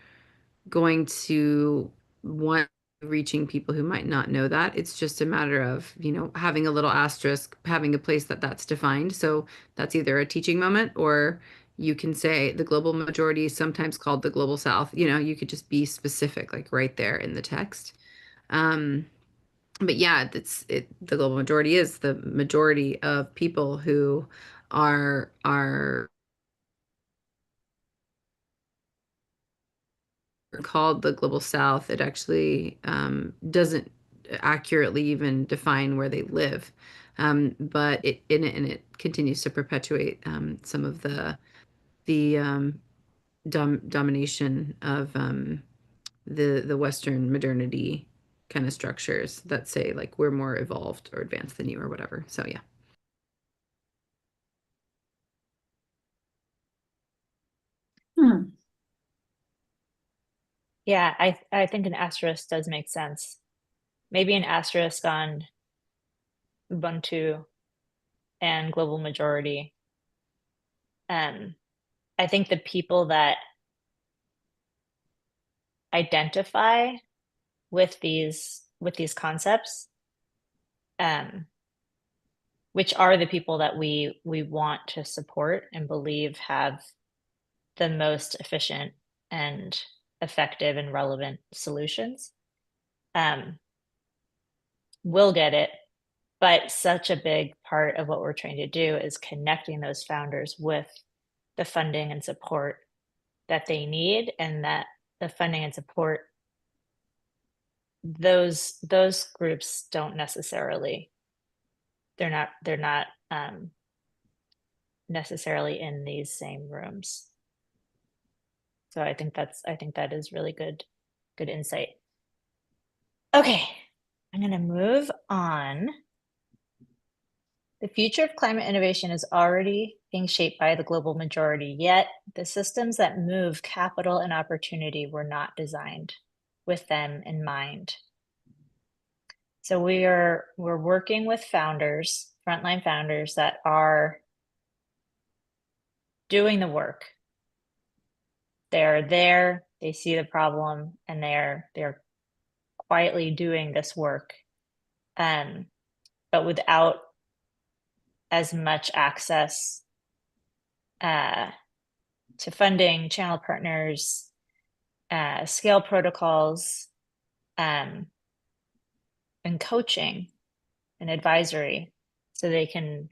going to want reaching people who might not know that, it's just a matter of, having a little asterisk, having a place that's defined. So that's either a teaching moment, or you can say the global majority is sometimes called the global south. You could just be specific, like right there in the text. But yeah, the global majority is the majority of people who are called the global south. It actually doesn't accurately even define where they live, but it continues to perpetuate some of the domination of the Western modernity kind of structures that say like we're more evolved or advanced than you or whatever. So yeah. Yeah, I think an asterisk does make sense. Maybe an asterisk on Ubuntu and global majority. I think the people that identify with these concepts, which are the people that we want to support and believe have the most efficient and effective and relevant solutions, will get it. But such a big part of what we're trying to do is connecting those founders with the funding and support that they need, and that the funding and support, those groups don't necessarily, they're not necessarily in these same rooms. So I think that is really good insight. Okay, I'm going to move on. The future of climate innovation is already being shaped by the global majority, yet the systems that move capital and opportunity were not designed with them in mind. So we're working with founders, frontline founders that are doing the work. They're there, they see the problem, and they're quietly doing this work, but without as much access to funding, channel partners, scale protocols, and coaching and advisory, so they can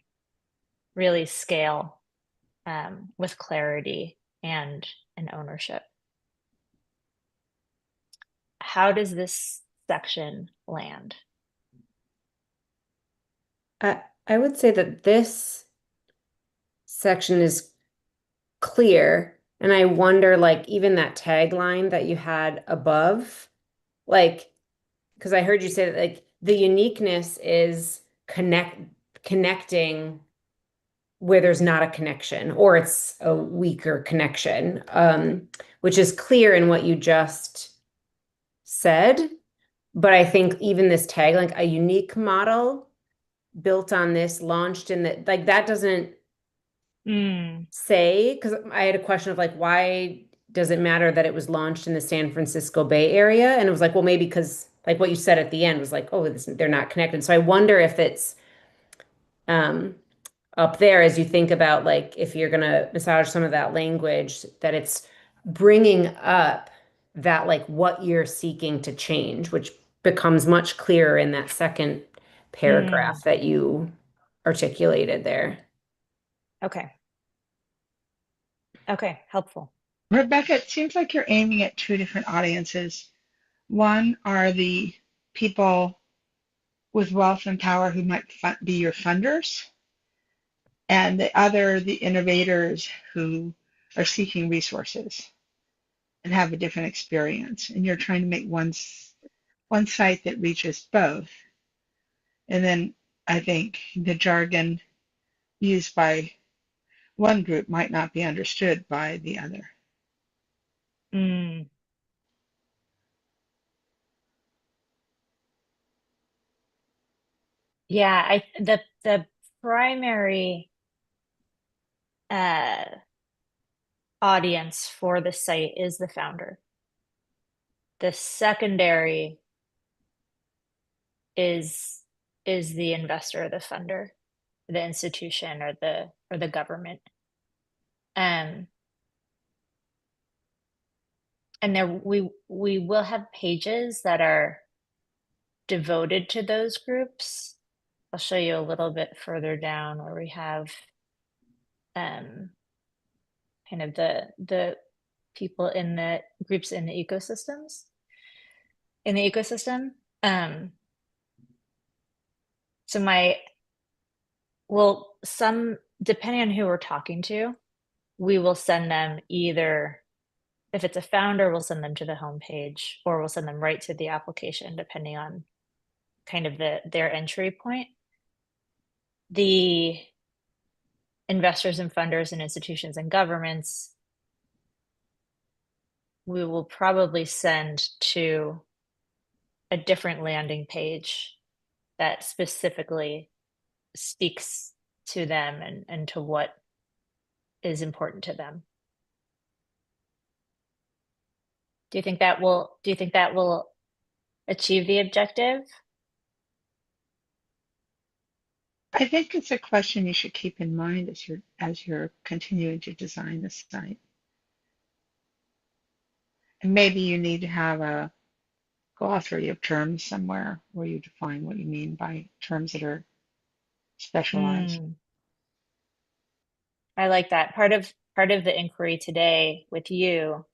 really scale with clarity and ownership. How does this section land? I would say that this section is clear, and I wonder, like, even that tagline that you had above, like, because I heard you say that, like, the uniqueness is connecting where there's not a connection or it's a weaker connection, which is clear in what you just said. But I think even this tag, like a unique model built on this, launched in the, like that doesn't say, because I had a question of like, why does it matter that it was launched in the San Francisco Bay Area? And it was like, well, maybe because like what you said at the end was like, oh, they're not connected. So I wonder if it's up there as you think about like if you're going to massage some of that language, that it's bringing up that like what you're seeking to change, which becomes much clearer in that second paragraph that you articulated there. Okay. Okay, helpful. Rebecca, it seems like you're aiming at two different audiences. One are the people with wealth and power who might be your funders, and the other, the innovators who are seeking resources and have a different experience. And you're trying to make one site that reaches both. And then I think the jargon used by one group might not be understood by the other. Yeah, the primary audience for the site is the founder. The secondary is the investor, the funder, the institution, or the government. And there we will have pages that are devoted to those groups. I'll show you a little bit further down where we have kind of the people in the groups in the ecosystems, in the ecosystem. Depending on who we're talking to, we will send them either, if it's a founder, we'll send them to the homepage, or we'll send them right to the application, depending on kind of their entry point. The investors and funders and institutions and governments, we will probably send to a different landing page that specifically speaks to them and to what is important to them. Do you think that will achieve the objective? I think it's a question you should keep in mind as you're continuing to design the site. And maybe you need to have a glossary of terms somewhere where you define what you mean by terms that are specialized. I like that. Part of the inquiry today with you,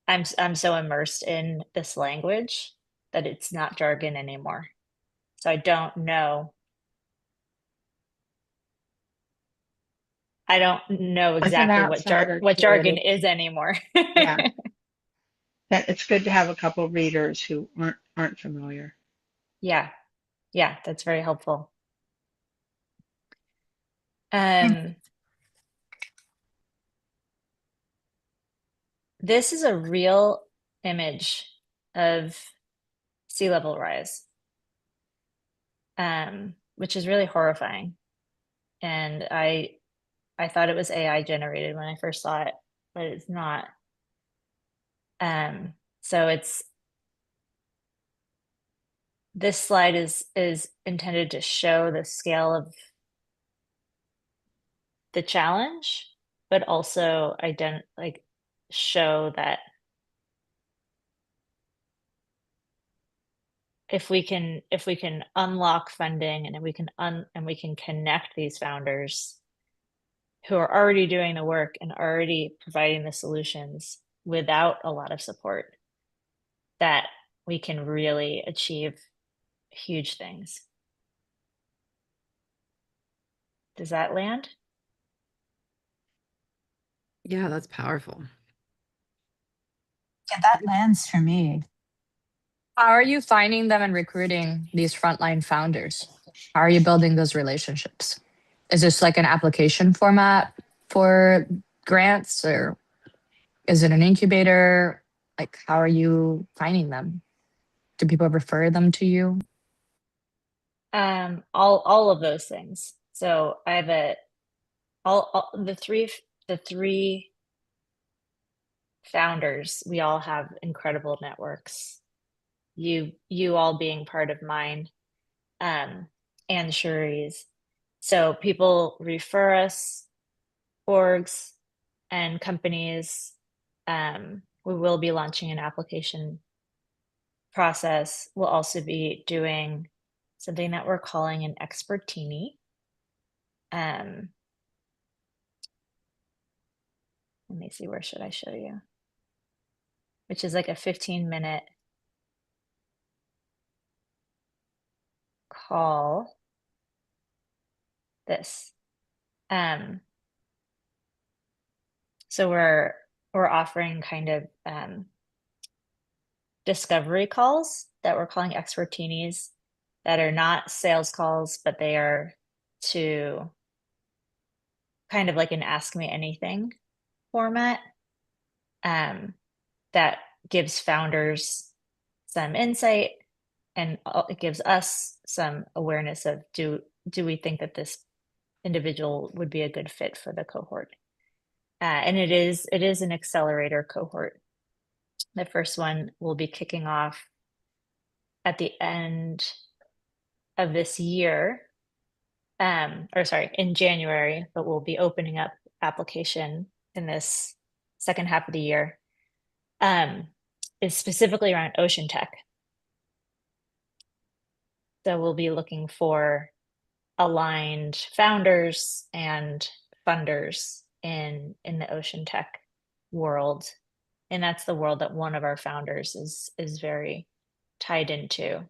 I'm so immersed in this language that it's not jargon anymore. So I don't know exactly what jargon is anymore. Yeah. That it's good to have a couple of readers who aren't familiar. Yeah, that's very helpful. This is a real image of sea level rise, which is really horrifying. And I thought it was AI generated when I first saw it, but it's not. So this slide is intended to show the scale of the challenge, but also show that if we can unlock funding and we can connect these founders who are already doing the work and already providing the solutions without a lot of support, that we can really achieve huge things. Does that land? Yeah, that's powerful. Yeah, that lands for me. How are you finding them and recruiting these frontline founders? How are you building those relationships? Is this like an application format for grants, or is it an incubator? Like, how are you finding them? Do people refer them to you? All of those things. So I have all the three founders, we all have incredible networks. You all being part of mine, and Shuri's. So people refer us, orgs and companies. We will be launching an application process. We'll also be doing something that we're calling an expertini. Let me see, where should I show you? Which is like a 15-minute call. This. So we're offering kind of discovery calls that we're calling expertinis, that are not sales calls, but they are to kind of like an ask me anything format, that gives founders some insight, and it gives us some awareness of do we think that this individual would be a good fit for the cohort. And it is an accelerator cohort. The first one will be kicking off at the end of this year, or sorry, in January, but we'll be opening up application in this second half of the year. Is specifically around ocean tech. So we'll be looking for aligned founders and funders in the ocean tech world. And that's the world that one of our founders is very tied into.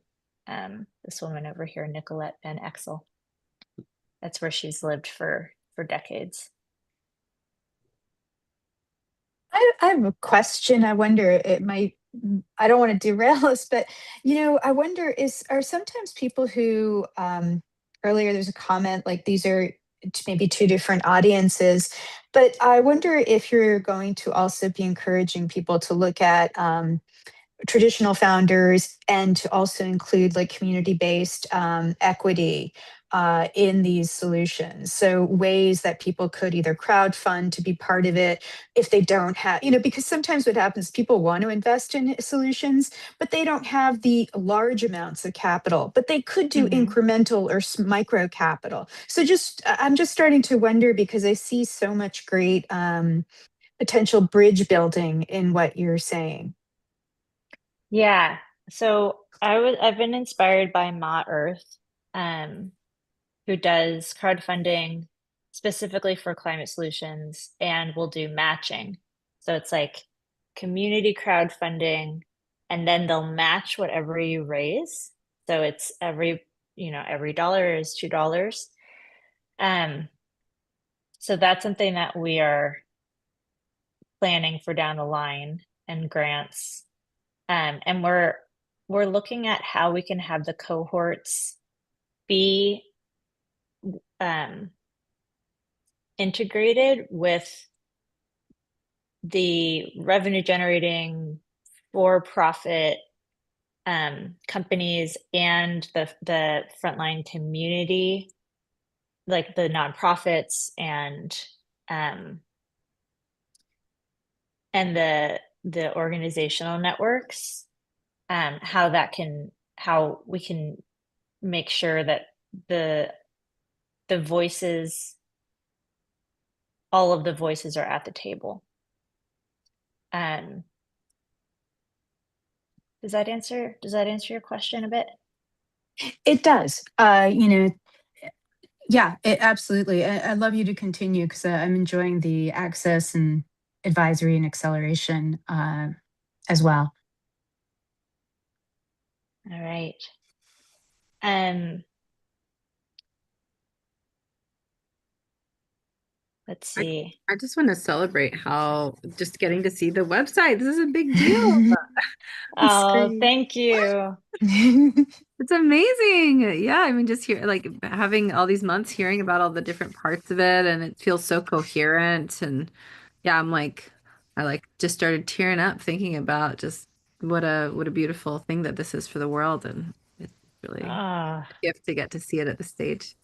This woman over here, Nicolette Van Exel. That's where she's lived for decades. I have a question. I wonder, I don't want to derail us, but I wonder, are sometimes people who, earlier there's a comment like these are maybe two different audiences, but I wonder if you're going to also be encouraging people to look at traditional founders and to also include like community-based equity in these solutions. So ways that people could either crowdfund to be part of it if they don't have, because sometimes what happens, people want to invest in solutions, but they don't have the large amounts of capital, but they could do incremental or micro capital. So I'm just starting to wonder, because I see so much great potential bridge building in what you're saying. Yeah. So I've been inspired by Ma Earth, who does crowdfunding specifically for climate solutions and will do matching. So it's like community crowdfunding, and then they'll match whatever you raise. So it's every dollar is $2. So that's something that we are planning for down the line, and grants. And we're looking at how we can have the cohorts be integrated with the revenue generating for-profit companies and the frontline community, like the nonprofits and the organizational networks, how we can make sure that the voices, all of the voices are at the table. Does that answer your question a bit? It does. Yeah, absolutely. I'd love you to continue, because I'm enjoying the access and advisory and acceleration as well. All right. Let's see. I just want to celebrate how just getting to see the website. This is a big deal. Oh, thank you. It's amazing. Yeah, I mean, just hear like having all these months hearing about all the different parts of it, and it feels so coherent. And yeah, I like just started tearing up thinking about just what a beautiful thing that this is for the world, and it's really a gift to get to see it at the stage.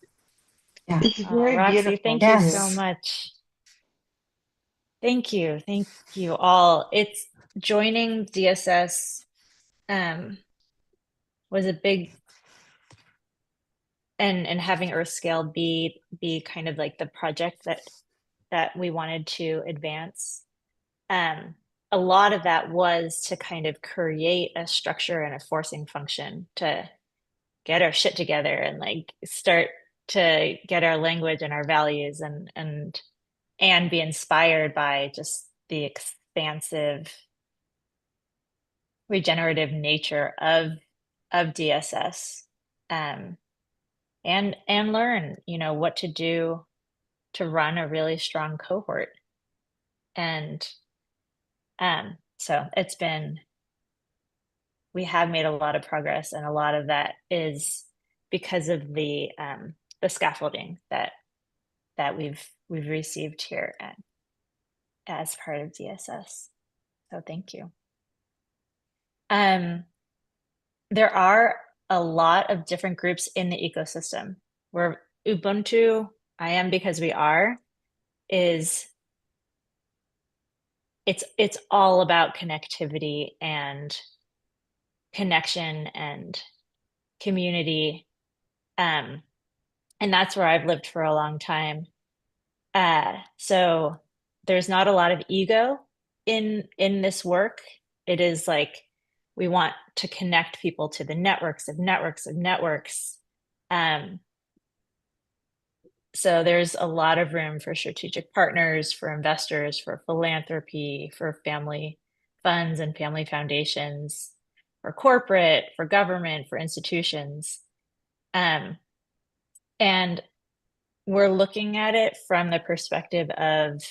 Yeah. It's Oh, very Roxy, beautiful. thank you so Yes. much. Thank you. Thank you all. It's joining DSS was a big and having Earthscale be kind of like the project that we wanted to advance. A lot of that was to kind of create a structure and a forcing function to get our shit together and like start to get our language and our values and be inspired by just the expansive regenerative nature of DSS, and learn, you know, what to do to run a really strong cohort. And so we have made a lot of progress, and a lot of that is because of the scaffolding that we've received here as part of DSS. So thank you. There are a lot of different groups in the ecosystem where Ubuntu, I am because we are, is it's all about connectivity and connection and community. And that's where I've lived for a long time. So there's not a lot of ego in this work. It is like we want to connect people to the networks of networks of networks. So there's a lot of room for strategic partners, for investors, for philanthropy, for family funds and family foundations, for corporate, for government, for institutions. And we're looking at it from the perspective of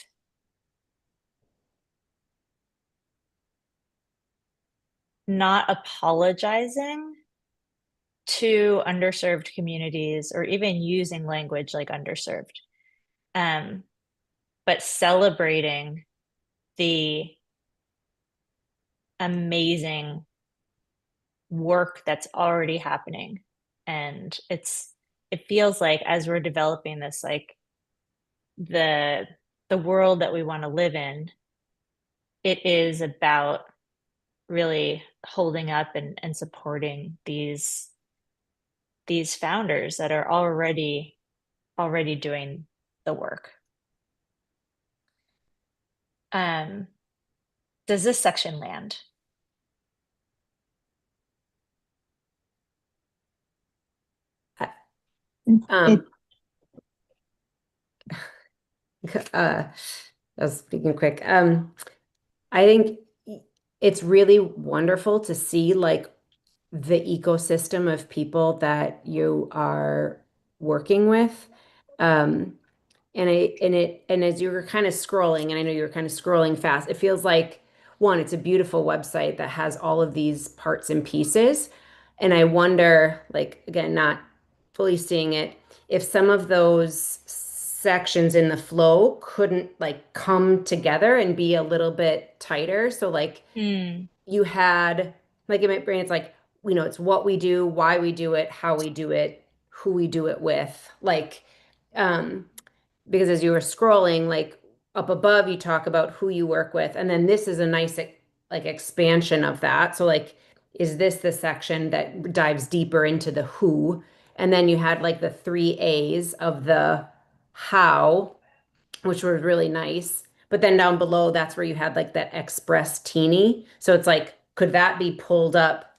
not apologizing to underserved communities or even using language like underserved, but celebrating the amazing work that's already happening. And it feels like as we're developing this, like the world that we want to live in, it is about really holding up and supporting these founders that are already doing the work. Does this section land? I was speaking quick. I think it's really wonderful to see like the ecosystem of people that you are working with. And as you were kind of scrolling, and I know you were kind of scrolling fast, it feels like one, it's a beautiful website that has all of these parts and pieces. And I wonder, like, again, not fully seeing it, if some of those sections in the flow couldn't like come together and be a little bit tighter. So like you had like in my brain, it's like, you know, it's what we do, why we do it, how we do it, who we do it with. Like, because as you were scrolling, like up above, you talk about who you work with. And then this is a nice like expansion of that. So like, is this the section that dives deeper into the who? And then you had like the 3 A's of the how, which was really nice. But then down below, that's where you had like that express teeny. So it's like, could that be pulled up?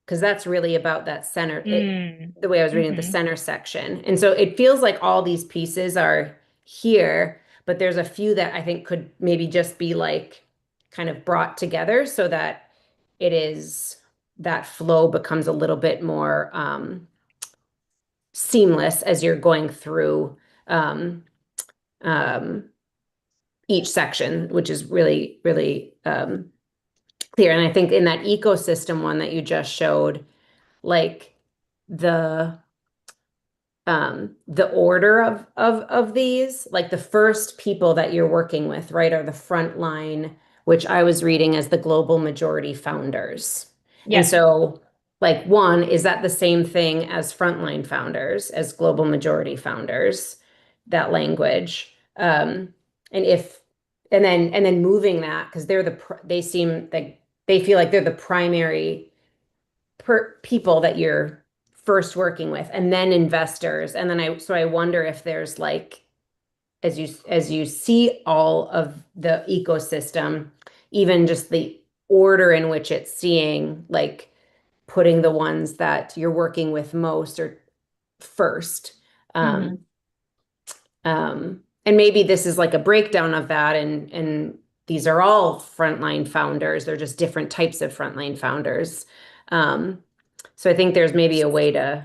Because that's really about that center, the way I was reading the center section. And so it feels like all these pieces are here, but there's a few that I think could maybe just be like kind of brought together so that it is that flow becomes a little bit more seamless as you're going through each section, which is really, really clear. And I think in that ecosystem one that you just showed, like the order of these, like the first people that you're working with, right, are the front line, which I was reading as the global majority founders. And so, like, one, is that the same thing as frontline founders, as global majority founders, that language? And then moving that, because they seem like they feel like they're the primary people that you're first working with, and then investors. And then I wonder if there's like, as you see all of the ecosystem, even just the order in which it's seeing, like putting the ones that you're working with most or first. And maybe this is like a breakdown of that, and these are all frontline founders. They're just different types of frontline founders. So I think there's maybe a way to,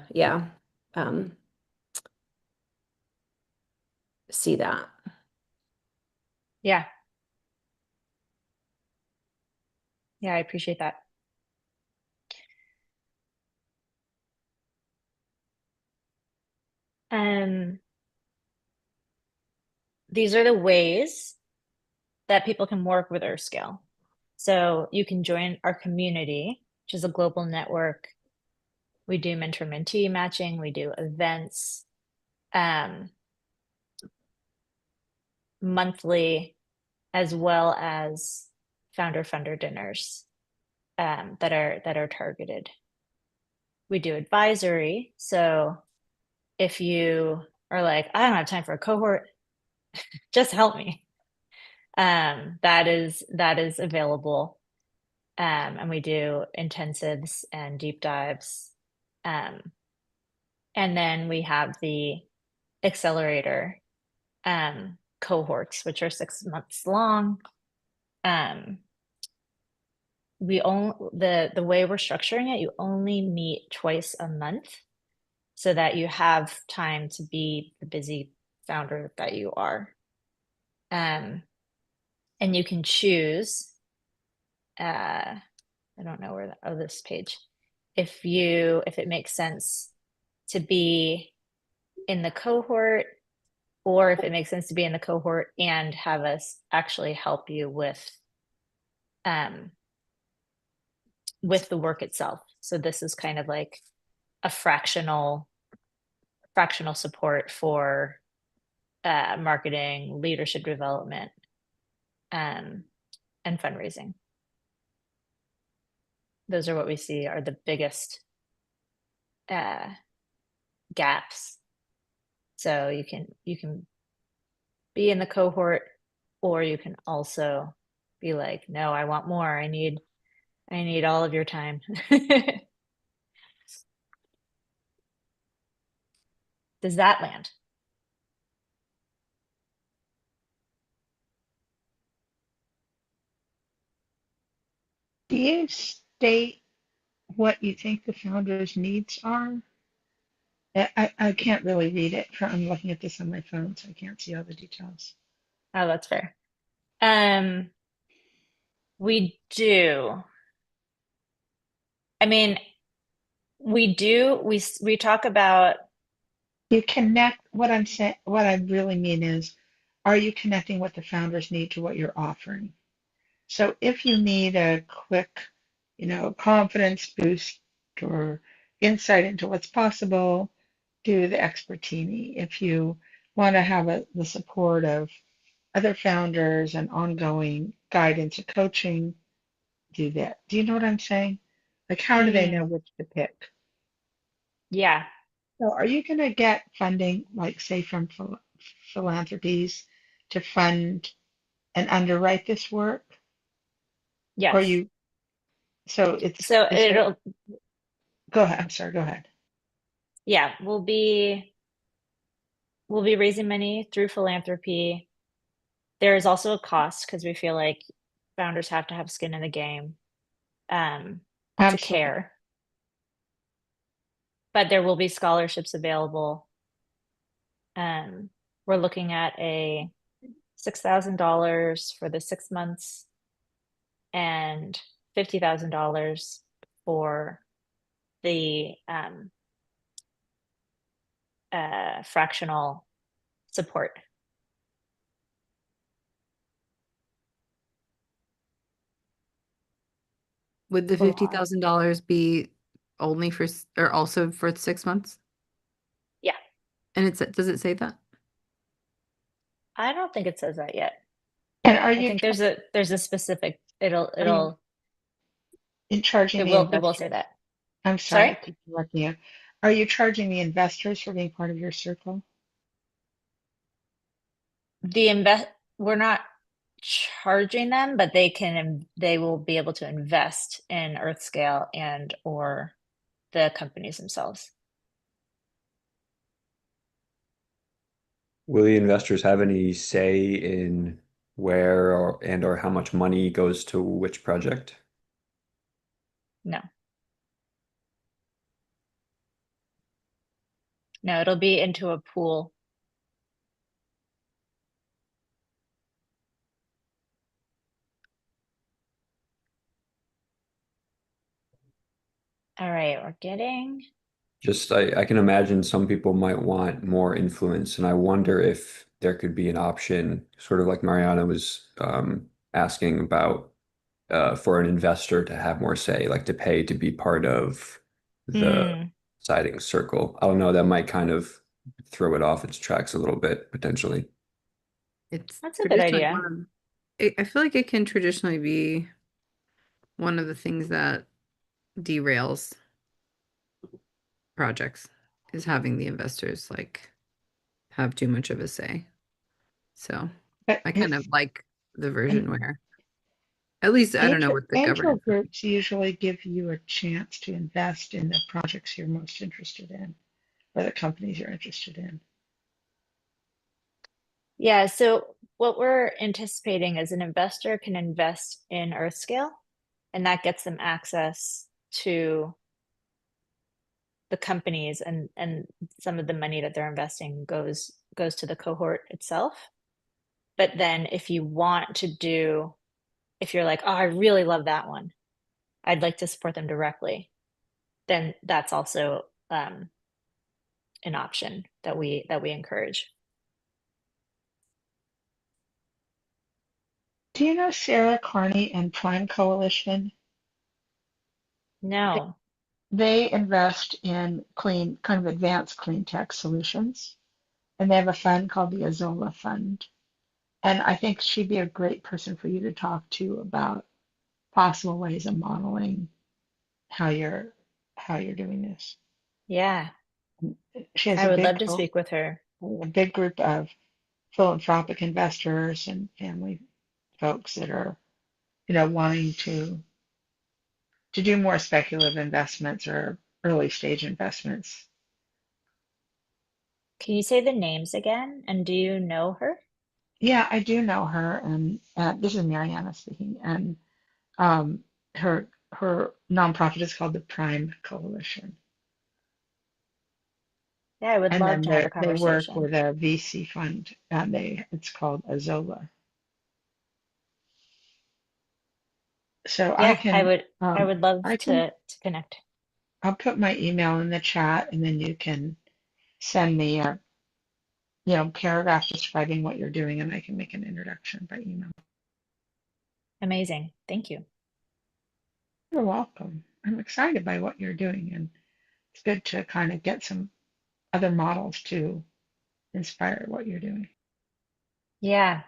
see that. Yeah. Yeah, I appreciate that. These are the ways that people can work with Earthscale. So you can join our community, which is a global network. We do mentor-mentee matching. We do events monthly, as well as founder-funder dinners that are targeted. We do advisory. So if you are like, I don't have time for a cohort, just help me. That is available. And we do intensives and deep dives. And then we have the accelerator cohorts, which are 6 months long. The way we're structuring it, you only meet twice a month so that you have time to be the busy founder that you are. And you can choose, I don't know where this page, if it makes sense to be in the cohort, or if it makes sense to be in the cohort and have us actually help you with the work itself. So this is kind of like a fractional support for marketing, leadership development, and fundraising. Those are what we see are the biggest gaps. So you can be in the cohort, or you can also be like, no, I want more. I need all of your time. Does that land? Do you state what you think the founder's needs are? I can't really read it. I'm looking at this on my phone, so I can't see all the details. Oh, that's fair. We do. I mean, we do. We talk about. You connect. What I really mean is, are you connecting what the founders need to what you're offering? So if you need a quick, confidence boost or insight into what's possible, do the expertini. If you want to have the support of other founders and ongoing guidance and coaching, do that. Do you know what I'm saying? Like, how do they know which to pick? Yeah. So are you going to get funding, like say from philanthropies to fund and underwrite this work? Yes. Or you, so it's, so it'll, go ahead. I'm sorry, go ahead. Yeah, we'll be raising money through philanthropy. There is also a cost because we feel like founders have to have skin in the game to care. But there will be scholarships available. We're looking at a $6,000 for the 6 months and $50,000 for the fractional support. Would the $50,000 be only for, or also for 6 months? Yeah. And does it say that? I don't think it says that yet. And are I you think there's a specific, in charging it the will investors? say that. I'm sorry Sorry? to keep interrupting you. Are you charging the investors for being part of your circle? We're not charging them, but they will be able to invest in Earth Scale and or the companies themselves. Will the investors have any say in where or how much money goes to which project? No. No, it'll be into a pool. All right, we're getting. Just I can imagine some people might want more influence, and I wonder if there could be an option, sort of like Mariana was asking about, for an investor to have more say, like to pay to be part of the siding circle. I don't know, that might kind of throw it off its tracks a little bit, potentially. That's a good idea. I feel like it can traditionally be one of the things that derails projects, is having the investors like have too much of a say. So I kind of like the version where, at least I don't know what the Angel governance. groups usually give you a chance to invest in the projects you're most interested in, or the companies you're interested in. Yeah, so what we're anticipating is an investor can invest in Earthscale, and that gets them access to the companies, and some of the money that they're investing goes to the cohort itself. But then if you want to do, if you're like, oh, I really love that one, I'd like to support them directly, then that's also an option that we encourage. Do you know Sarah Carney and Prime Coalition? No. They invest in clean, kind of advanced clean tech solutions, and they have a fund called the Azola Fund. And I think she'd be a great person for you to talk to about possible ways of modeling how you're doing this. Yeah. She has I would love to speak with her. A big group of philanthropic investors and family folks that are, wanting to do more speculative investments or early stage investments. Can you say the names again? And do you know her? Yeah, I do know her, and this is Mariana speaking. And her nonprofit is called the Prime Coalition. Yeah, I would And love then to have a they work conversation. with a VC fund, and it's called Azola. So Yeah, I would love to connect. I'll put my email in the chat, and then you can send me a paragraph describing what you're doing, and I can make an introduction by email. Amazing. Thank you. You're welcome. I'm excited by what you're doing, and it's good to kind of get some other models to inspire what you're doing. Yeah.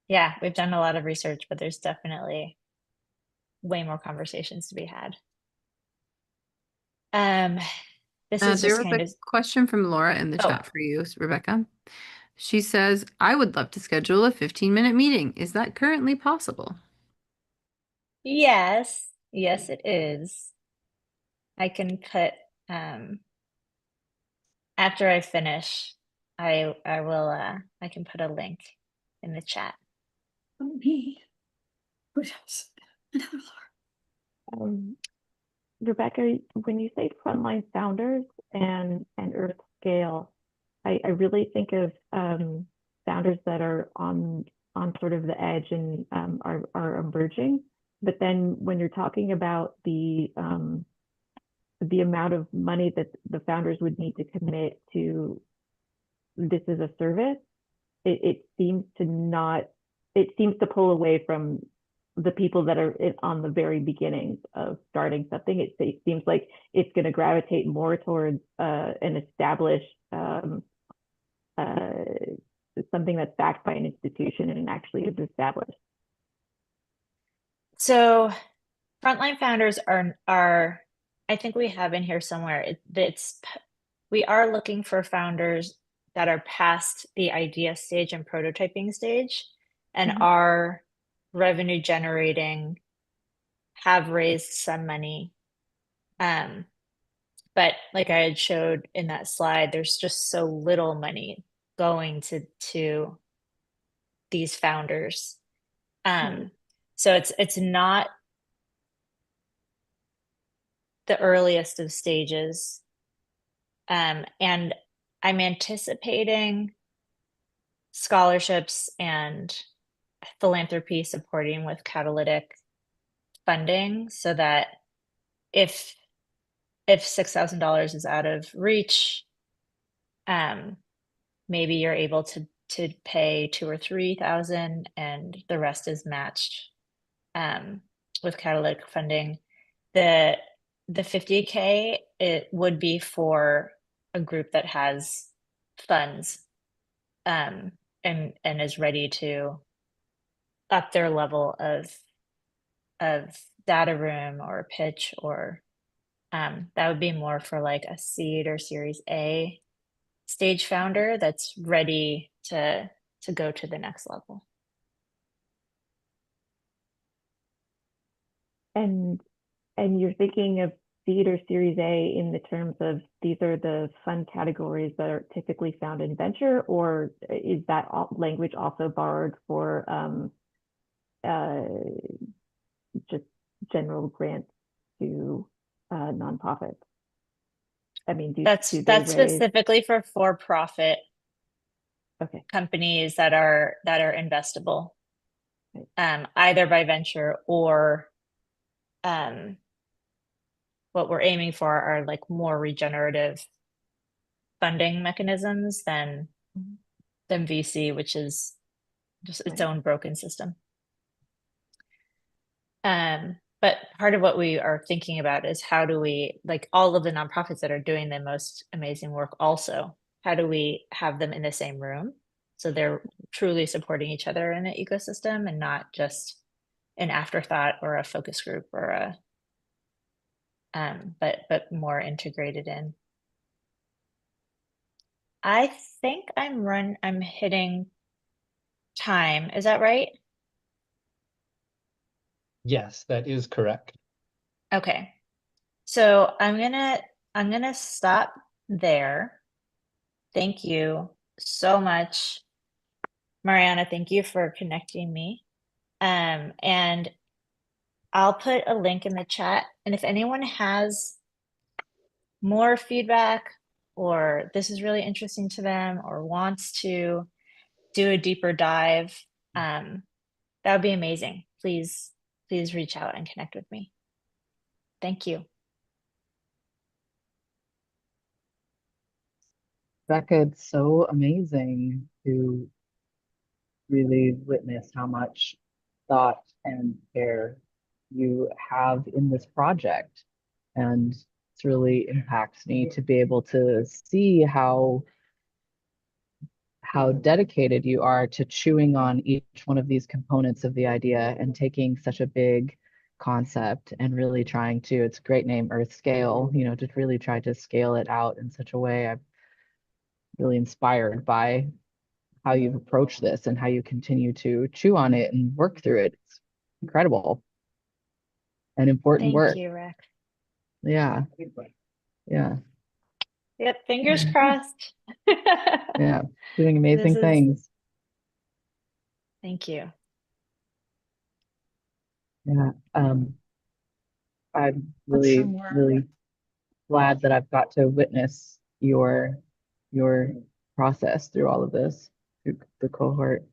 Yeah, we've done a lot of research, but there's definitely way more conversations to be had. This is There just was kind a of question from Laura in the chat for you, Rebecca. She says, I would love to schedule a 15-minute meeting. Is that currently possible? Yes, it is. I can put after I finish, I will I can put a link in the chat. Me. What else? Another Laura. Rebecca, when you say frontline founders and Earth Scale, I really think of founders that are on sort of the edge and are emerging. But then when you're talking about the amount of money that the founders would need to commit to this as a service, it seems to pull away from the people that are on the very beginnings of starting something. It seems like it's going to gravitate more towards an established something that's backed by an institution and actually is established. So frontline founders are I think we have in here somewhere. We are looking for founders that are past the idea stage and prototyping stage and are revenue generating, have raised some money. But like I had showed in that slide, there's just so little money going to these founders. So it's not the earliest of stages. And I'm anticipating scholarships and philanthropy supporting with catalytic funding so that if $6,000 is out of reach, maybe you're able to pay 2,000 or 3,000 and the rest is matched with catalytic funding. The 50K, it would be for a group that has funds and is ready to up their level of data room or pitch, or that would be more for like a seed or series A stage founder that's ready to go to the next level. And you're thinking of seed or series A in the terms of these are the fund categories that are typically found in venture, or is that language also borrowed for just general grants to nonprofits? I mean, that's specifically for for-profit companies that are investable, either by venture or what we're aiming for are like more regenerative funding mechanisms than VC, which is just its own broken system. But part of what we are thinking about is how do we, like all of the nonprofits that are doing the most amazing work also, how do we have them in the same room so they're truly supporting each other in an ecosystem and not just an afterthought or a focus group or a but more integrated in. I think I'm hitting time. Is that right? Yes, that is correct. Okay. So I'm gonna stop there. Thank you so much, Mariana. Thank you for connecting me. And I'll put a link in the chat. And if anyone has more feedback or this is really interesting to them or wants to do a deeper dive, that would be amazing. Please reach out and connect with me. Thank you. Becca, it's so amazing to really witness how much thought and care you have in this project. And it really impacts me to be able to see how dedicated you are to chewing on each one of these components of the idea and taking such a big concept and really trying to, it's a great name, Earth Scale, to really try to scale it out in such a way. I'm really inspired by how you've approached this and how you continue to chew on it and work through it. It's incredible and important work. Thank you, Rick. Yeah. Yeah. Yep, fingers crossed. Yeah, doing amazing things. Thank you. Yeah. I'm really, really glad that I've got to witness your process through all of this. through the cohort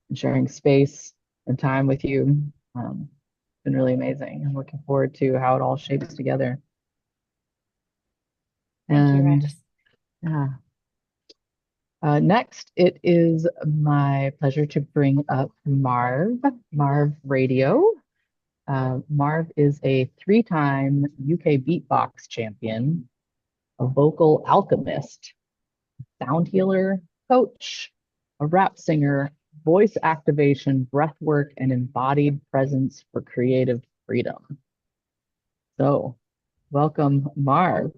and sharing space and time with you. It's been really amazing. I'm looking forward to how it all shapes together. Thank you, Rex. Yeah. Next, it is my pleasure to bring up Marv Radio. Marv is a 3-time UK beatbox champion, a vocal alchemist, sound healer, coach, a rap singer, voice activation, breath work, and embodied presence for creative freedom. So, welcome, Marv.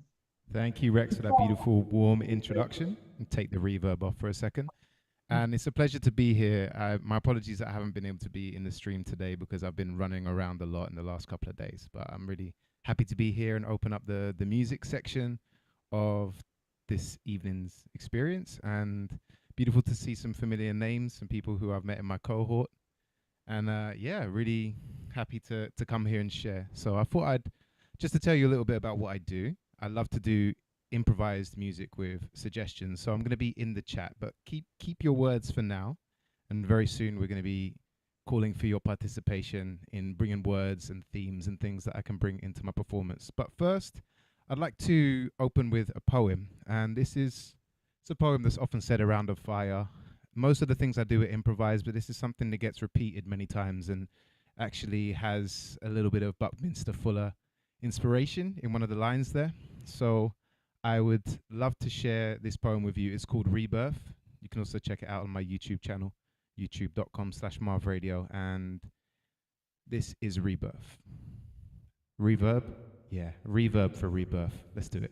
Thank you, Rex, for that beautiful, warm introduction. And take the reverb off for a second. And it's a pleasure to be here. My apologies that I haven't been able to be in the stream today because I've been running around a lot in the last couple of days. But I'm really happy to be here and open up the music section of this evening's experience. And beautiful to see some familiar names, some people who I've met in my cohort. And yeah, really happy to come here and share. So I thought just to tell you a little bit about what I do. I love to do improvised music with suggestions. So I'm going to be in the chat, but keep your words for now. And very soon we're going to be calling for your participation in bringing words and themes and things that I can bring into my performance. But first, I'd like to open with a poem. And it's a poem that's often said around a fire. Most of the things I do are improvised, but this is something that gets repeated many times and actually has a little bit of Buckminster Fuller inspiration in one of the lines there. So I would love to share this poem with you. It's called Rebirth. You can also check it out on my YouTube channel, youtube.com/MarvRadio. And this is Rebirth. Reverb? Yeah, reverb for rebirth. Let's do it.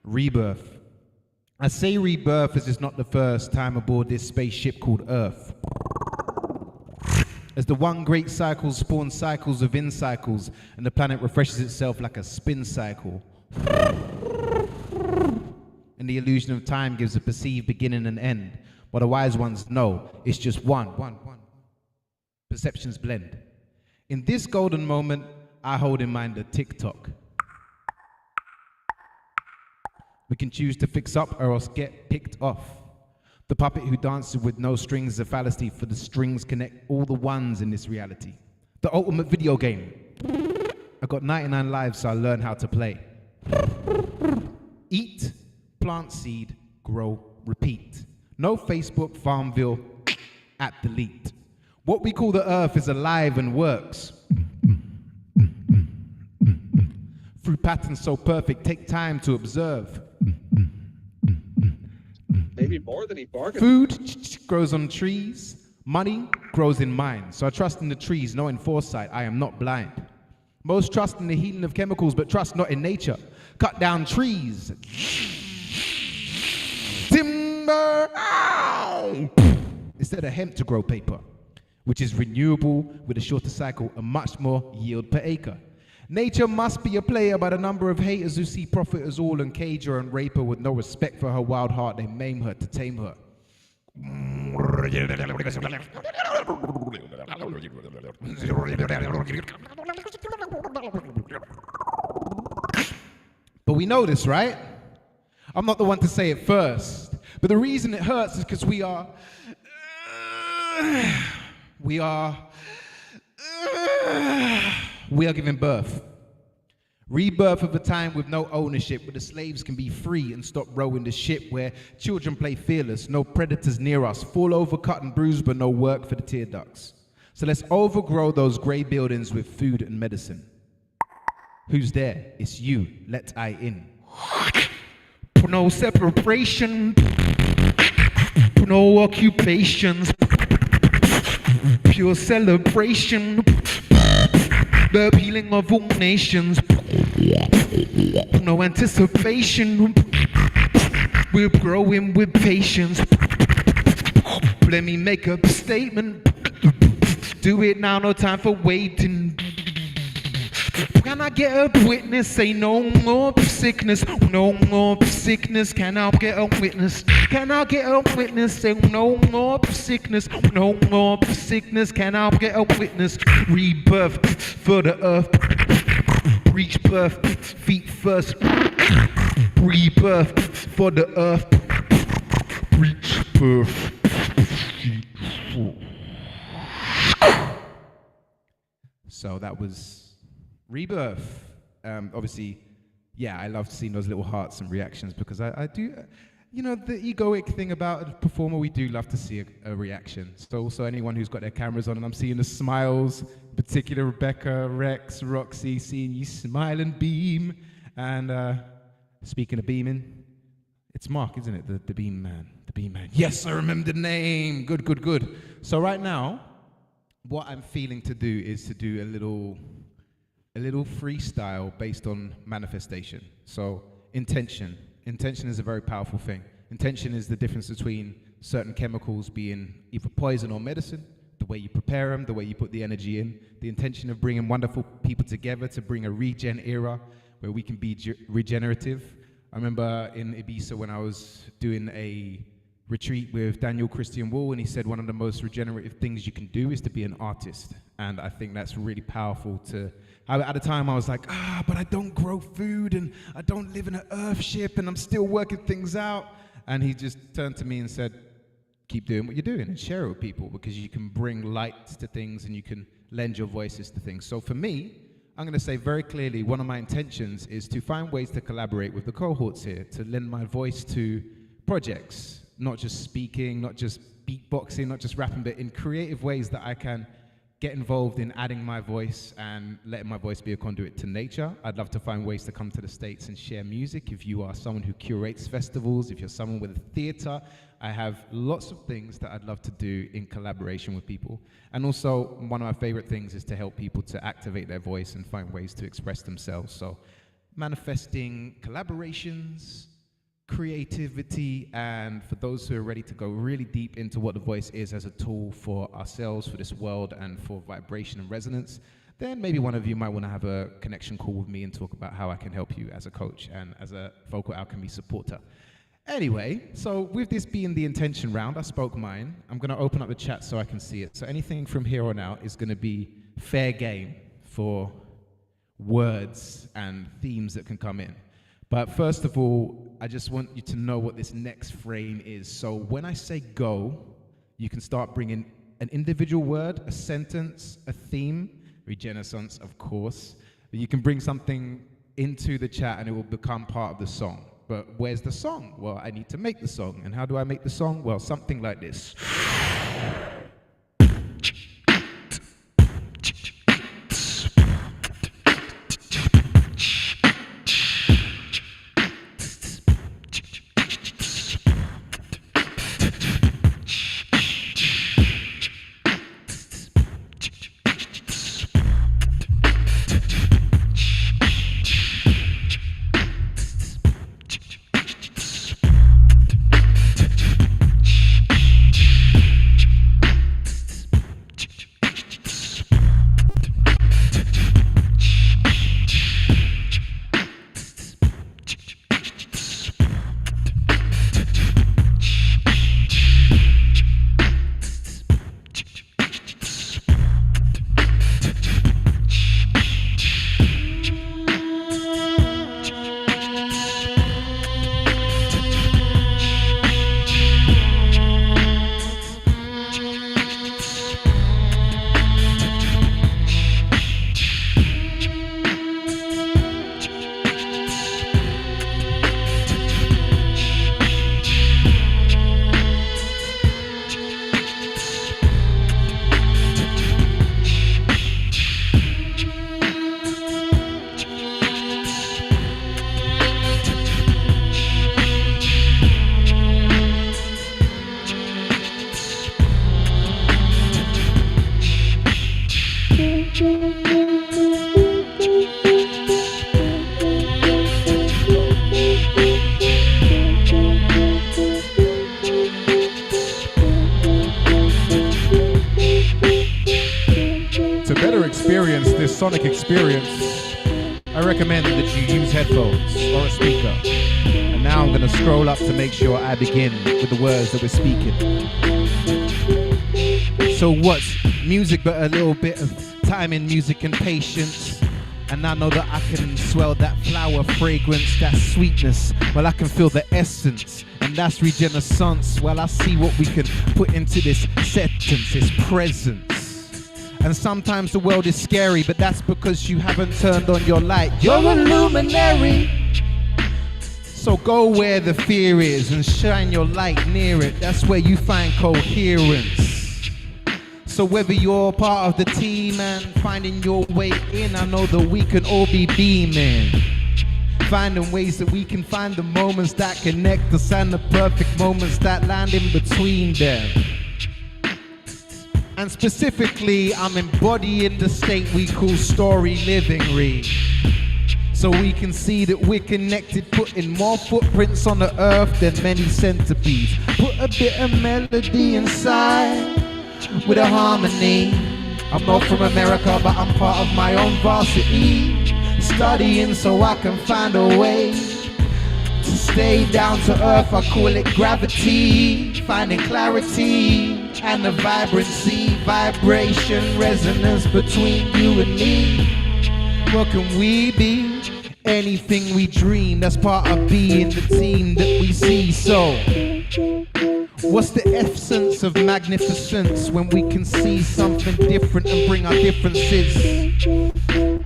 Rebirth. I say rebirth as it's not the first time aboard this spaceship called Earth. As the one great cycle spawns cycles within cycles, and the planet refreshes itself like a spin cycle. And the illusion of time gives a perceived beginning and end, but the wise ones know it's just one. Perceptions blend. In this golden moment, I hold in mind a tick-tock. We can choose to fix up or else get picked off. The puppet who dances with no strings is a fallacy, for the strings connect all the ones in this reality. The ultimate video game. I got 99 lives, so I learned how to play. Eat, plant seed, grow, repeat. No Facebook, Farmville, app delete. What we call the earth is alive and works. Through patterns so perfect, take time to observe. Maybe more than he bargained. Food grows on trees. Money grows in mine. So I trust in the trees, knowing foresight, I am not blind. Most trust in the healing of chemicals, but trust not in nature. Cut down trees. Timber. Ow! Instead of hemp to grow paper, which is renewable with a shorter cycle and much more yield per acre. Nature must be a player by the number of haters who see profit as all and cage her and rape her with no respect for her wild heart. They maim her to tame her. But we know this, right? I'm not the one to say it first. But the reason it hurts is because we are giving birth. Rebirth of a time with no ownership, where the slaves can be free and stop rowing the ship, where children play fearless, no predators near us, fall over cut and bruised, but no work for the tear ducts. So let's overgrow those grey buildings with food and medicine. Who's there? It's you. Let I in. No separation, no occupations, pure celebration, the healing of all nations. No anticipation, we're growing with patience. Let me make a statement. Do it now, no time for waiting. Can I get a witness? Say no more sickness, no more sickness. Can I get a witness? Can I get a witness? Say no more sickness, no more sickness. Can I get a witness? Rebirth for the earth. Reach birth, feet first. Rebirth for the earth. Reach birth. So that was Rebirth. Obviously, yeah, I love seeing those little hearts and reactions because I do, you know, the egoic thing about a performer, we do love to see a reaction. So also anyone who's got their cameras on, and I'm seeing the smiles, in particular Rebecca, Rex, Roxy, seeing you smile and beam. And speaking of beaming, it's Mark, isn't it? The beam man, the beam man. Yes, I remember the name. Good, good, good. So right now, what I'm feeling to do is to do a little freestyle based on manifestation. So intention is a very powerful thing. Intention is the difference between certain chemicals being either poison or medicine, the way you prepare them, the way you put the energy in, the intention of bringing wonderful people together to bring a regen era where we can be regenerative. I remember in Ibiza when I was doing a retreat with Daniel Christian Wall, and he said one of the most regenerative things you can do is to be an artist. And I think that's really powerful to, at the time I was like, but I don't grow food and I don't live in an earth ship and I'm still working things out. And he just turned to me and said, keep doing what you're doing and share it with people, because you can bring light to things and you can lend your voices to things. So for me, I'm going to say very clearly, one of my intentions is to find ways to collaborate with the cohorts here, to lend my voice to projects, not just speaking, not just beatboxing, not just rapping, but in creative ways that I can get involved in adding my voice and letting my voice be a conduit to nature. I'd love to find ways to come to the States and share music. If you are someone who curates festivals, if you're someone with a theater, I have lots of things that I'd love to do in collaboration with people. And also, one of my favorite things is to help people to activate their voice and find ways to express themselves. So manifesting collaborations, creativity, and for those who are ready to go really deep into what the voice is as a tool for ourselves, for this world, and for vibration and resonance, then maybe one of you might want to have a connection call with me and talk about how I can help you as a coach and as a vocal alchemy supporter. Anyway, so with this being the intention round, I spoke mine. I'm going to open up the chat so I can see it. So anything from here on out is going to be fair game for words and themes that can come in. But first of all, I just want you to know what this next frame is. So when I say go, you can start bringing an individual word, a sentence, a theme, Regenaissance, of course. You can bring something into the chat and it will become part of the song. But where's the song? Well, I need to make the song. And how do I make the song? Well, something like this. To better experience this sonic experience, I recommend that you use headphones or a speaker. And now I'm going to scroll up to make sure I begin with the words that we're speaking. So what's music but a little bit of time in music and patience? And I know that I can swell that flower fragrance, that sweetness. Well, I can feel the essence, and that's Regenaissance. Well, I see what we can put into this sentence, this presence. And sometimes the world is scary, but that's because you haven't turned on your light. You're a luminary. So go where the fear is and shine your light near it. That's where you find coherence. So whether you're part of the team and finding your way in, I know that we can all be beaming. Finding ways that we can find the moments that connect us and the perfect moments that land in between them. And specifically, I'm embodying the state we call story living. So we can see that we're connected, putting more footprints on the earth than many centipedes. Put a bit of melody inside with a harmony. I'm not from America, but I'm part of my own varsity. Studying so I can find a way to stay down to earth. I call it gravity. Finding clarity and the vibrancy, vibration, resonance between you and me. What can we be? Anything we dream, that's part of being the team that we see. So what's the essence of magnificence when we can see something different and bring our differences?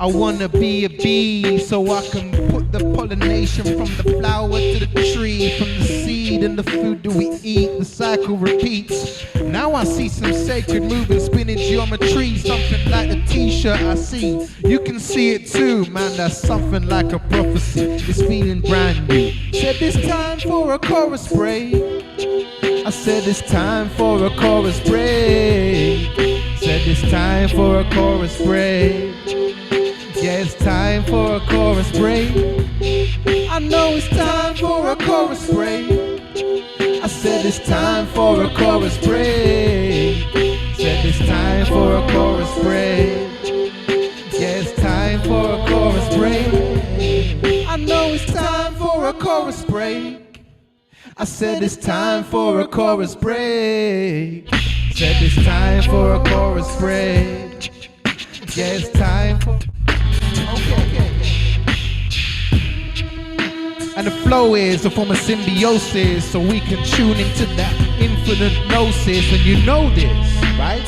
I wanna be a bee so I can put the pollination from the flower to the tree, from the seed and the food that we eat, the cycle repeats. Now I see some sacred moving, spinning geometry, something like the t-shirt I see. You can see it too, man, that's something like a prophecy. It's feeling brand new. Said it's time for a chorus break. I said it's time for a chorus break. Said it's time for a chorus break. Yeah, it's time for a chorus break. I know it's time for a chorus break. I said it's time for a chorus break. Said it's time for a chorus break. Yeah, it's time for a chorus break. I know it's time for a chorus break. I said it's time for a chorus break. Said it's time for a chorus break. Yeah, it's time for... Okay. And the flow is a form of symbiosis, so we can tune into that infinite gnosis. And you know this, right?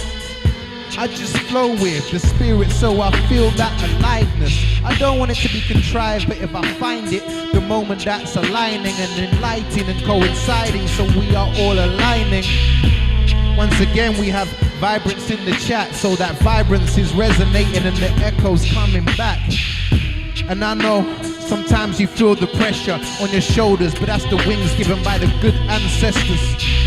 I just flow with the spirit, so I feel that aliveness. I don't want it to be contrived, but if I find it, the moment that's aligning and enlightening and coinciding, so we are all aligning. Once again, we have vibrance in the chat, so that vibrance is resonating and the echoes coming back. And I know sometimes you feel the pressure on your shoulders, but that's the wings given by the good ancestors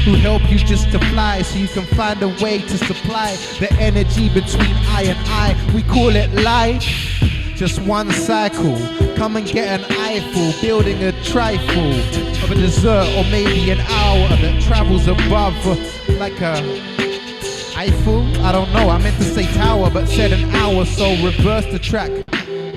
who help you just to fly, so you can find a way to supply the energy between I and I. We call it life, just one cycle. Come and get an eyeful, building a trifle of a dessert, or maybe an hour that travels above like a Eiffel. I don't know, I meant to say tower, but said an hour, so reverse the track.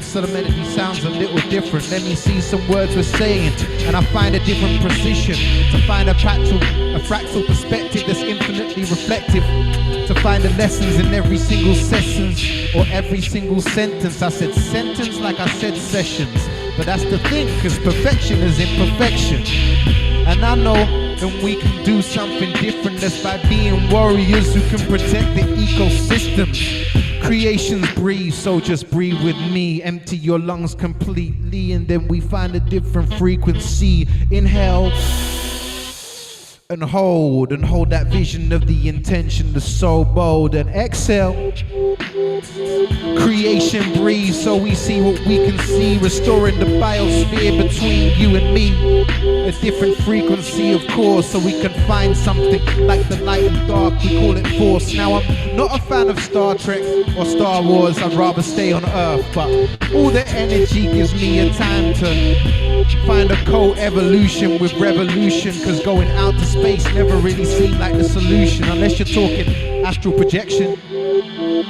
So the melody sounds a little different. Let me see some words we're saying, and I find a different precision to find a fractal perspective that's infinitely reflective, to find the lessons in every single sentence or every single sentence. I said sentence like I said sessions, but that's the thing, because perfection is imperfection. And I know that we can do something different, that's by being warriors who can protect the ecosystems. Creations breathe, so just breathe with me. Empty your lungs completely, and then we find a different frequency. Inhale and hold that vision of the intention, the soul bold. And exhale Creation breathes so we see what we can see, restoring the biosphere between you and me. A different frequency, of course, so we can find something like the light and dark, we call it force. Now I'm not a fan of Star Trek or Star Wars, I'd rather stay on Earth, but all the energy gives me a time to find a co-evolution with revolution, cause going out to space never really seemed like the solution, unless you're talking astral projection,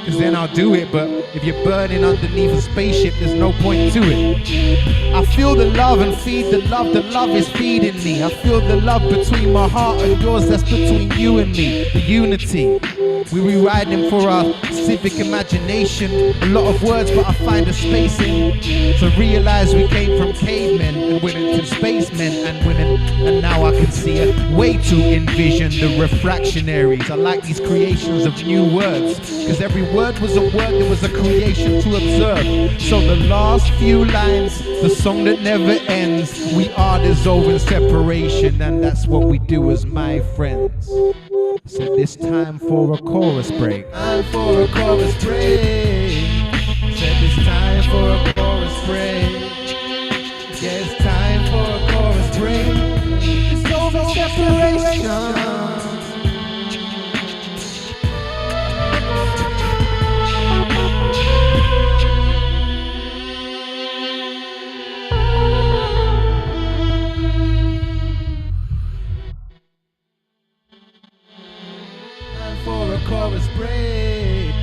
cause then I'll do it. But if you're burning underneath a spaceship, there's no point to it. I feel the love and feed the love is feeding me. I feel the love between my heart and yours, that's between you and me, the unity. We rewriting for our civic imagination. A lot of words, but I find a space in to realize we came from cavemen and women to spacemen and women, and now I can see a way to envision the refractionaries. I like these creations of new words, cause every word was a word, there was a creation to observe. So the last few lines, the song that never ends, we are dissolving separation, and that's what we do as my friends. So this time for a chorus break. Time for a chorus break. Said it's time for a chorus break. Yeah, it's time for a chorus break. It's over separation. For a chorus break.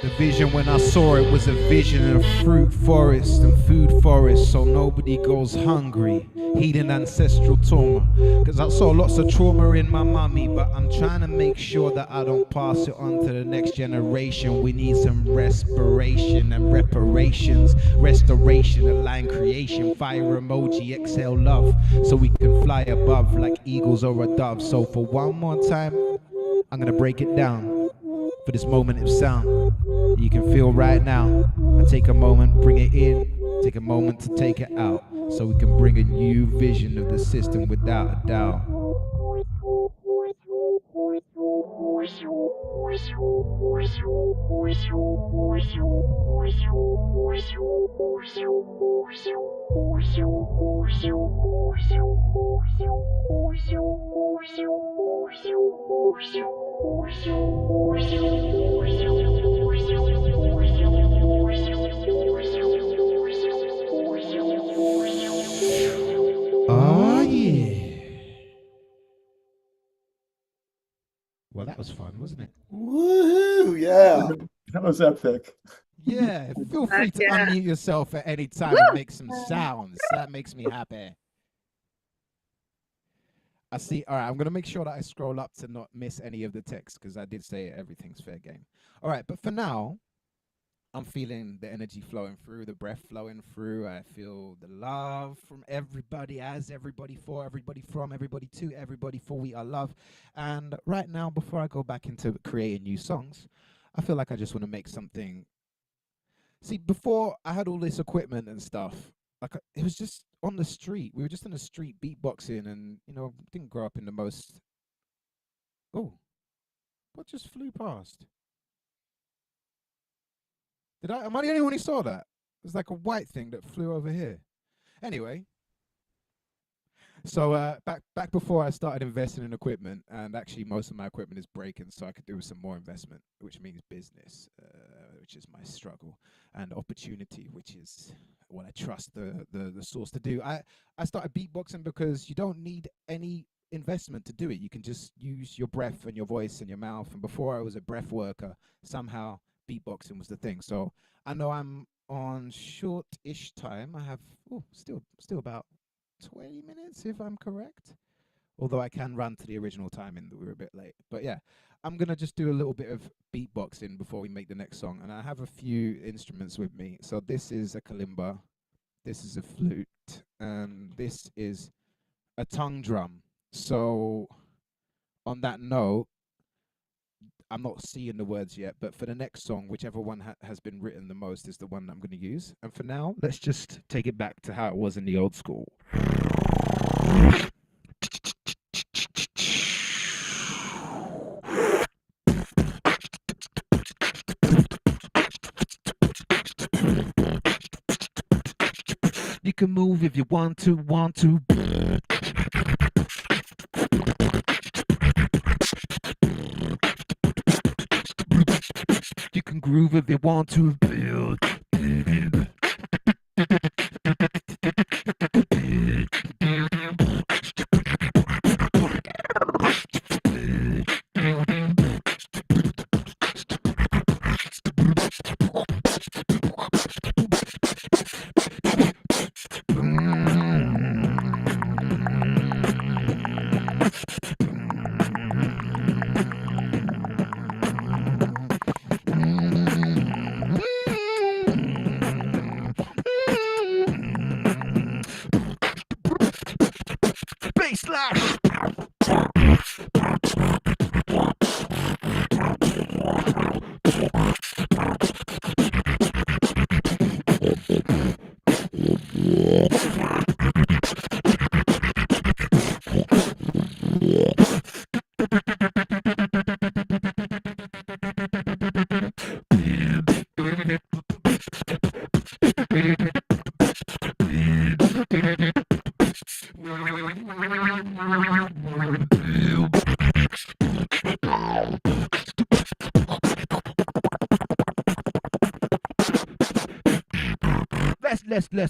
The vision when I saw it was a vision of fruit forest and food forest, so nobody goes hungry. Healing ancestral trauma, cause I saw lots of trauma in my mummy, but I'm trying to make sure that I don't pass it on to the next generation. We need some respiration and reparations, restoration, align creation, fire emoji, exhale love, so we can fly above like eagles or a dove. So for one more time, I'm gonna break it down for this moment of sound you can feel right now. I take a moment, bring it in, take a moment to take it out, so we can bring a new vision of the system without a doubt. Oh yeah. Well, that was fun, wasn't it? Woohoo! Yeah. That was epic. Yeah, feel free to unmute yourself at any time and make some sounds. That makes me happy. I see. All right, I'm going to make sure that I scroll up to not miss any of the text, because I did say everything's fair game. All right, but for now, I'm feeling the energy flowing through, the breath flowing through. I feel the love from everybody, as everybody, for everybody, from everybody, to everybody, for we are love. And right now, before I go back into creating new songs, I feel like I just want to make something. See, before I had all this equipment and stuff, like it was just on the street. We were just on the street beatboxing, and didn't grow up in the most. Oh, what just flew past? Am I the only one who saw that? There's like a white thing that flew over here. Anyway, so back before I started investing in equipment, and actually most of my equipment is breaking, so I could do with some more investment, which means business, which is my struggle, and opportunity, which is what I trust the source to do. I started beatboxing because you don't need any investment to do it. You can just use your breath and your voice and your mouth. And before I was a breath worker, somehow beatboxing was the thing. So I know I'm on short-ish time. I have still about 20 minutes if I'm correct, although I can run to the original timing that we were a bit late. But yeah, I'm gonna just do a little bit of beatboxing before we make the next song, and I have a few instruments with me. So this is a kalimba, this is a flute, and this is a tongue drum. So on that note, I'm not seeing the words yet, but for the next song, whichever one has been written the most is the one that I'm going to use. And for now, let's just take it back to how it was in the old school. You can move if you want to. You can groove if you want to.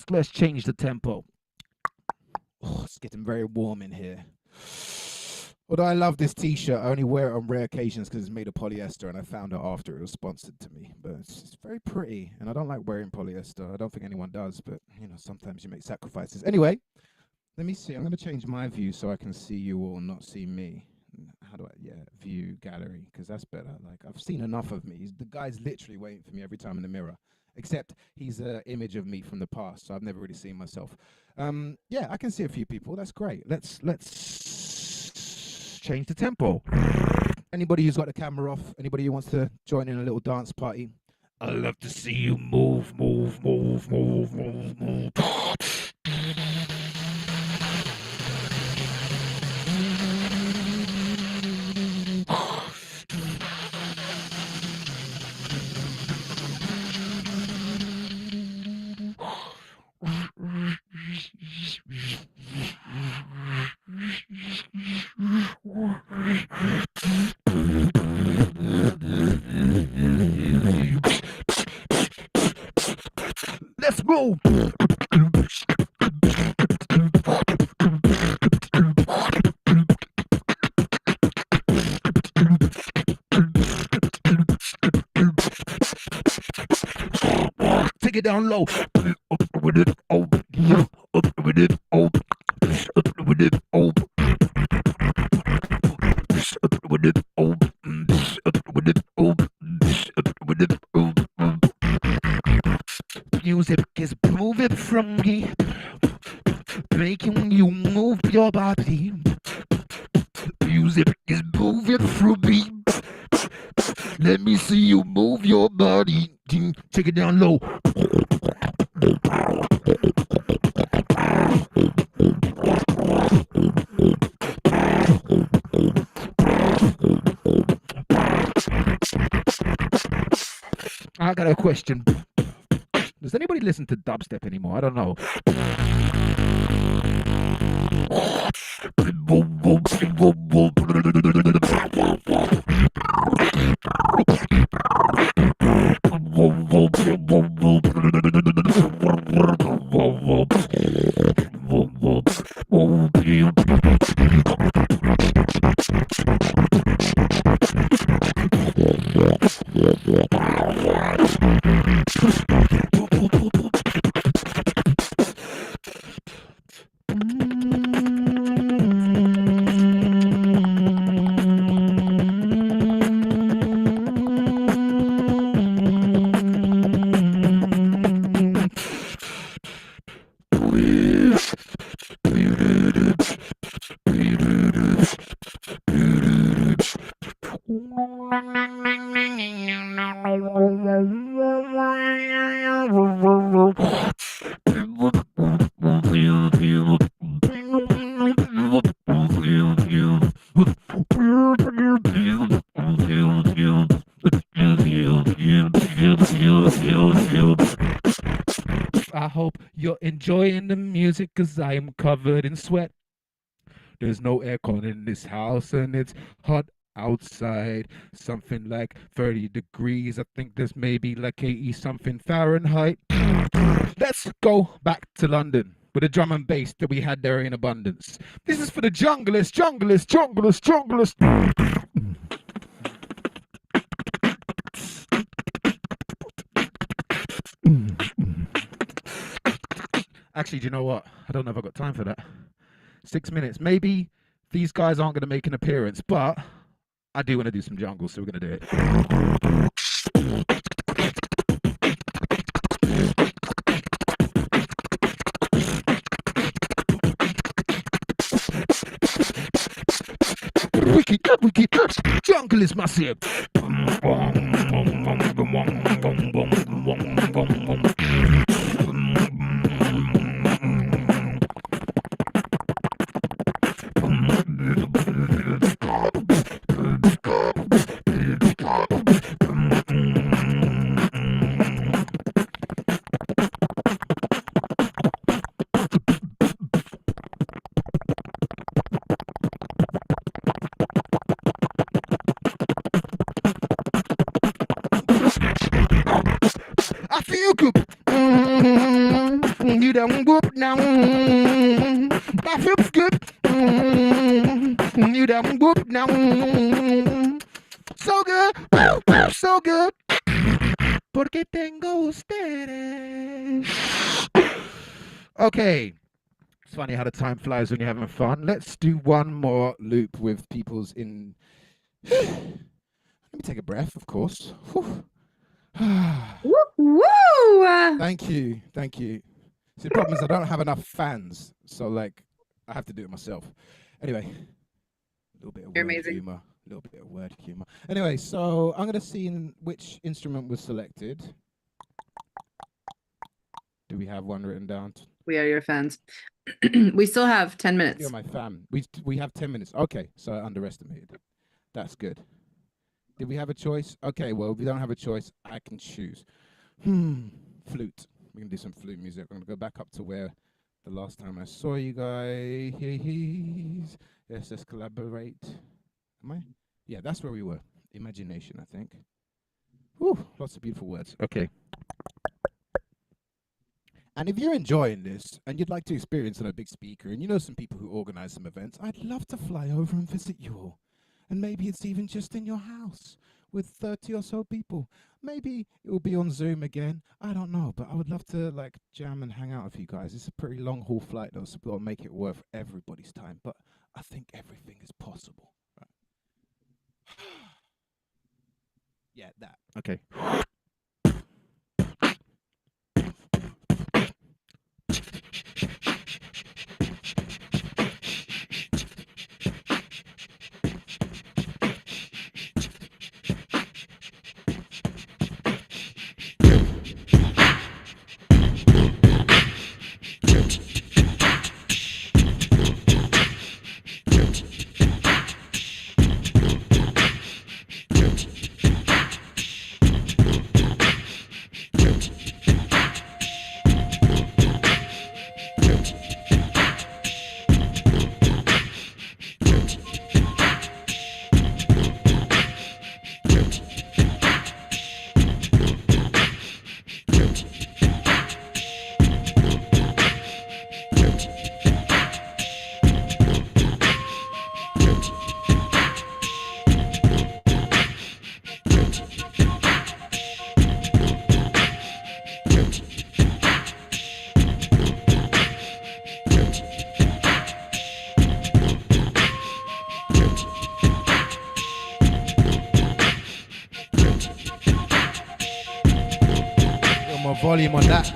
Let's change the tempo. Oh, it's getting very warm in here. Although I love this t-shirt, I only wear it on rare occasions because it's made of polyester, and I found it after it was sponsored to me. But it's very pretty, and I don't like wearing polyester. I don't think anyone does, but you know, sometimes you make sacrifices. Anyway, let me see. I'm going to change my view so I can see you all, not see me. How do I? Yeah, view gallery, because that's better. Like, I've seen enough of me. The guy's literally waiting for me every time in the mirror. Except he's an image of me from the past, so I've never really seen myself. Yeah, I can see a few people. That's great. Let's change the tempo. Anybody who's got the camera off, anybody who wants to join in a little dance party, I love to see you move. Let's go. Take it down low. Up with it, up with it, up with it, up with it, up with it, with it, music is moving from me, making you move your body. Music is moving through me. Let me see you move your body. Take it down low. I got a question. Does anybody listen to dubstep anymore? I don't know. I hope you're enjoying the music, 'cause I am covered in sweat. There's no aircon in this house and it's hot outside. Something like 30 degrees. I think there's maybe like 80 something Fahrenheit. Let's go back to London with the drum and bass that we had there in abundance. This is for the junglers, junglers, junglers, junglers. Actually, do you know what? I don't know if I've got time for that. 6 minutes. Maybe these guys aren't going to make an appearance, but I do want to do some jungle, so we're going to do it. Wicked, jungle is massive. I feel good. You don't whoop now. I feel good. You don't whoop now. So good. So good. Porque tengo ustedes. Okay. It's funny how the time flies when you're having fun. Let's do one more loop with people's in. Let me take a breath, of course. Woo! Woo! Thank you. See, the problem is I don't have enough fans, so like I have to do it myself. Anyway, a little bit of word humor. A little bit of word humor. Anyway, so I'm gonna see which instrument was selected. Do we have one written down? We are your fans. We still have 10 minutes. You're my fan. We have 10 minutes. Okay, so I underestimated. That's good. Did we have a choice? Okay, well, if we don't have a choice, I can choose. Flute. We're going to do some flute music. I'm going to go back up to where the last time I saw you guys. Yes, let's collaborate. Am I? Yeah, that's where we were. Imagination, I think. Whew, lots of beautiful words. Okay. And if you're enjoying this and you'd like to experience on a big speaker and you know some people who organize some events, I'd love to fly over and visit you all. And maybe it's even just in your house with 30 or so people. Maybe it will be on Zoom again. I don't know, but I would love to like jam and hang out with you guys. It's a pretty long haul flight though, so we'll make it worth everybody's time. But I think everything is possible. Right? Yeah, that. Okay. Volume on that.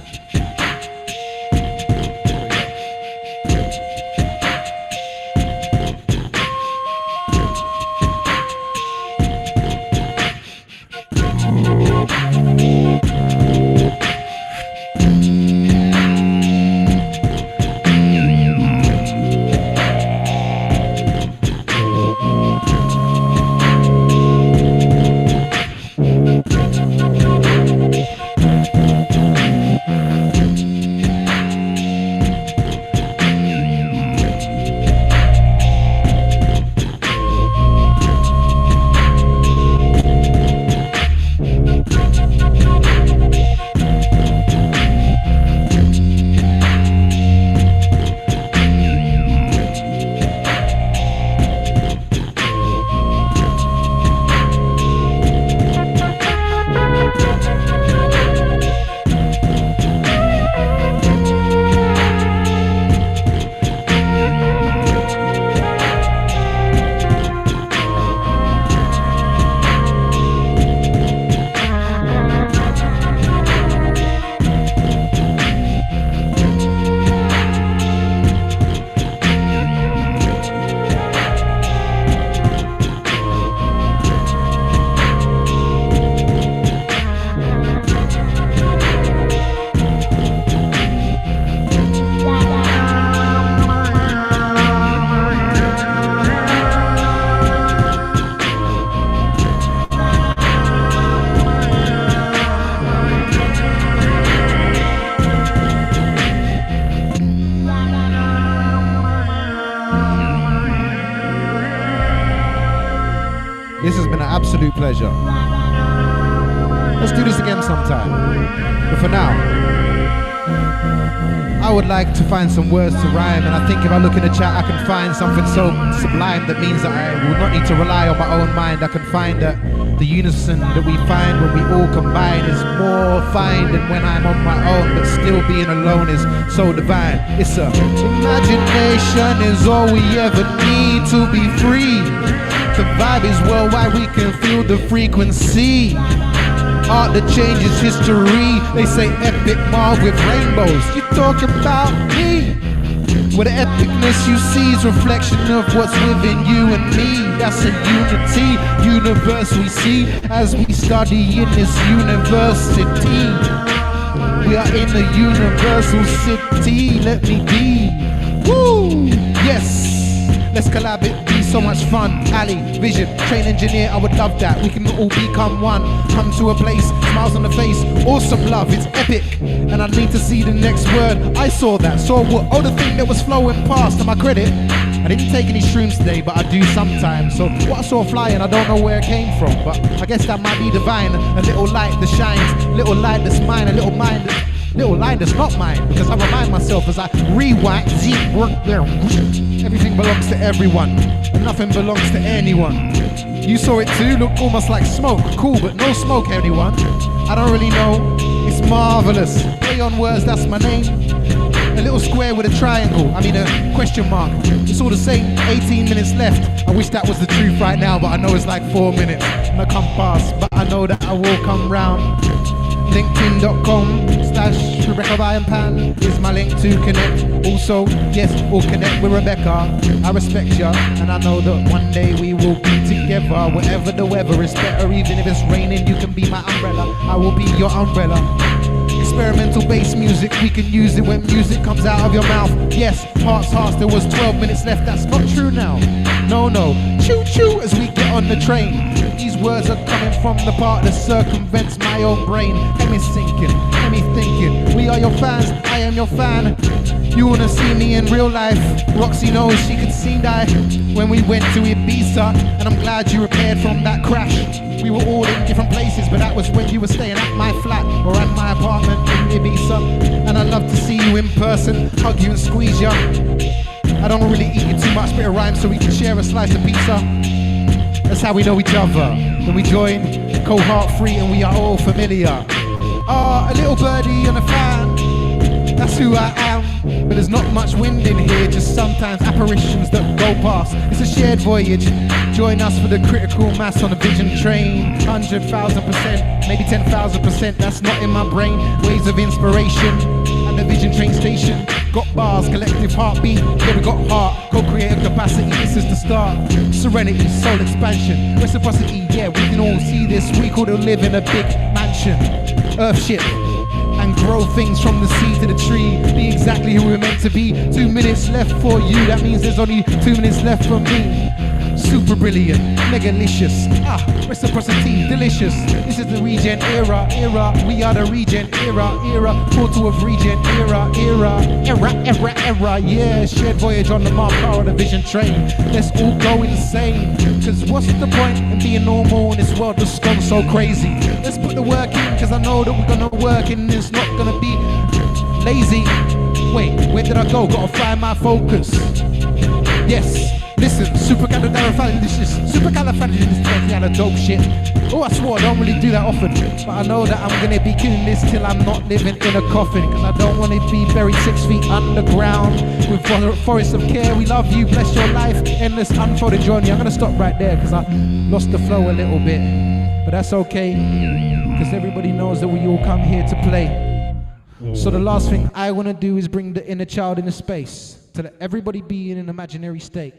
absolute pleasure. Let's do this again sometime. But for now, I would like to find some words to rhyme, and I think if I look in the chat I can find something so sublime that means that I will not need to rely on my own mind. I can find that the unison that we find when we all combine is more fine than when I'm on my own, but still being alone is so divine. It's a imagination is all we ever need to be free. The vibe is worldwide, we can feel the frequency. Art that changes history. They say epic Marv with rainbows. You talk about me. Where the epicness you see is reflection of what's within you and me. That's a unity, universe we see as we study in this university. We are in a universal city. Let me be. Woo! Yes. Let's collab, it be so much fun. Ali, vision, train engineer, I would love that. We can all become one. Come to a place, smiles on the face, awesome love, it's epic. And I need to see the next word. I saw that, saw what, oh, the thing that was flowing past. To my credit, I didn't take any shrooms today, but I do sometimes. So what I saw flying, I don't know where it came from, but I guess that might be divine. A little light that shines, little light that's mine, a little mind that, little line that's not mine, because I remind myself as I rewind, everything belongs to everyone, and nothing belongs to anyone. You saw it too, look almost like smoke, cool, but no smoke, anyone. I don't really know, it's marvelous. Play on words, that's my name. A little square with a triangle, I mean a question mark. It's all the same, 18 minutes left. I wish that was the truth right now, but I know it's like 4 minutes. And I come past, but I know that I will come round. LinkedIn.com/ReccaBuyandPan is my link to connect. Also, yes, we'll connect with Rebecca. I respect ya, and I know that one day we will be together. Whatever the weather is better, even if it's raining, you can be my umbrella. I will be your umbrella. Experimental bass music, we can use it when music comes out of your mouth. Yes, hearts, there was 12 minutes left, that's not true now. No, choo-choo as we get on the train. These words are coming from the part that circumvents my own brain. Let me thinking, let me thinking. We are your fans, I am your fan. You wanna see me in real life? Roxy knows she could see die when we went to Ibiza, and I'm glad you repaired from that crash. We were all in different places, but that was when you were staying at my flat or at my apartment in Ibiza. And I'd love to see you in person, hug you and squeeze you. I don't really eat it too much, bit of rhyme so we can share a slice of pizza. That's how we know each other. When we join CoheART 3 and we are all familiar. A little birdie on a fan, that's who I am. But there's not much wind in here, just sometimes apparitions that go past. It's a shared voyage. Join us for the critical mass on the vision train. 100,000%, maybe 10,000%, that's not in my brain. Waves of inspiration at the vision train station. Got bars, collective heartbeat, yeah we got heart. Co-creative capacity, this is the start. Serenity, soul expansion, reciprocity, yeah we can all see this. We could all live in a big mansion, earthship, and grow things from the seed to the tree. Be exactly who we're meant to be. 2 minutes left for you, that means there's only 2 minutes left for me. Super brilliant, megalicious, reciprocity, delicious. This is the Regen era, we are the Regen era, portal of Regen era, yeah. Shared voyage on the Mark car on the vision train. Let's all go insane, cause what's the point in being normal in this world that's gone so crazy? Let's put the work in, cause I know that we're gonna work and it's not gonna be lazy. Wait, where did I go? Gotta find my focus. Yes. Listen, supercalifragilisticexpialidocious, dope shit. Oh, I swore I don't really do that often, but I know that I'm gonna be killing this till I'm not living in a coffin, cause I don't want to be buried 6 feet underground with forests of care. We love you, bless your life, endless unfolded journey. I'm gonna stop right there because I lost the flow a little bit, but that's okay, because everybody knows that we all come here to play. So the last thing I want to do is bring the inner child into space, to let everybody be in an imaginary state.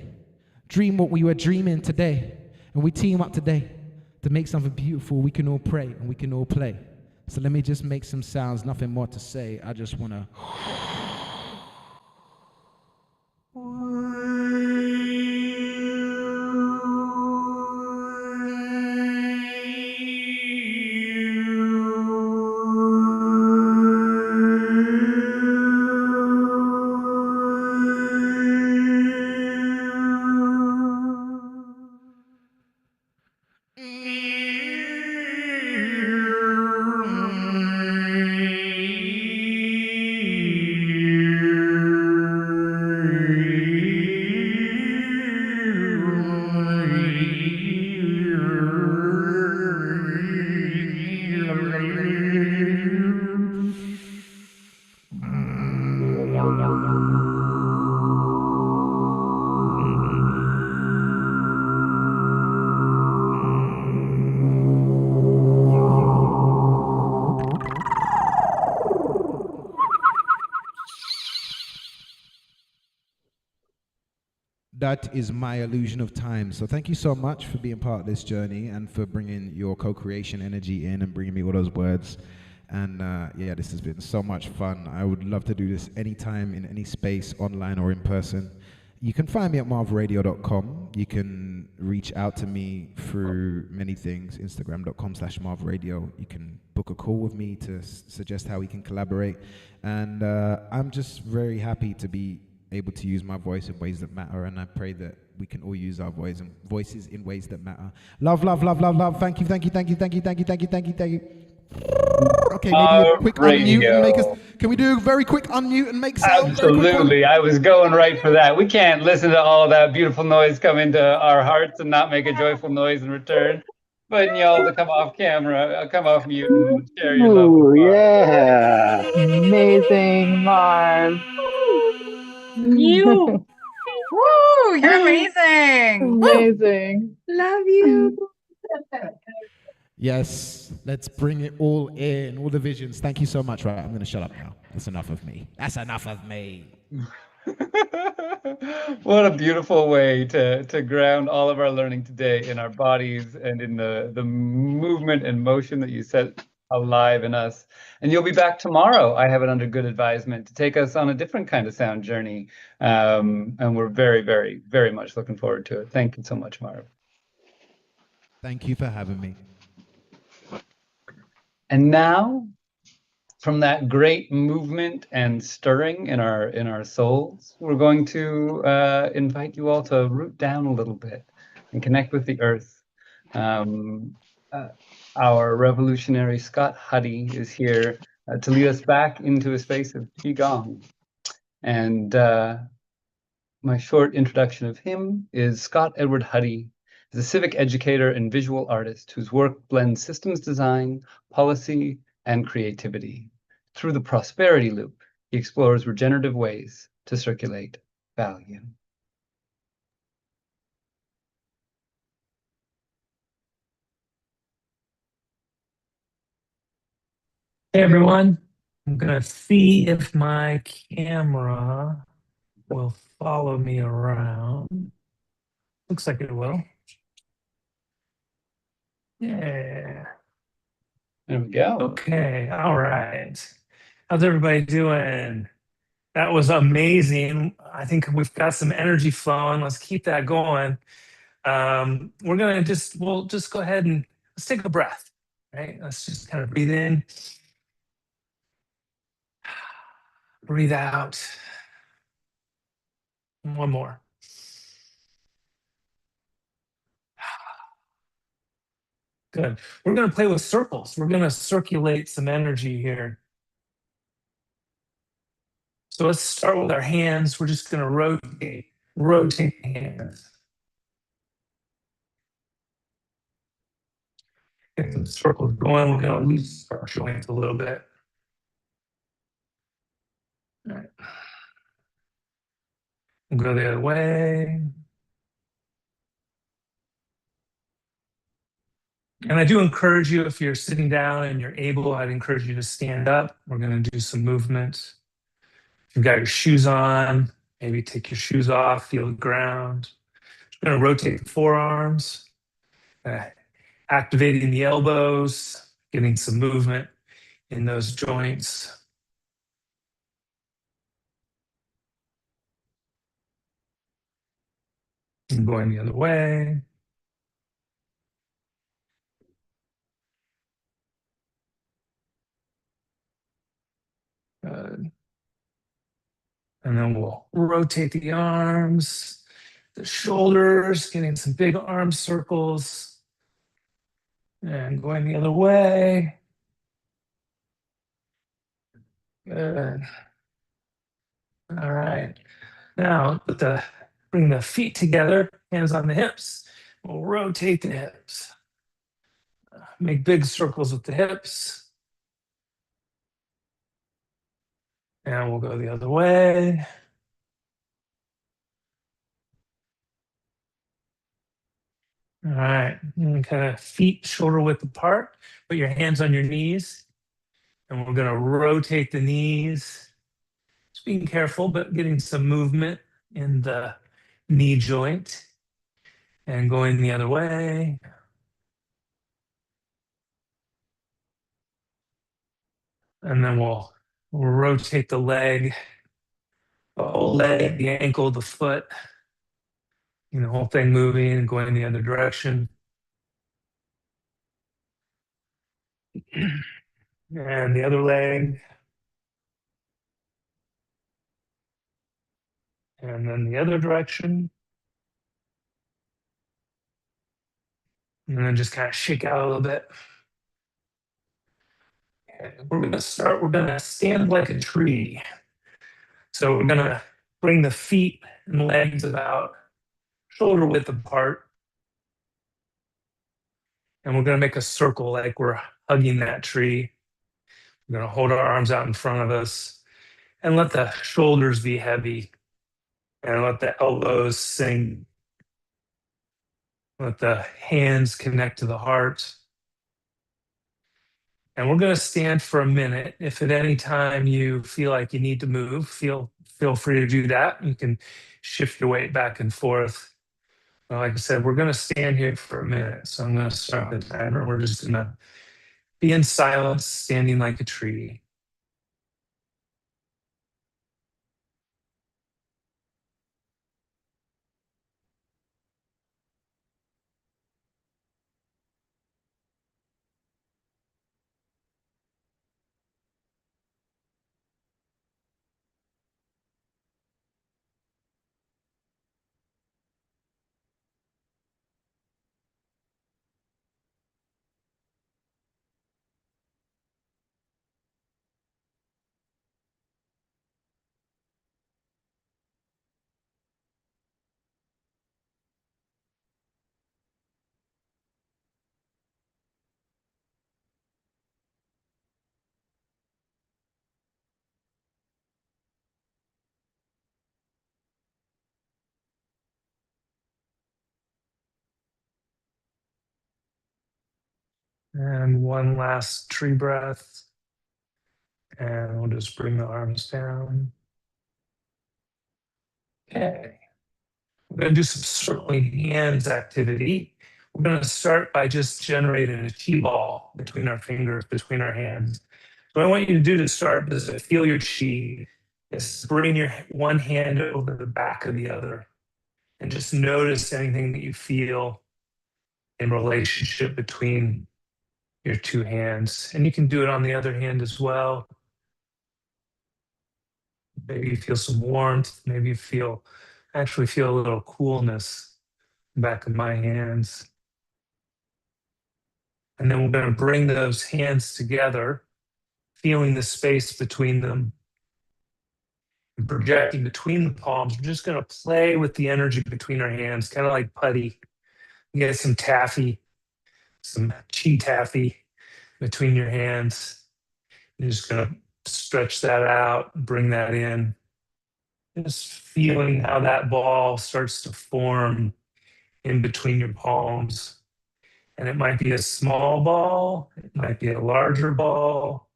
Dream what we were dreaming today, and we team up today to make something beautiful. We can all pray and we can all play. So let me just make some sounds, nothing more to say. I just want to... That is my illusion of time. So thank you so much for being part of this journey and for bringing your co-creation energy in and bringing me all those words. And yeah, this has been so much fun. I would love to do this anytime, in any space, online or in person. You can find me at marvradio.com. You can reach out to me through many things, instagram.com/marvradio. You can book a call with me to suggest how we can collaborate. And I'm just very happy to be able to use my voice in ways that matter, and I pray that we can all use our voices in ways that matter. Love, love, love, love, love. Thank you, thank you, thank you, thank you, thank you, thank you, thank you, thank you. Okay, maybe a quick unmute and make us. Can we do a very quick unmute and make sound? Absolutely, I was going right for that. We can't listen to all that beautiful noise come into our hearts and not make a joyful noise in return. But y'all to come off camera, come off mute and share your love with Marv. Yeah. Amazing, Marv. You. Woo, you're amazing. Amazing. Love you. Yes, let's bring it all in, all the visions. Thank you so much. Right, I'm going to shut up now. That's enough of me. That's enough of me. What a beautiful way to ground all of our learning today in our bodies and in the movement and motion that you set alive in us. And you'll be back tomorrow, I have it under good advisement, to take us on a different kind of sound journey. And we're very, very, very much looking forward to it. Thank you so much, Marv. Thank you for having me. And now, from that great movement and stirring in our souls, we're going to invite you all to root down a little bit and connect with the earth. Our revolutionary Scott Huddy is here to lead us back into a space of Qigong. And my short introduction of him is Scott Edward Huddy is a civic educator and visual artist whose work blends systems design, policy, and creativity. Through the prosperity loop, he explores regenerative ways to circulate value. Hey everyone, I'm gonna see if my camera will follow me around. Looks like it will. Yeah. There we go. Okay, all right. How's everybody doing? That was amazing. I think we've got some energy flowing. Let's keep that going. We'll just go ahead and let's take a breath, right? Let's just kind of breathe in. Breathe out. One more. Good. We're going to play with circles. We're going to circulate some energy here. So let's start with our hands. We're just going to rotate the hands. Get some circles going. We're going to loose our joints a little bit. All right. We'll go the other way. And I do encourage you, if you're sitting down and you're able, I'd encourage you to stand up. We're going to do some movement. If you've got your shoes on, maybe take your shoes off, feel the ground. We're going to rotate the forearms, activating the elbows, getting some movement in those joints. And going the other way. Good. And then we'll rotate the arms, the shoulders, getting some big arm circles. And going the other way. Good. All right. Now, bring the feet together, hands on the hips. We'll rotate the hips. Make big circles with the hips. And we'll go the other way. All right, and kind of feet shoulder width apart. Put your hands on your knees. And we're going to rotate the knees. Just being careful, but getting some movement in the knee joint. And going the other way. And then we'll rotate the leg, the whole leg, the ankle, the foot. The whole thing moving and going in the other direction. And the other leg. And then the other direction. And then just kind of shake out a little bit. And we're going to stand like a tree. So we're going to bring the feet and legs about shoulder width apart. And we're going to make a circle like we're hugging that tree. We're going to hold our arms out in front of us and let the shoulders be heavy and let the elbows sink. Let the hands connect to the heart. And we're going to stand for a minute. If at any time you feel like you need to move, feel free to do that. You can shift your weight back and forth. Like I said, we're going to stand here for a minute. So I'm going to start the timer. We're just going to be in silence, standing like a tree. And one last tree breath. And we'll just bring the arms down. Okay. We're going to do some circling hands activity. We're going to start by just generating a chi-ball between our fingers, between our hands. So what I want you to do to start is to feel your chi. Is bring your one hand over the back of the other. And just notice anything that you feel in relationship between your two hands. And you can do it on the other hand as well. Maybe you feel some warmth. Maybe you actually feel a little coolness in the back of my hands. And then we're going to bring those hands together, feeling the space between them, and projecting between the palms. We're just going to play with the energy between our hands, kind of like putty. You get some taffy, some chi taffy between your hands. You're just going to stretch that out, bring that in. Just feeling how that ball starts to form in between your palms. And it might be a small ball, it might be a larger ball.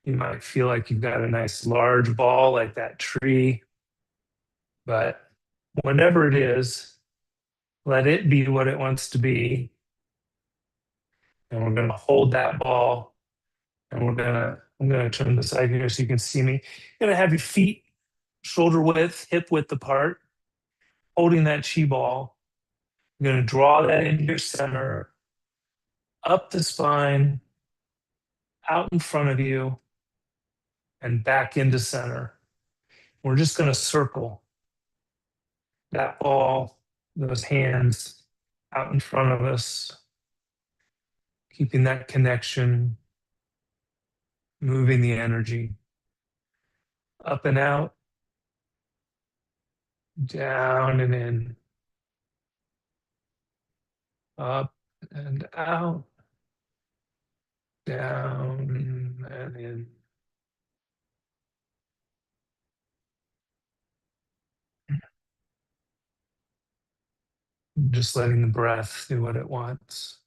You might feel like you've got a nice large ball like that tree. But whatever it is, let it be what it wants to be. And we're going to hold that ball. And I'm going to turn the side here so you can see me. You're going to have your feet shoulder width, hip width apart, holding that chi ball. You're going to draw that into your center, up the spine, out in front of you, and back into center. We're just going to circle that ball, those hands out in front of us, keeping that connection, moving the energy up and out, down and in, up and out, down and in. Just letting the breath do what it wants.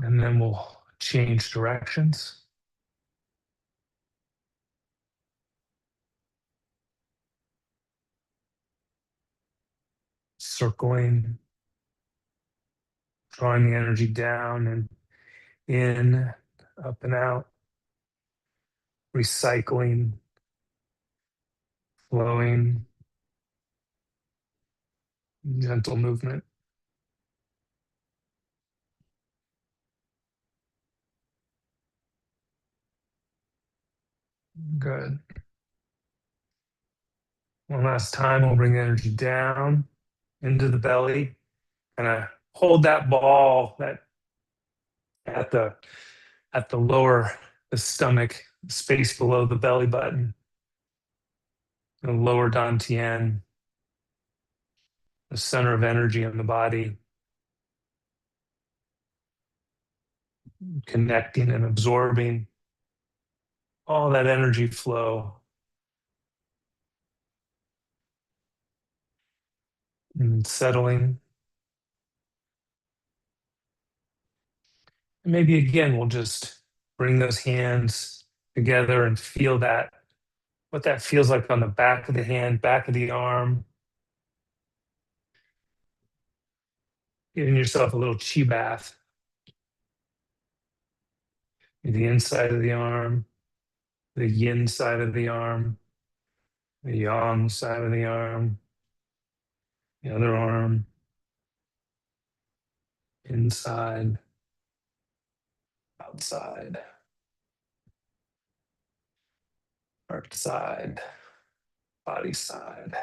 And then we'll change directions. Circling, drawing the energy down and in, up and out, recycling, flowing, gentle movement. Good. One last time, we'll bring the energy down into the belly. And I hold that ball that at the lower, the stomach, space below the belly button, the lower dantian, the center of energy in the body, connecting and absorbing all that energy flow. And settling. And maybe again, we'll just bring those hands together and feel that, what that feels like on the back of the hand, back of the arm. Giving yourself a little chi bath. The inside of the arm, the yin side of the arm, the yang side of the arm, the other arm, inside, outside, heart side, body side.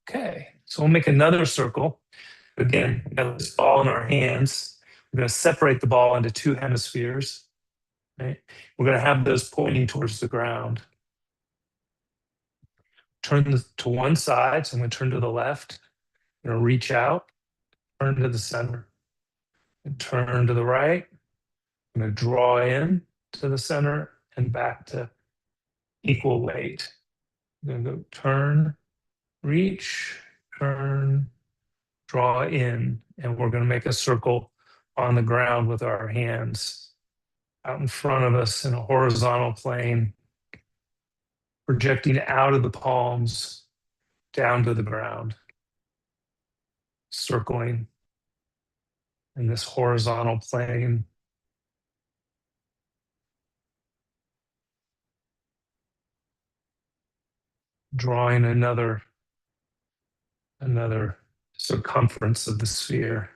Okay, so we'll make another circle. Again, we got this ball in our hands. We're going to separate the ball into two hemispheres. Right? We're going to have those pointing towards the ground. Turn to one side, so I'm going to turn to the left. I'm going to reach out, turn to the center, and turn to the right. I'm going to draw in to the center and back to equal weight. I'm going to go turn, reach, turn, draw in, and we're going to make a circle on the ground with our hands out in front of us in a horizontal plane, projecting out of the palms down to the ground, circling in this horizontal plane. Drawing another circumference of the sphere.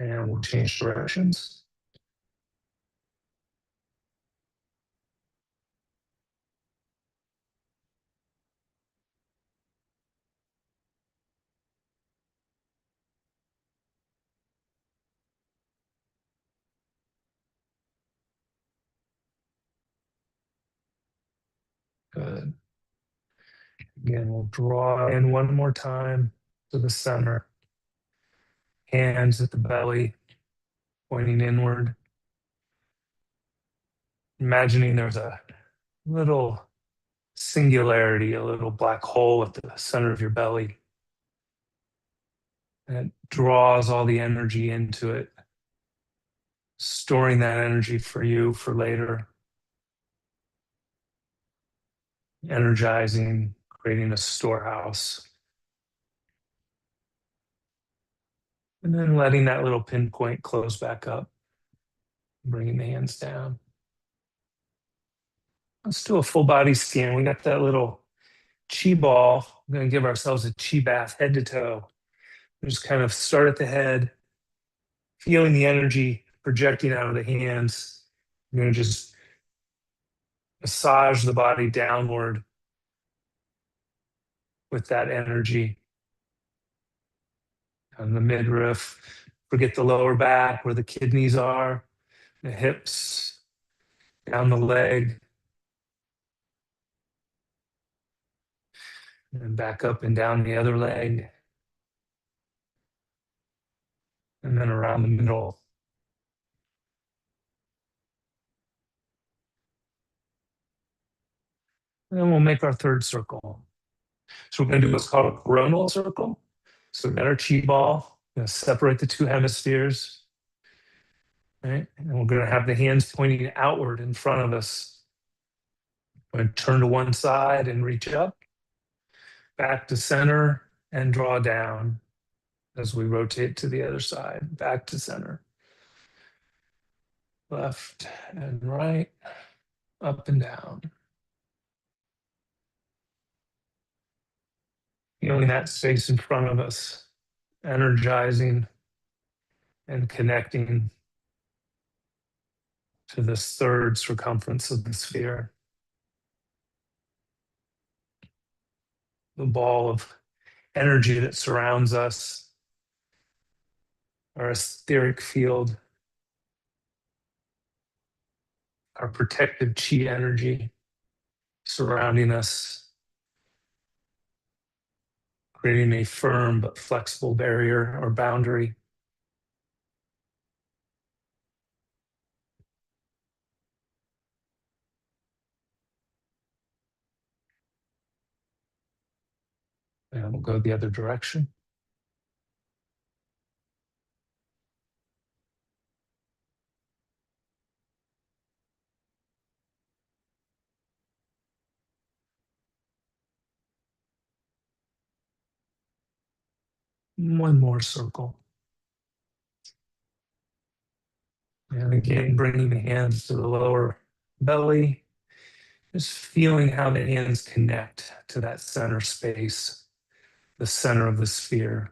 And we'll change directions. Good. Again, we'll draw in one more time to the center. Hands at the belly, pointing inward. Imagining there's a little singularity, a little black hole at the center of your belly. And it draws all the energy into it, storing that energy for you for later. Energizing, creating a storehouse. And then letting that little pinpoint close back up, bringing the hands down. Let's do a full body scan. We got that little chi ball. We're going to give ourselves a chi bath head to toe. Just kind of start at the head, feeling the energy projecting out of the hands. We're going to just massage the body downward with that energy. On the midriff, forget the lower back where the kidneys are, the hips, down the leg, and back up and down the other leg. and then around the middle. And then we'll make our third circle. So we're going to do what's called a coronal circle. So we've got our chi ball, going to separate the two hemispheres, right? And we're going to have the hands pointing outward in front of us. We're going to turn to one side and reach up, back to center, and draw down as we rotate to the other side, back to center. Left and right, up and down. Feeling that space in front of us, energizing and connecting to this third circumference of the sphere. The ball of energy that surrounds us, our etheric field, our protective chi energy surrounding us, creating a firm but flexible barrier or boundary. And we'll go the other direction. One more circle. And again, bringing the hands to the lower belly, just feeling how the hands connect to that center space, the center of the sphere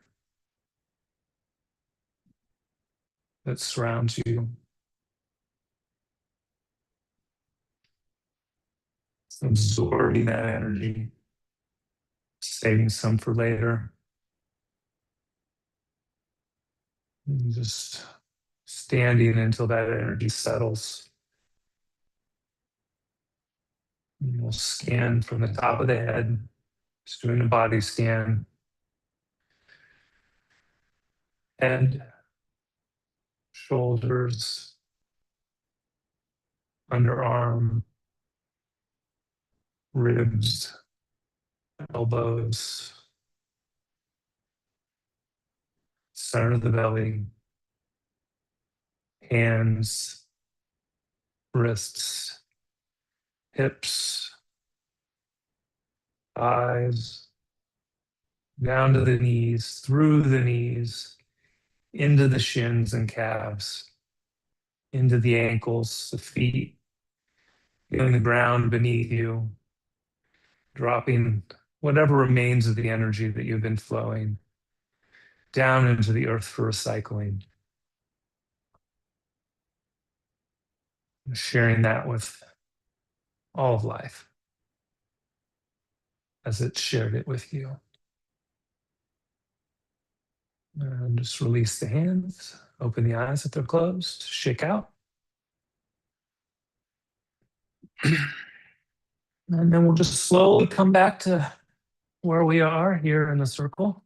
that surrounds you. Absorbing that energy, saving some for later. And just standing until that energy settles. And we'll scan from the top of the head, just doing a body scan. Head, shoulders, underarm, ribs, elbows, center of the belly, hands, wrists, hips, thighs, down to the knees, through the knees, into the shins and calves, into the ankles, the feet, feeling the ground beneath you, dropping whatever remains of the energy that you've been flowing down into the earth for recycling. Sharing that with all of life as it shared it with you. And just release the hands, open the eyes if they're closed, shake out. And then we'll just slowly come back to where we are here in the circle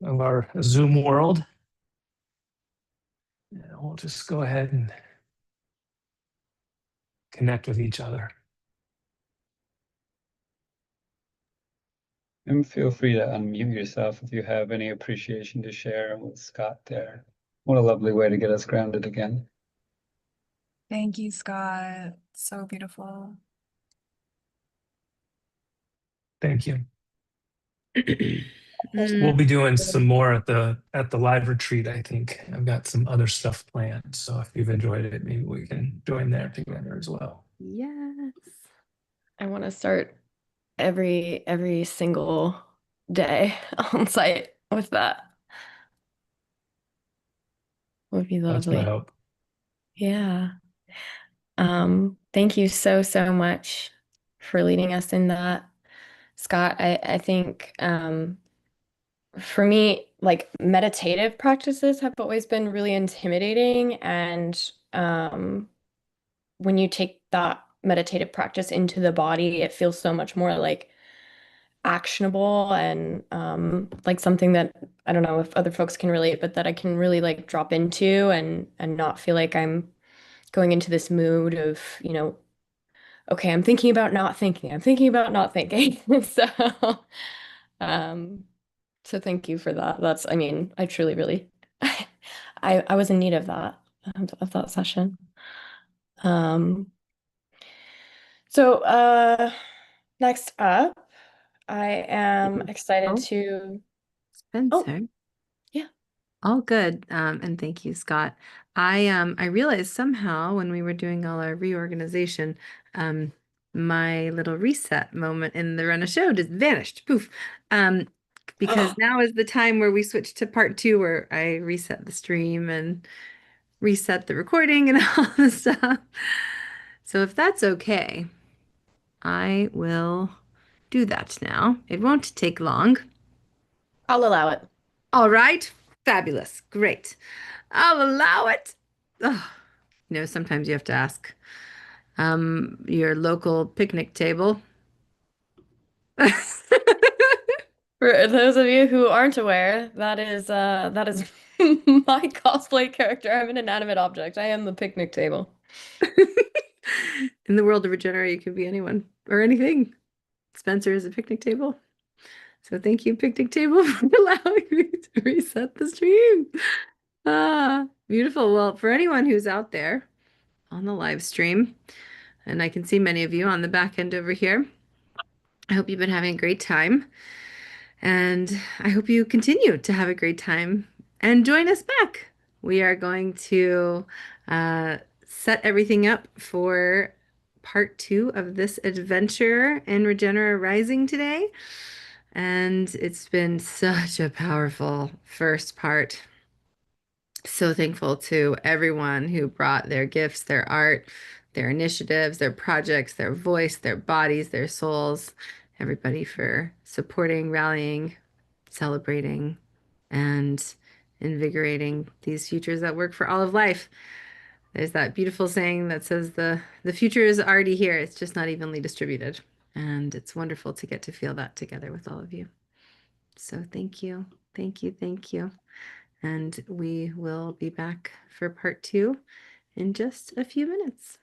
of our Zoom world. And we'll just go ahead and connect with each other. And feel free to unmute yourself if you have any appreciation to share with Scott there. What a lovely way to get us grounded again. Thank you, Scott. So beautiful. Thank you. We'll be doing some more at the live retreat, I think. I've got some other stuff planned. So if you've enjoyed it, maybe we can join there together as well. Yes. I want to start every single day on site with that. Would be That's lovely. my hope. Yeah. Thank you so much for leading us in that, Scott. I think for me, like meditative practices have always been really intimidating, and when you take that meditative practice into the body, it feels so much more like actionable and like something that I don't know if other folks can relate, but that I can really like drop into and not feel like I'm going into this mood of, okay, I'm thinking about not thinking. I'm thinking about not thinking. So, um, so thank you for that. I mean, I truly, really, I was in need of that session. Um, so, next up, I am excited to. Spencer. Yeah. All good. And thank you, Scott. I realized somehow when we were doing all our reorganization, my little reset moment in the run of show just vanished. Poof. Because now is the time where we switch to part 2 where I reset the stream and reset the recording and all the stuff. So if that's okay, I will do that now. It won't take long. I'll allow it. All right. Fabulous. Great. I'll allow it. Oh, sometimes you have to ask your local picnic table. For those of you who aren't aware, that is my cosplay character. I'm an inanimate object. I am the picnic table. In the world of Regenery, you can be anyone or anything. Spencer is a picnic table. So thank you, picnic table, for allowing me to reset the stream. Beautiful. Well, for anyone who's out there on the live stream, and I can see many of you on the back end over here, I hope you've been having a great time. And I hope you continue to have a great time and join us back. We are going to set everything up for part 2 of this adventure in Regenera Rising today. And it's been such a powerful first part. So thankful to everyone who brought their gifts, their art, their initiatives, their projects, their voice, their bodies, their souls, everybody for supporting, rallying, celebrating, and invigorating these futures that work for all of life. There's that beautiful saying that says the future is already here. It's just not evenly distributed. And it's wonderful to get to feel that together with all of you. So thank you. Thank you. Thank you. And we will be back for part 2 in just a few minutes.